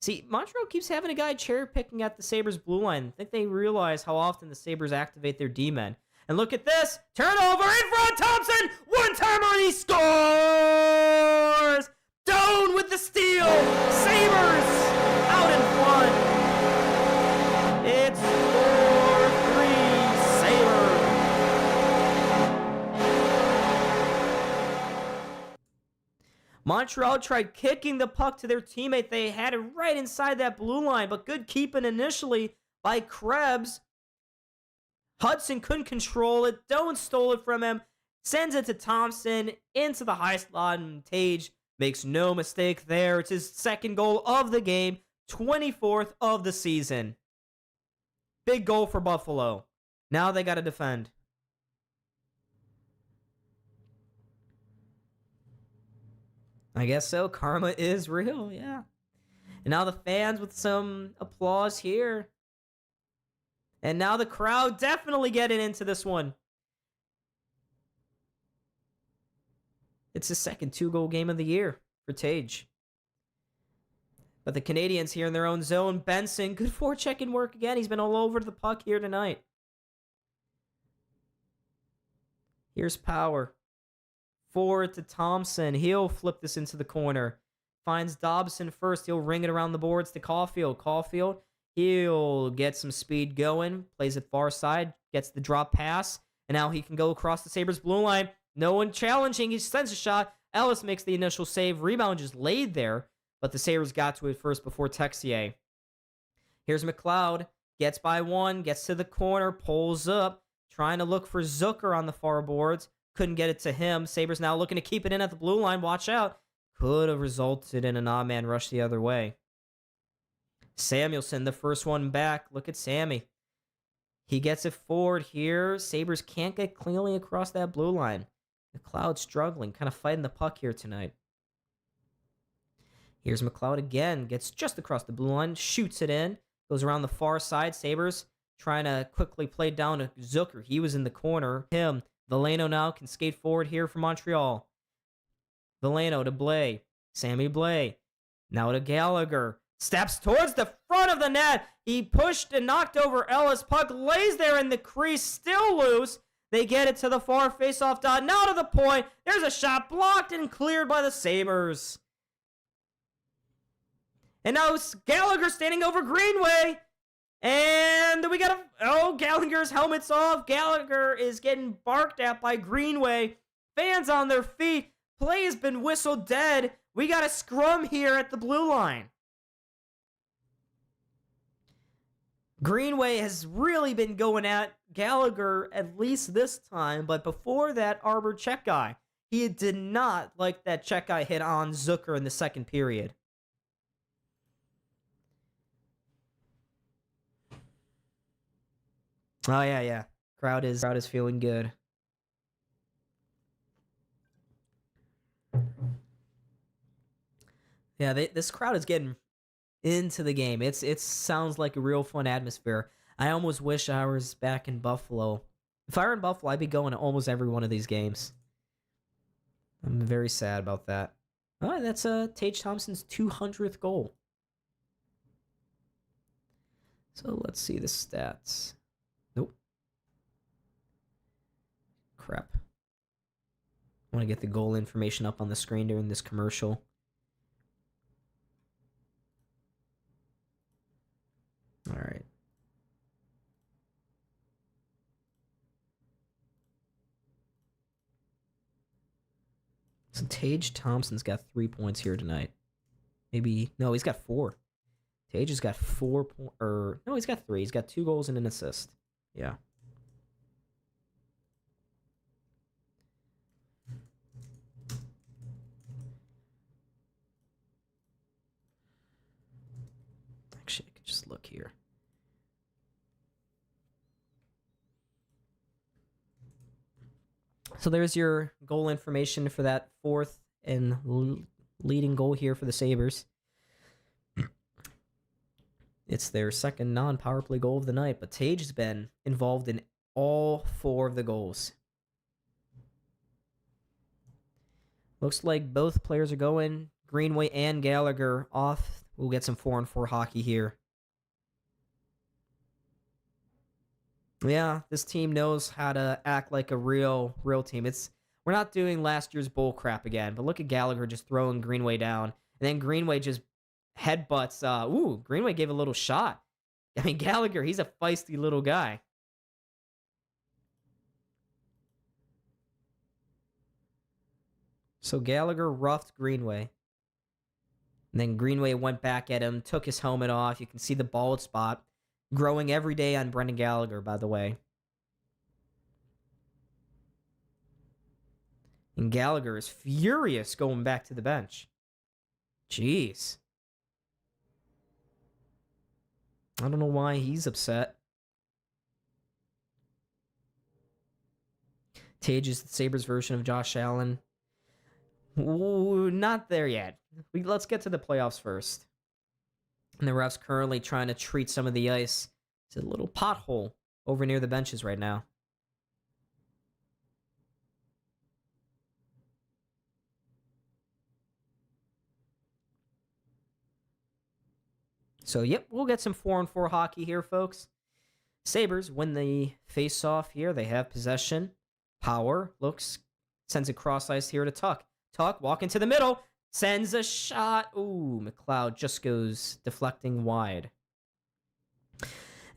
[SPEAKER 1] See, Montreal keeps having a guy cherry picking at the Sabres blue line. I think they realize how often the Sabres activate their D-men. And look at this. Turnover in front. Thompson. One-timer and he scores. Doan with the steal. Sabres out in front. It's 4-3 Sabres. Montreal tried kicking the puck to their teammate. They had it right inside that blue line, but good keeping initially by Krebs. Hudson couldn't control it. Doan stole it from him. Sends it to Thompson into the high slot, and Tage makes no mistake there. It's his second goal of the game, 24th of the season. Big goal for Buffalo. Now they got to defend. I guess so. Karma is real, yeah. And now the fans with some applause here. And now the crowd definitely getting into this one. It's his second 2-goal game of the year for Tage. But the Canadiens here in their own zone. Benson, good forechecking work again. He's been all over the puck here tonight. Here's Power. Forward to Thompson. He'll flip this into the corner. Finds Dobson first. He'll ring it around the boards to Caulfield. Caulfield He'll get some speed going, plays it far side, gets the drop pass, and now he can go across the Sabres blue line. No one challenging. He sends a shot. Ellis makes the initial save. Rebound just laid there, but the Sabres got to it first before Texier. Here's McLeod. Gets by one, gets to the corner, pulls up, trying to look for Zucker on the far boards. Couldn't get it to him. Sabres now looking to keep it in at the blue line. Watch out. Could have resulted in an odd man rush the other way. Samuelson, the first one back. Look at Sammy. He gets it forward here. Sabres can't get cleanly across that blue line. McLeod struggling, kind of fighting the puck here tonight. Here's McLeod again. Gets just across the blue line. Shoots it in. Goes around the far side. Sabres trying to quickly play down to Zucker. He was in the corner. Him. Veleno now can skate forward here for Montreal. Veleno to Blais. Sammy Blais. Now to Gallagher. Steps towards the front of the net. He pushed and knocked over Ellis. Puck lays there in the crease. Still loose. They get it to the far face-off dot. Now to the point. There's a shot blocked and cleared by the Sabres. And now Gallagher standing over Greenway. And we got Gallagher's helmet's off. Gallagher is getting barked at by Greenway. Fans on their feet. Play has been whistled dead. We got a scrum here at the blue line. Greenway has really been going at Gallagher, at least this time. But before that, Arbor check guy. He did not like that check guy hit on Zucker in the second period. Oh, yeah. Crowd is feeling good. Yeah, this crowd is getting into the game. It sounds like a real fun atmosphere. I almost wish I was back in Buffalo. If I were in Buffalo, I'd be going to almost every one of these games. I'm very sad about that. Oh, that's Tage Thompson's 200th goal. So let's see the stats. Nope. Crap. I want to get the goal information up on the screen during this commercial. All right. So Tage Thompson's got 3 points here tonight. Maybe no, he's got 4. Tage has got 4 no, he's got 3. He's got 2 goals and an assist. Yeah. Actually, I could just look here. So there's your goal information for that 4th and leading goal here for the Sabres. It's their second non-power play goal of the night, but Tage has been involved in all 4 of the goals. Looks like both players are going. Greenway and Gallagher off. We'll get some 4-on-4 hockey here. Yeah, this team knows how to act like a real team. We're not doing last year's bull crap again, but look at Gallagher just throwing Greenway down. And then Greenway just headbutts. Greenway gave a little shot. I mean, Gallagher, he's a feisty little guy. So Gallagher roughed Greenway. And then Greenway went back at him, took his helmet off. You can see the bald spot. Growing every day on Brendan Gallagher, by the way. And Gallagher is furious going back to the bench. Jeez. I don't know why he's upset. Tage is the Sabres version of Josh Allen. Ooh, not there yet. Let's get to the playoffs first. And the refs currently trying to treat some of the ice. It's a little pothole over near the benches right now. So, yep, we'll get some 4-on-4 hockey here, folks. Sabres win the face-off here. They have possession. Power sends it cross ice here to Tuck. Tuck, walk into the middle. Sends a shot. Ooh, McLeod just goes deflecting wide.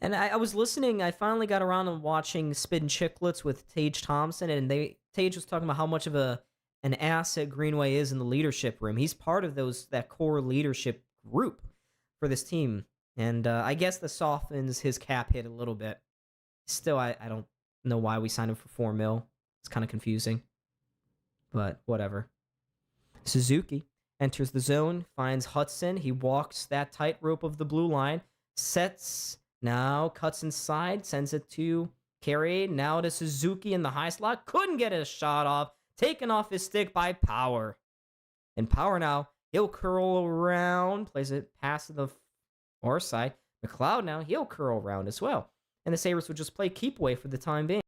[SPEAKER 1] And I was listening. I finally got around to watching Spin Chicklets with Tage Thompson, and Tage was talking about how much of an asset Greenway is in the leadership room. He's part of that core leadership group for this team, and I guess this softens his cap hit a little bit. Still, I don't know why we signed him for $4 million. It's kind of confusing, but whatever. Suzuki enters the zone, finds Hudson. He walks that tightrope of the blue line, sets. Now cuts inside, sends it to Carey. Now to Suzuki in the high slot. Couldn't get a shot off. Taken off his stick by Power. And Power now, he'll curl around. Plays it past the far side. McLeod now, he'll curl around as well. And the Sabres would just play keep away for the time being.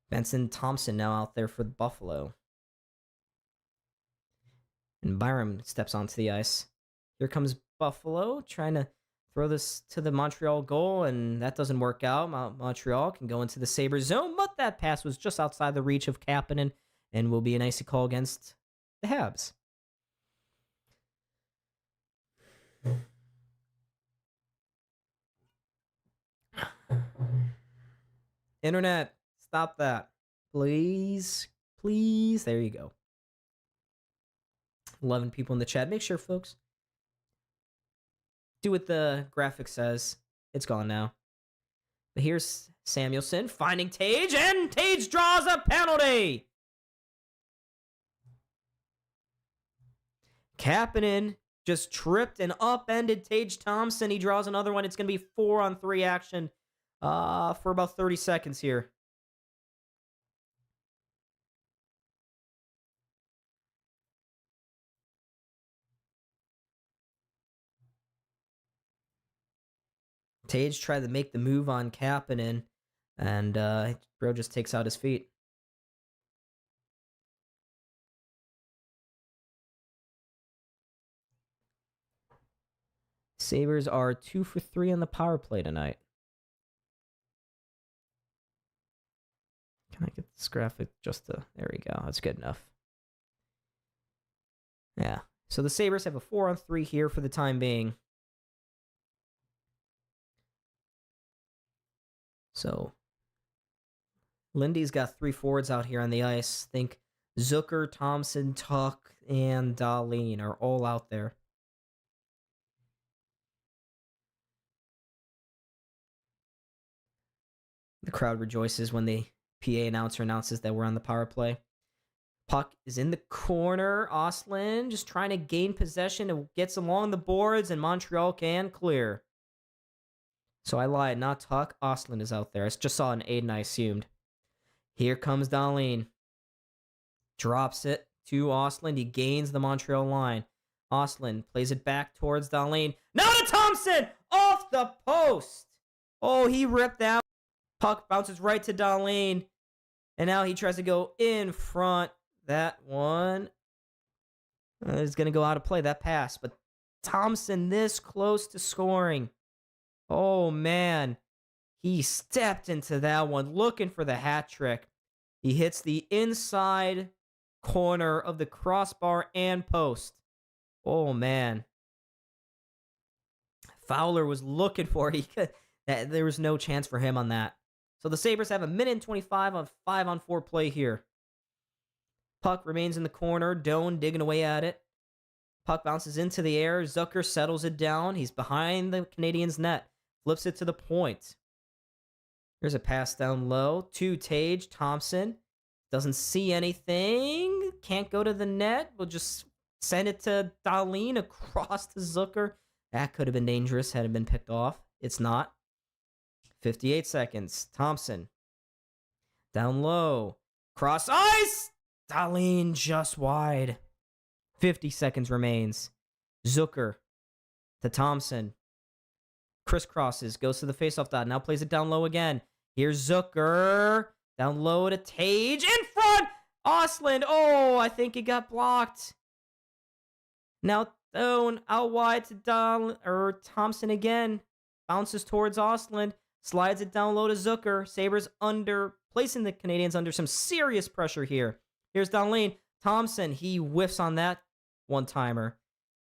[SPEAKER 1] Benson Thompson now out there for Buffalo. And Byram steps onto the ice. Here comes Buffalo trying to throw this to the Montreal goal, and that doesn't work out. Montreal can go into the Sabres zone, but that pass was just outside the reach of Kapanen and will be an icy call against the Habs. Internet, stop that. Please. Please. There you go. 11 people in the chat. Make sure, folks. Do what the graphic says. It's gone now. But here's Samuelson finding Tage, and Tage draws a penalty. Kapanen just tripped and upended Tage Thompson. He draws another one. It's going to be 4-on-3 action for about 30 seconds here. Tage tried to make the move on Kapanen, and bro just takes out his feet. Sabres are 2 for 3 on the power play tonight. Can I get this graphic just to... There we go. That's good enough. Yeah. So the Sabres have a 4-on-3 here for the time being. So, Lindy's got 3 forwards out here on the ice. Think Zucker, Thompson, Tuck, and Dahlin are all out there. The crowd rejoices when the PA announcer announces that we're on the power play. Puck is in the corner. Ostlund just trying to gain possession. It gets along the boards, and Montreal can clear. So I lied, not Tuck. Ostlund is out there. I just saw an Aiden, I assumed. Here comes Dahlin. Drops it to Ostlund. He gains the Montreal line. Ostlund plays it back towards Dahlin. Now to Thompson! Off the post! Oh, he ripped that. Puck bounces right to Dahlin. And now he tries to go in front. That one is going to go out of play, that pass. But Thompson this close to scoring. Oh, man. He stepped into that one looking for the hat trick. He hits the inside corner of the crossbar and post. Oh, man. Fowler was looking for it. There was no chance for him on that. So the Sabres have a minute and 25 of 5-on-4 play here. Puck remains in the corner. Doan digging away at it. Puck bounces into the air. Zucker settles it down. He's behind the Canadiens' net. Flips it to the point. Here's a pass down low to Tage. Thompson doesn't see anything. Can't go to the net. We'll just send it to Dahlin across to Zucker. That could have been dangerous had it been picked off. It's not. 58 seconds. Thompson. Down low. Cross ice! Dahlin just wide. 50 seconds remains. Zucker to Thompson. Crisscrosses. Goes to the faceoff dot. Now plays it down low again. Here's Zucker. Down low to Tage. In front! Ostlund. Oh, I think it got blocked. Now thrown out wide to Thompson again. Bounces towards Ostlund. Slides it down low to Zucker. Sabres placing the Canadiens under some serious pressure here. Here's Dahlin. Thompson, he whiffs on that one-timer.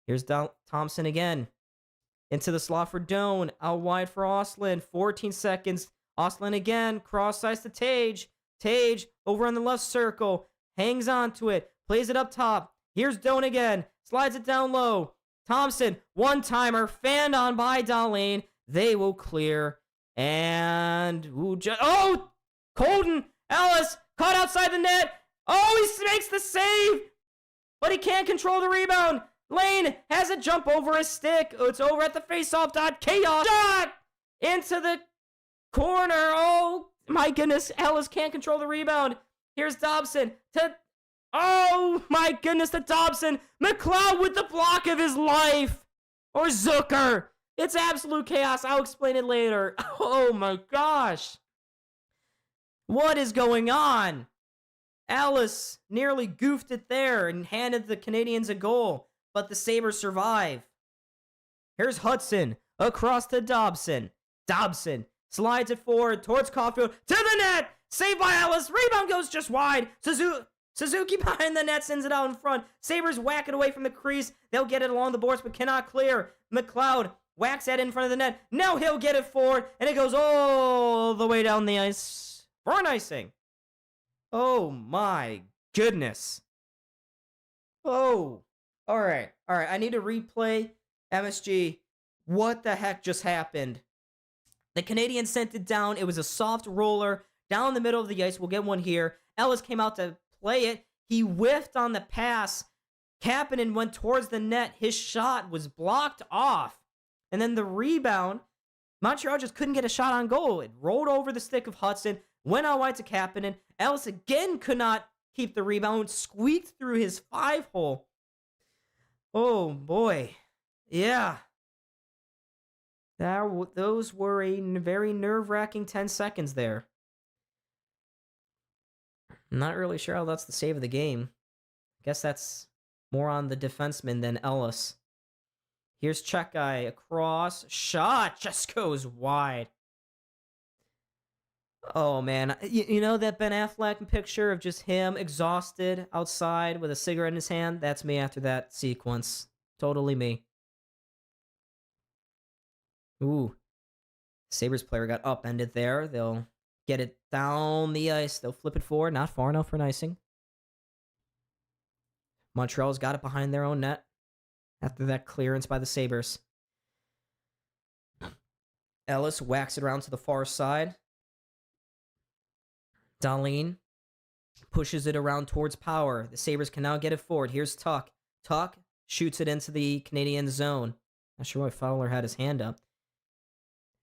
[SPEAKER 1] Here's Thompson again. Into the slot for Doan. Out wide for Ostlund. 14 seconds. Ostlund again. Cross size to Tage. Tage over on the left circle. Hangs on to it. Plays it up top. Here's Doan again. Slides it down low. Thompson. One-timer. Fanned on by Dahlin. They will clear. And... Colton. Ellis. Caught outside the net. Oh, he makes the save. But he can't control the rebound. Lane has a jump over his stick. It's over at the faceoff dot. Chaos shot into the corner. Oh, my goodness. Ellis can't control the rebound. Here's Dobson to... Oh, my goodness, to Dobson. McLeod with the block of his life. Or Zucker. It's absolute chaos. I'll explain it later. Oh, my gosh. What is going on? Ellis nearly goofed it there and handed the Canadiens a goal, but the Sabres survive. Here's Hudson across to Dobson. Dobson slides it forward towards Caulfield to the net. Saved by Ellis. Rebound goes just wide. Suzuki behind the net sends it out in front. Sabres whack it away from the crease. They'll get it along the boards but cannot clear. McLeod whacks that in front of the net. Now he'll get it forward and it goes all the way down the ice for an icing. Oh my goodness. Oh. All right. I need to replay MSG. What the heck just happened? The Canadiens sent it down. It was a soft roller down the middle of the ice. We'll get one here. Ellis came out to play it. He whiffed on the pass. Kapanen went towards the net. His shot was blocked off. And then the rebound, Montreal just couldn't get a shot on goal. It rolled over the stick of Hudson, went out wide to Kapanen. Ellis again could not keep the rebound, squeaked through his 5-hole. Oh, boy. Yeah. Those were a very nerve-wracking 10 seconds there. I'm not really sure how that's the save of the game. I guess that's more on the defenseman than Ellis. Here's Checkeye across. Shot just goes wide. Oh, man. You know that Ben Affleck picture of just him exhausted outside with a cigarette in his hand? That's me after that sequence. Totally me. Ooh. Sabres player got upended there. They'll get it down the ice. They'll flip it forward. Not far enough for an icing. Montreal's got it behind their own net after that clearance by the Sabres. Ellis whacks it around to the far side. Dahlin pushes it around towards Power. The Sabres can now get it forward. Here's Tuck. Tuck shoots it into the Canadian zone. Not sure why Fowler had his hand up.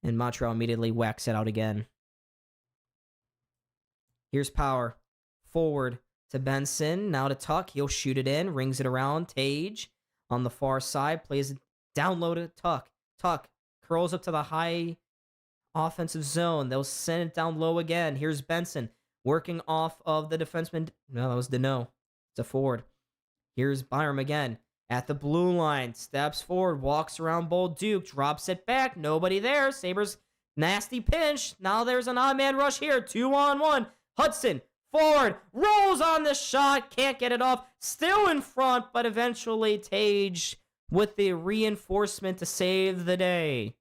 [SPEAKER 1] And Montreal immediately whacks it out again. Here's Power. Forward to Benson. Now to Tuck. He'll shoot it in. Rings it around. Tage on the far side. Plays it down low to Tuck. Tuck curls up to the high offensive zone. They'll send it down low again. Here's Benson working off of the defenseman. No, that was Deneau. It's a forward. Here's Byram again at the blue line. Steps forward. Walks around Bolduc. Drops it back. Nobody there. Sabres nasty pinch. Now there's an odd man rush here. 2-on-1. Hudson forward. Rolls on the shot. Can't get it off. Still in front, but eventually Tage with the reinforcement to save the day.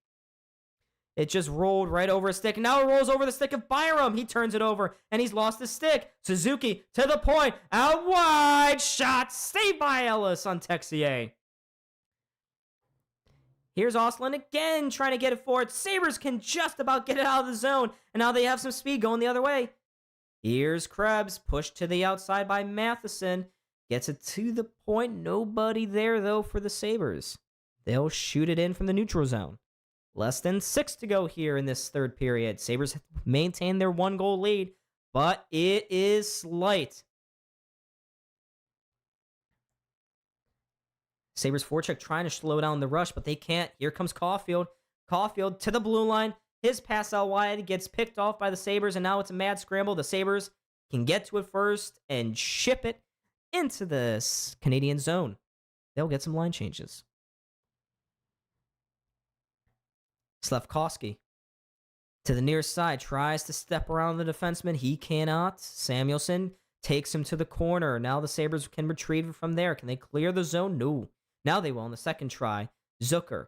[SPEAKER 1] It just rolled right over his stick. Now it rolls over the stick of Byram. He turns it over, and he's lost his stick. Suzuki to the point. Out wide. Shot. Saved by Ellis on Texier. Here's Ostlund again trying to get it forward. Sabres can just about get it out of the zone, and now they have some speed going the other way. Here's Krebs. Pushed to the outside by Matheson. Gets it to the point. Nobody there, though, for the Sabres. They'll shoot it in from the neutral zone. Less than 6 to go here in this third period. Sabres maintain their 1-goal lead, but it is slight. Sabres forecheck trying to slow down the rush, but they can't. Here comes Caulfield. Caulfield to the blue line. His pass out wide gets picked off by the Sabres, and now it's a mad scramble. The Sabres can get to it first and ship it into the Canadian zone. They'll get some line changes. Slafkovsky to the near side, tries to step around the defenseman. He cannot. Samuelson takes him to the corner. Now the Sabres can retrieve it from there. Can they clear the zone? No. Now they will on the second try. Zucker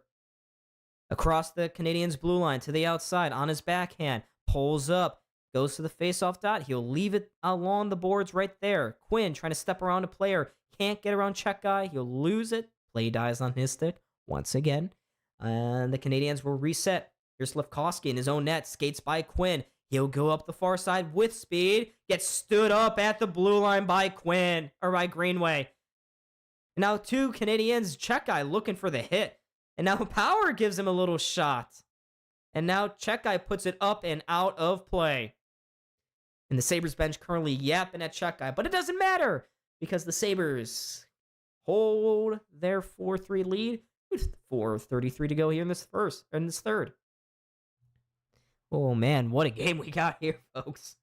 [SPEAKER 1] Across the Canadiens' blue line to the outside on his backhand. Pulls up. Goes to the faceoff dot. He'll leave it along the boards right there. Quinn trying to step around a player. Can't get around check guy. He'll lose it. Play dies on his stick once again. And the Canadiens will reset. Here's Slafkovsky in his own net. Skates by Quinn. He'll go up the far side with speed. Gets stood up at the blue line by Quinn. Or by Greenway. Now two Canadiens check guy looking for the hit. And now Power gives him a little shot. And now check guy puts it up and out of play. And the Sabres bench currently yapping at check guy. But it doesn't matter. Because the Sabres hold their 4-3 lead with 4:33 to go here in this third. Oh man, what a game we got here, folks.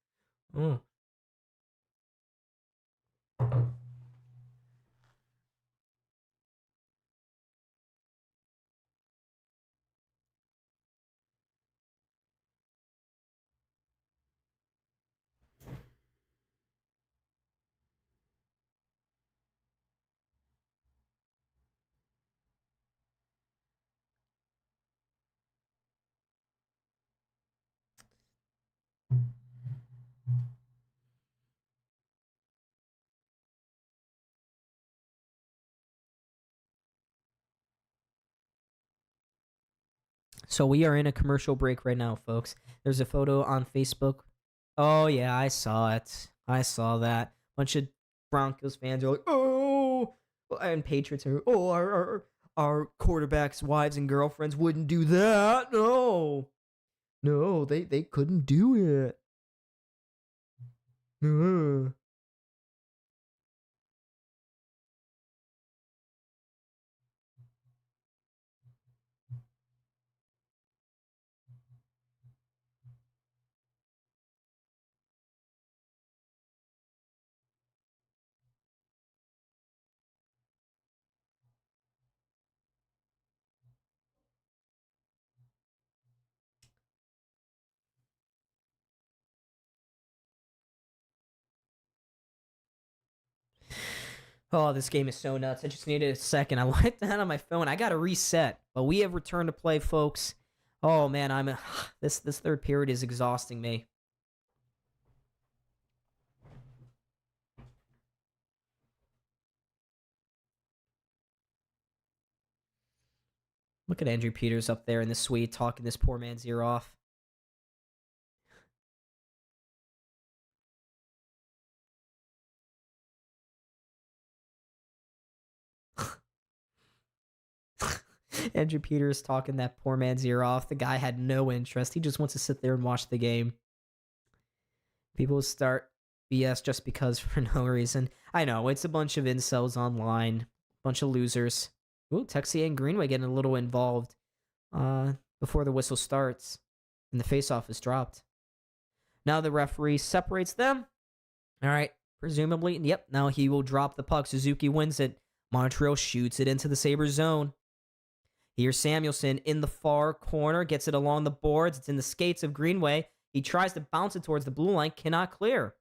[SPEAKER 1] So we are in a commercial break right now, folks. There's a photo on Facebook. Oh yeah, I saw it. I saw that. Bunch of Broncos fans are like, oh, and Patriots are, oh, our quarterbacks' wives and girlfriends wouldn't do that. No, they couldn't do it. Oh, this game is so nuts. I just needed a second. I went down on my phone. I got to reset. But we have returned to play, folks. Oh man, this third period is exhausting me. Look at Andrew Peters up there in the suite talking this poor man's ear off. Andrew Peters talking that poor man's ear off. The guy had no interest. He just wants to sit there and watch the game. People start BS just because for no reason. I know, it's a bunch of incels online. Bunch of losers. Ooh, Texier and Greenway getting a little involved before the whistle starts. And the faceoff is dropped. Now the referee separates them. All right, presumably. Yep, now he will drop the puck. Suzuki wins it. Montreal shoots it into the Sabres zone. Here's Samuelson in the far corner. Gets it along the boards. It's in the skates of Greenway. He tries to bounce it towards the blue line. Cannot clear.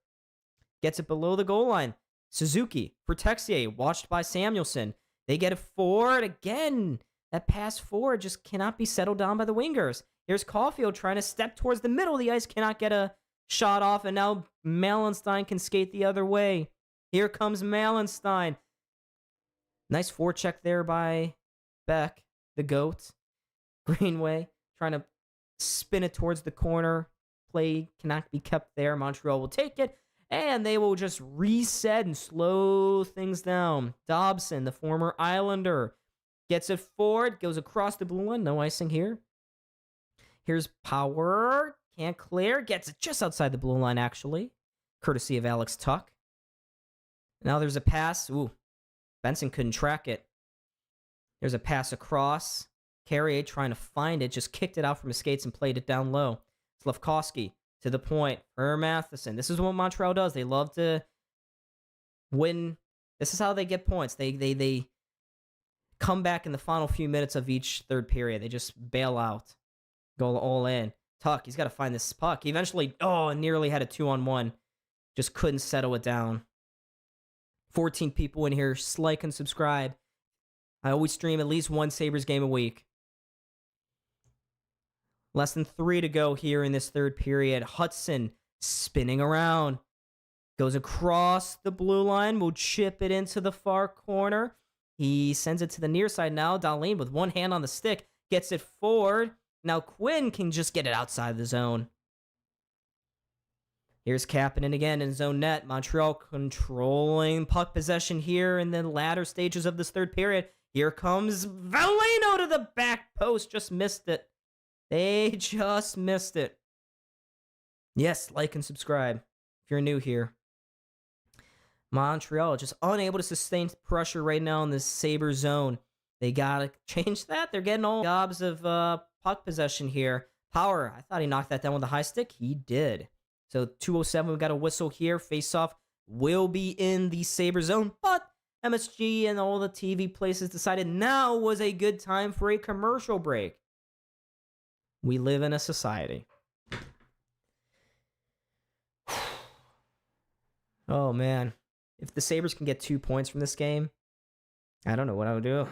[SPEAKER 1] Gets it below the goal line. Suzuki for Texier. Watched by Samuelson. They get it forward again. That pass forward just cannot be settled down by the wingers. Here's Caulfield trying to step towards the middle of the ice. Cannot get a shot off. And now Malenstein can skate the other way. Here comes Malenstein. Nice forecheck there by Beck, the GOAT. Greenway trying to spin it towards the corner. Play cannot be kept there. Montreal will take it. And they will just reset and slow things down. Dobson, the former Islander, gets it forward. Goes across the blue line. No icing here. Here's Power. Can't clear. Gets it just outside the blue line, actually. Courtesy of Alex Tuck. Now there's a pass. Ooh. Benson couldn't track it. There's a pass across. Carrier trying to find it. Just kicked it out from his skates and played it down low. Slafkovsky to the point. Matheson. This is what Montreal does. They love to win. This is how they get points. They come back in the final few minutes of each third period. They just bail out. Go all in. Tuck, he's got to find this puck. He eventually, nearly had a 2-on-1. Just couldn't settle it down. 14 people in here. Like and subscribe. I always stream at least one Sabres game a week. Less than 3 to go here in this third period. Hudson spinning around. Goes across the blue line. Will chip it into the far corner. He sends it to the near side now. Dahlin with one hand on the stick. Gets it forward. Now Quinn can just get it outside the zone. Here's Kapanen again in zone net. Montreal controlling puck possession here in the latter stages of this third period. Here comes Veleno to the back post. Just missed it. They just missed it. Yes, like and subscribe if you're new here. Montreal just unable to sustain pressure right now in this Sabres zone. They got to change that. They're getting all gobs of puck possession here. Power, I thought he knocked that down with a high stick. He did. So 2:07, we got a whistle here. Face-off will be in the Sabres zone, but MSG and all the TV places decided now was a good time for a commercial break. We live in a society. Oh, man. If the Sabres can get 2 points from this game, I don't know what I would do.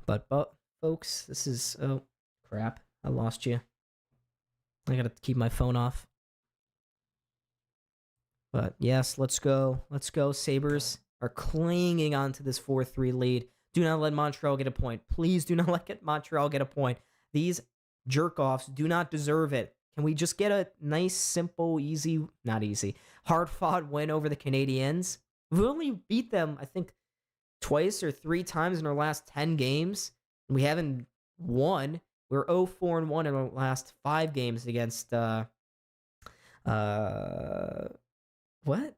[SPEAKER 1] But folks, this is... Oh, crap. I lost you. I gotta keep my phone off. But yes, let's go. Let's go. Sabres are clinging onto this 4-3 lead. Do not let Montreal get a point. Please do not let Montreal get a point. These jerk-offs do not deserve it. Can we just get a nice, simple, easy, not easy, hard-fought win over the Canadiens? We've only beat them, I think, twice or 3 times in our last 10 games. We haven't won. We're 0-4-1 in our last 5 games against what?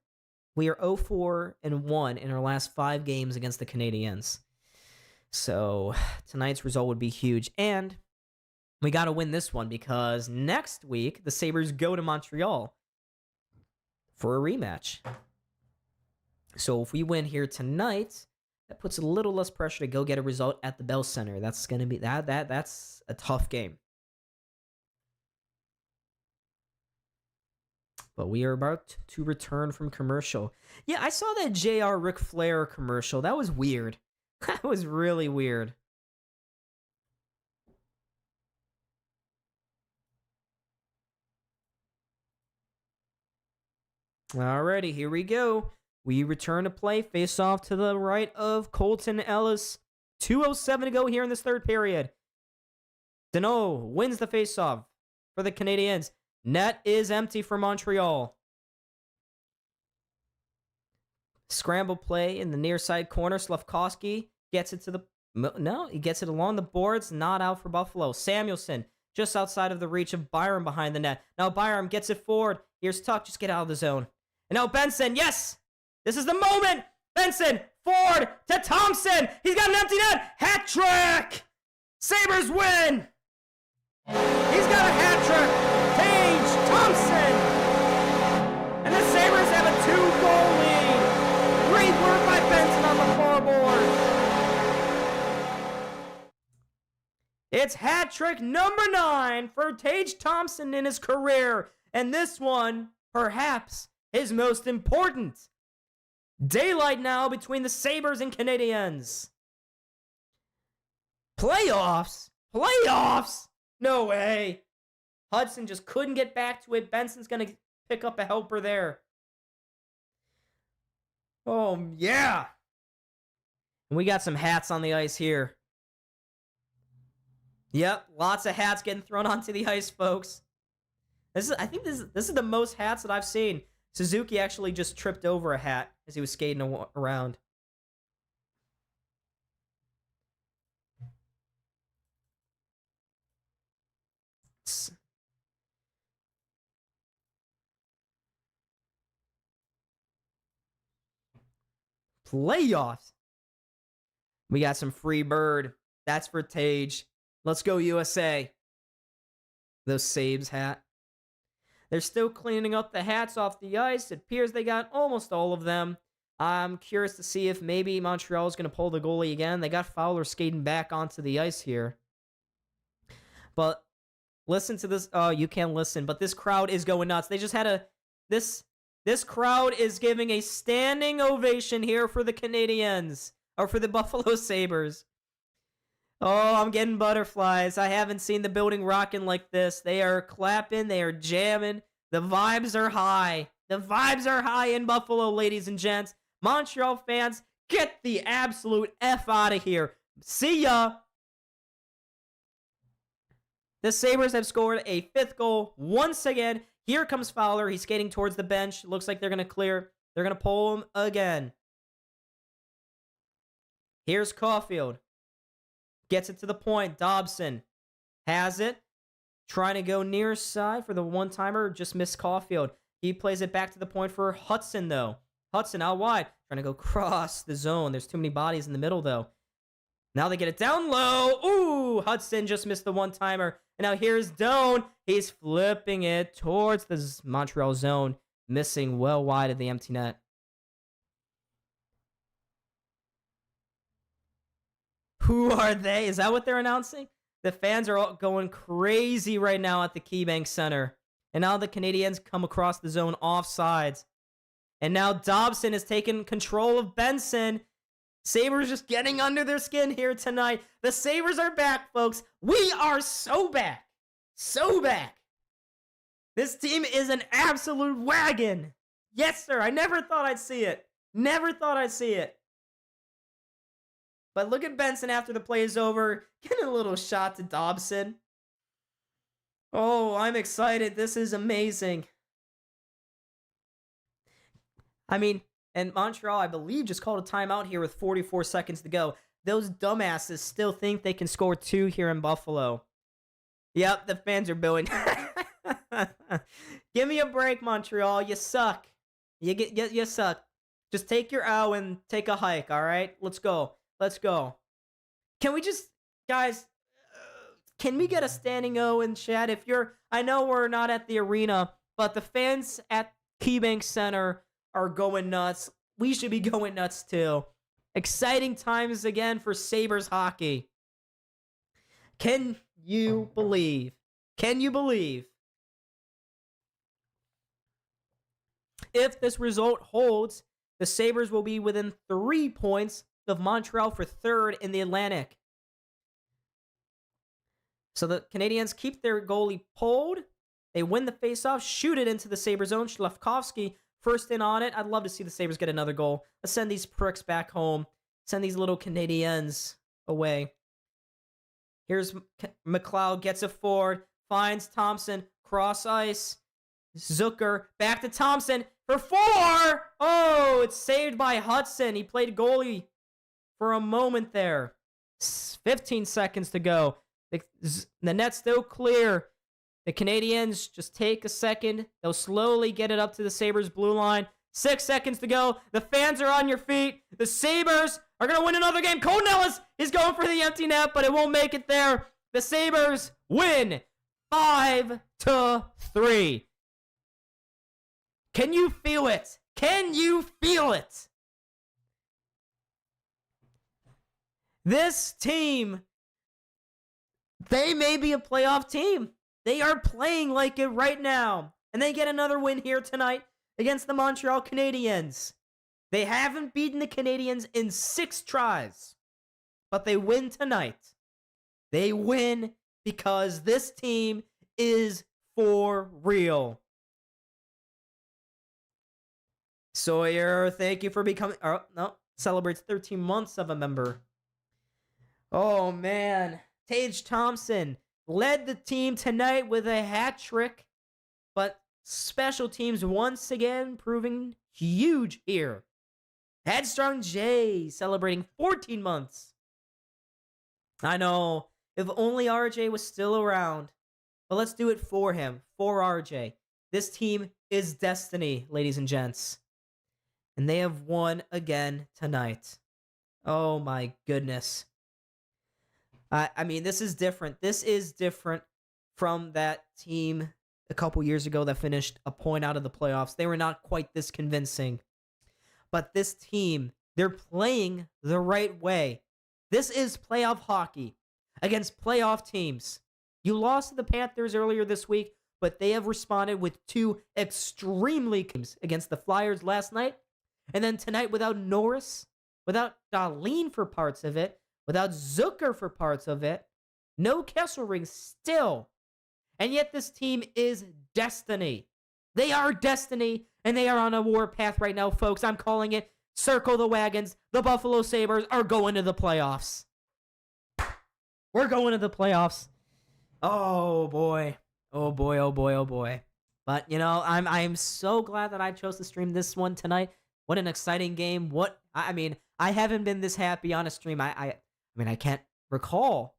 [SPEAKER 1] We are 0-4-1 in our last 5 games against the Canadiens. So tonight's result would be huge. And we got to win this one because next week the Sabres go to Montreal for a rematch. So if we win here tonight, that puts a little less pressure to go get a result at the Bell Center. That's going to be that's a tough game. But we are about to return from commercial. Yeah, I saw that JR Ric Flair commercial. That was weird. That was really weird. Alrighty, here we go. We return to play. Face off to the right of Colton Ellis. 2:07 to go here in this third period. Danault wins the face-off for the Canadiens. Net is empty for Montreal. Scramble play in the near side corner. Slafkovsky gets it to the... No, he gets it along the boards. Not out for Buffalo. Samuelson just outside of the reach of Byram behind the net. Now Byram gets it forward. Here's Tuck. Just get out of the zone. And now Benson. Yes! This is the moment! Benson forward to Thompson. He's got an empty net. Hat trick! Sabres win! He's got a hat trick. Tage Thompson! And the Sabres have a 2-goal lead. Great work by Benson on the scoreboard. It's hat trick number 9 for Tage Thompson in his career. And this one, perhaps, his most important. Daylight now between the Sabres and Canadiens. Playoffs? Playoffs? No way. Hudson just couldn't get back to it. Benson's going to pick up a helper there. Oh, yeah. And we got some hats on the ice here. Yep, lots of hats getting thrown onto the ice, folks. I think this is the most hats that I've seen. Suzuki actually just tripped over a hat as he was skating around. Playoffs. We got some free bird. That's for Tage. Let's go USA. Those Sabres hat. They're still cleaning up the hats off the ice. It appears they got almost all of them. I'm curious to see if maybe Montreal is going to pull the goalie again. They got Fowler skating back onto the ice here. But Listen to this. Oh, you can't listen, but this crowd is going nuts. They just had a this crowd is giving a standing ovation here for the Canadiens or for the Buffalo Sabres. Oh, I'm getting butterflies. I haven't seen the building rocking like this. They are clapping, they are jamming. The vibes are high. The vibes are high in Buffalo, ladies and gents. Montreal fans, get the absolute F out of here. See ya. The Sabres have scored a 5th goal once again. Here comes Fowler. He's skating towards the bench. Looks like they're going to clear. They're going to pull him again. Here's Caulfield. Gets it to the point. Dobson has it. Trying to go near side for the one-timer. Just missed Caulfield. He plays it back to the point for Hudson, though. Hudson out wide. Trying to go cross the zone. There's too many bodies in the middle, though. Now they get it down low. Ooh, Hudson just missed the one-timer. And now here's Doan. He's flipping it towards the Montreal zone. Missing well wide of the empty net. Who are they? Is that what they're announcing? The fans are all going crazy right now at the KeyBank Center. And now the Canadiens come across the zone offsides. And now Dobson has taken control of Benson. Sabres just getting under their skin here tonight. The Sabres are back, folks. We are so back. So back. This team is an absolute wagon. Yes, sir. I never thought I'd see it. Never thought I'd see it. But look at Benson after the play is over. Getting a little shot to Dobson. Oh, I'm excited. This is amazing. I mean, and Montreal, I believe, just called a timeout here with 44 seconds to go. Those dumbasses still think they can score 2 here in Buffalo. Yep, the fans are booing. Give me a break, Montreal. You suck. You suck. Just take your L and take a hike, all right? Let's go. Let's go. Can we just, guys, can we get a standing O in chat? If you're, I know we're not at the arena, but the fans at KeyBank Center are going nuts. We should be going nuts too. Exciting times again for Sabres hockey. Can you believe? Can you believe? If this result holds, the Sabres will be within 3 points of Montreal for 3rd in the Atlantic. So the Canadiens keep their goalie pulled. They win the faceoff, shoot it into the Sabres zone. Slavkovsky first in on it. I'd love to see the Sabres get another goal. Let's send these pricks back home. Send these little Canadiens away. Here's McLeod, gets it forward, finds Thompson, cross ice. Zucker, back to Thompson for 4! Oh, it's saved by Hudson. He played goalie for a moment there. 15 seconds to go. The net's still clear. The Canadiens just take a second. They'll slowly get it up to the Sabres blue line. 6 seconds to go. The fans are on your feet. The Sabres are going to win another game. Cole Nellis is going for the empty net, but it won't make it there. The Sabres win 5-3. Can you feel it? Can you feel it? This team, they may be a playoff team. They are playing like it right now. And they get another win here tonight against the Montreal Canadiens. They haven't beaten the Canadiens in 6 tries. But they win tonight. They win because this team is for real. Sawyer, thank you for becoming... Oh, no. Celebrates 13 months of a member. Oh, man. Tage Thompson led the team tonight with a hat trick. But special teams once again proving huge here. Headstrong J celebrating 14 months. I know. If only RJ was still around. But let's do it for him. For RJ. This team is destiny, ladies and gents. And they have won again tonight. Oh my goodness. I mean, this is different. This is different from that team a couple years ago that finished a point out of the playoffs. They were not quite this convincing. But this team, they're playing the right way. This is playoff hockey against playoff teams. You lost to the Panthers earlier this week, but they have responded with 2 extremely games against the Flyers last night. And then tonight without Norris, without Dahlin for parts of it, without Zucker for parts of it, no Kesselring still. And yet this team is destiny. They are destiny, and they are on a war path right now, folks. I'm calling it. Circle the wagons. The Buffalo Sabres are going to the playoffs. We're going to the playoffs. Oh, boy. Oh, boy, oh, boy, oh, boy. But, I'm so glad that I chose to stream this one tonight. What an exciting game. I haven't been this happy on a stream. I can't recall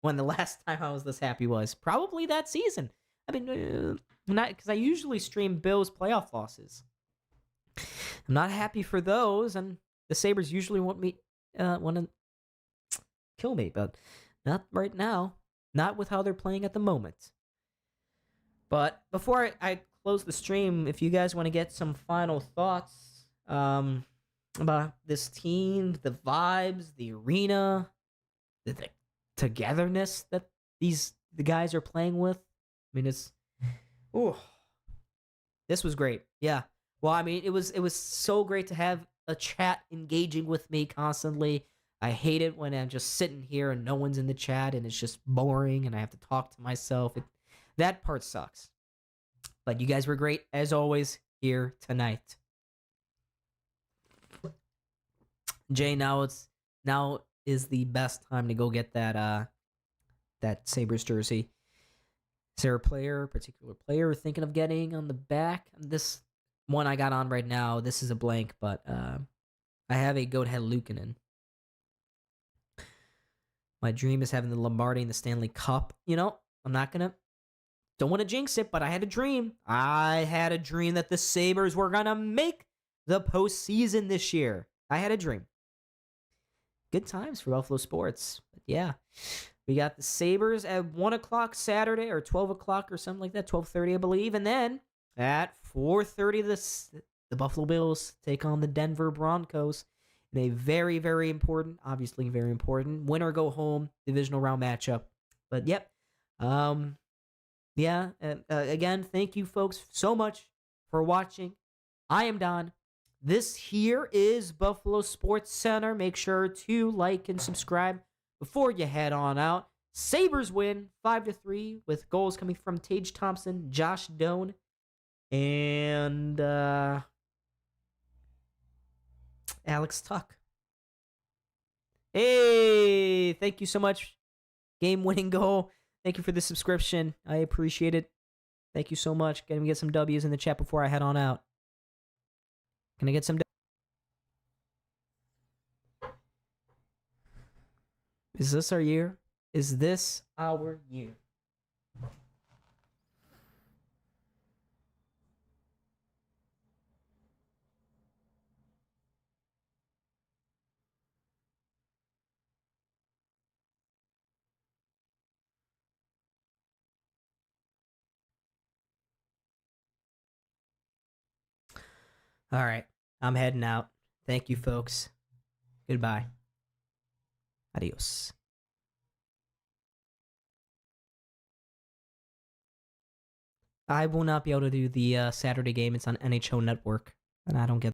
[SPEAKER 1] when the last time I was this happy was. Probably that season. Not because I usually stream Bills playoff losses. I'm not happy for those, and the Sabres usually want to kill me, but not right now. Not with how they're playing at the moment. But before I close the stream, if you guys want to get some final thoughts about this team, the vibes, the arena, the togetherness that the guys are playing with, this was great. Yeah. Well, it was so great to have a chat engaging with me constantly. I hate it when I'm just sitting here and no one's in the chat and it's just boring and I have to talk to myself. That part sucks. But you guys were great, as always, here tonight. Jay, now is the best time to go get that Sabres jersey. Is there a particular player thinking of getting on the back? This one I got on right now, this is a blank, but I have a Goathead Luukkonen. My dream is having the Lombardi and the Stanley Cup. Don't want to jinx it, but I had a dream. I had a dream that the Sabres were going to make the postseason this year. I had a dream. Good times for Buffalo sports. But yeah, we got the Sabres at 1 o'clock Saturday or 12 o'clock or something like that, 12:30, I believe. And then at 4:30, the Buffalo Bills take on the Denver Broncos in a very, very important, obviously very important, win or go home divisional round matchup. But yep. Again, thank you folks so much for watching. I am Don. This here is Buffalo Sports Center. Make sure to like and subscribe before you head on out. Sabres win 5-3 with goals coming from Tage Thompson, Josh Doan, and Alex Tuck. Hey, thank you so much. Game-winning goal. Thank you for the subscription. I appreciate it. Thank you so much. Can we get some W's in the chat before I head on out? Can I get some? Is this our year? Is this our year? All right. I'm heading out. Thank you, folks. Goodbye. Adios. I will not be able to do the Saturday game. It's on NHL Network, and I don't get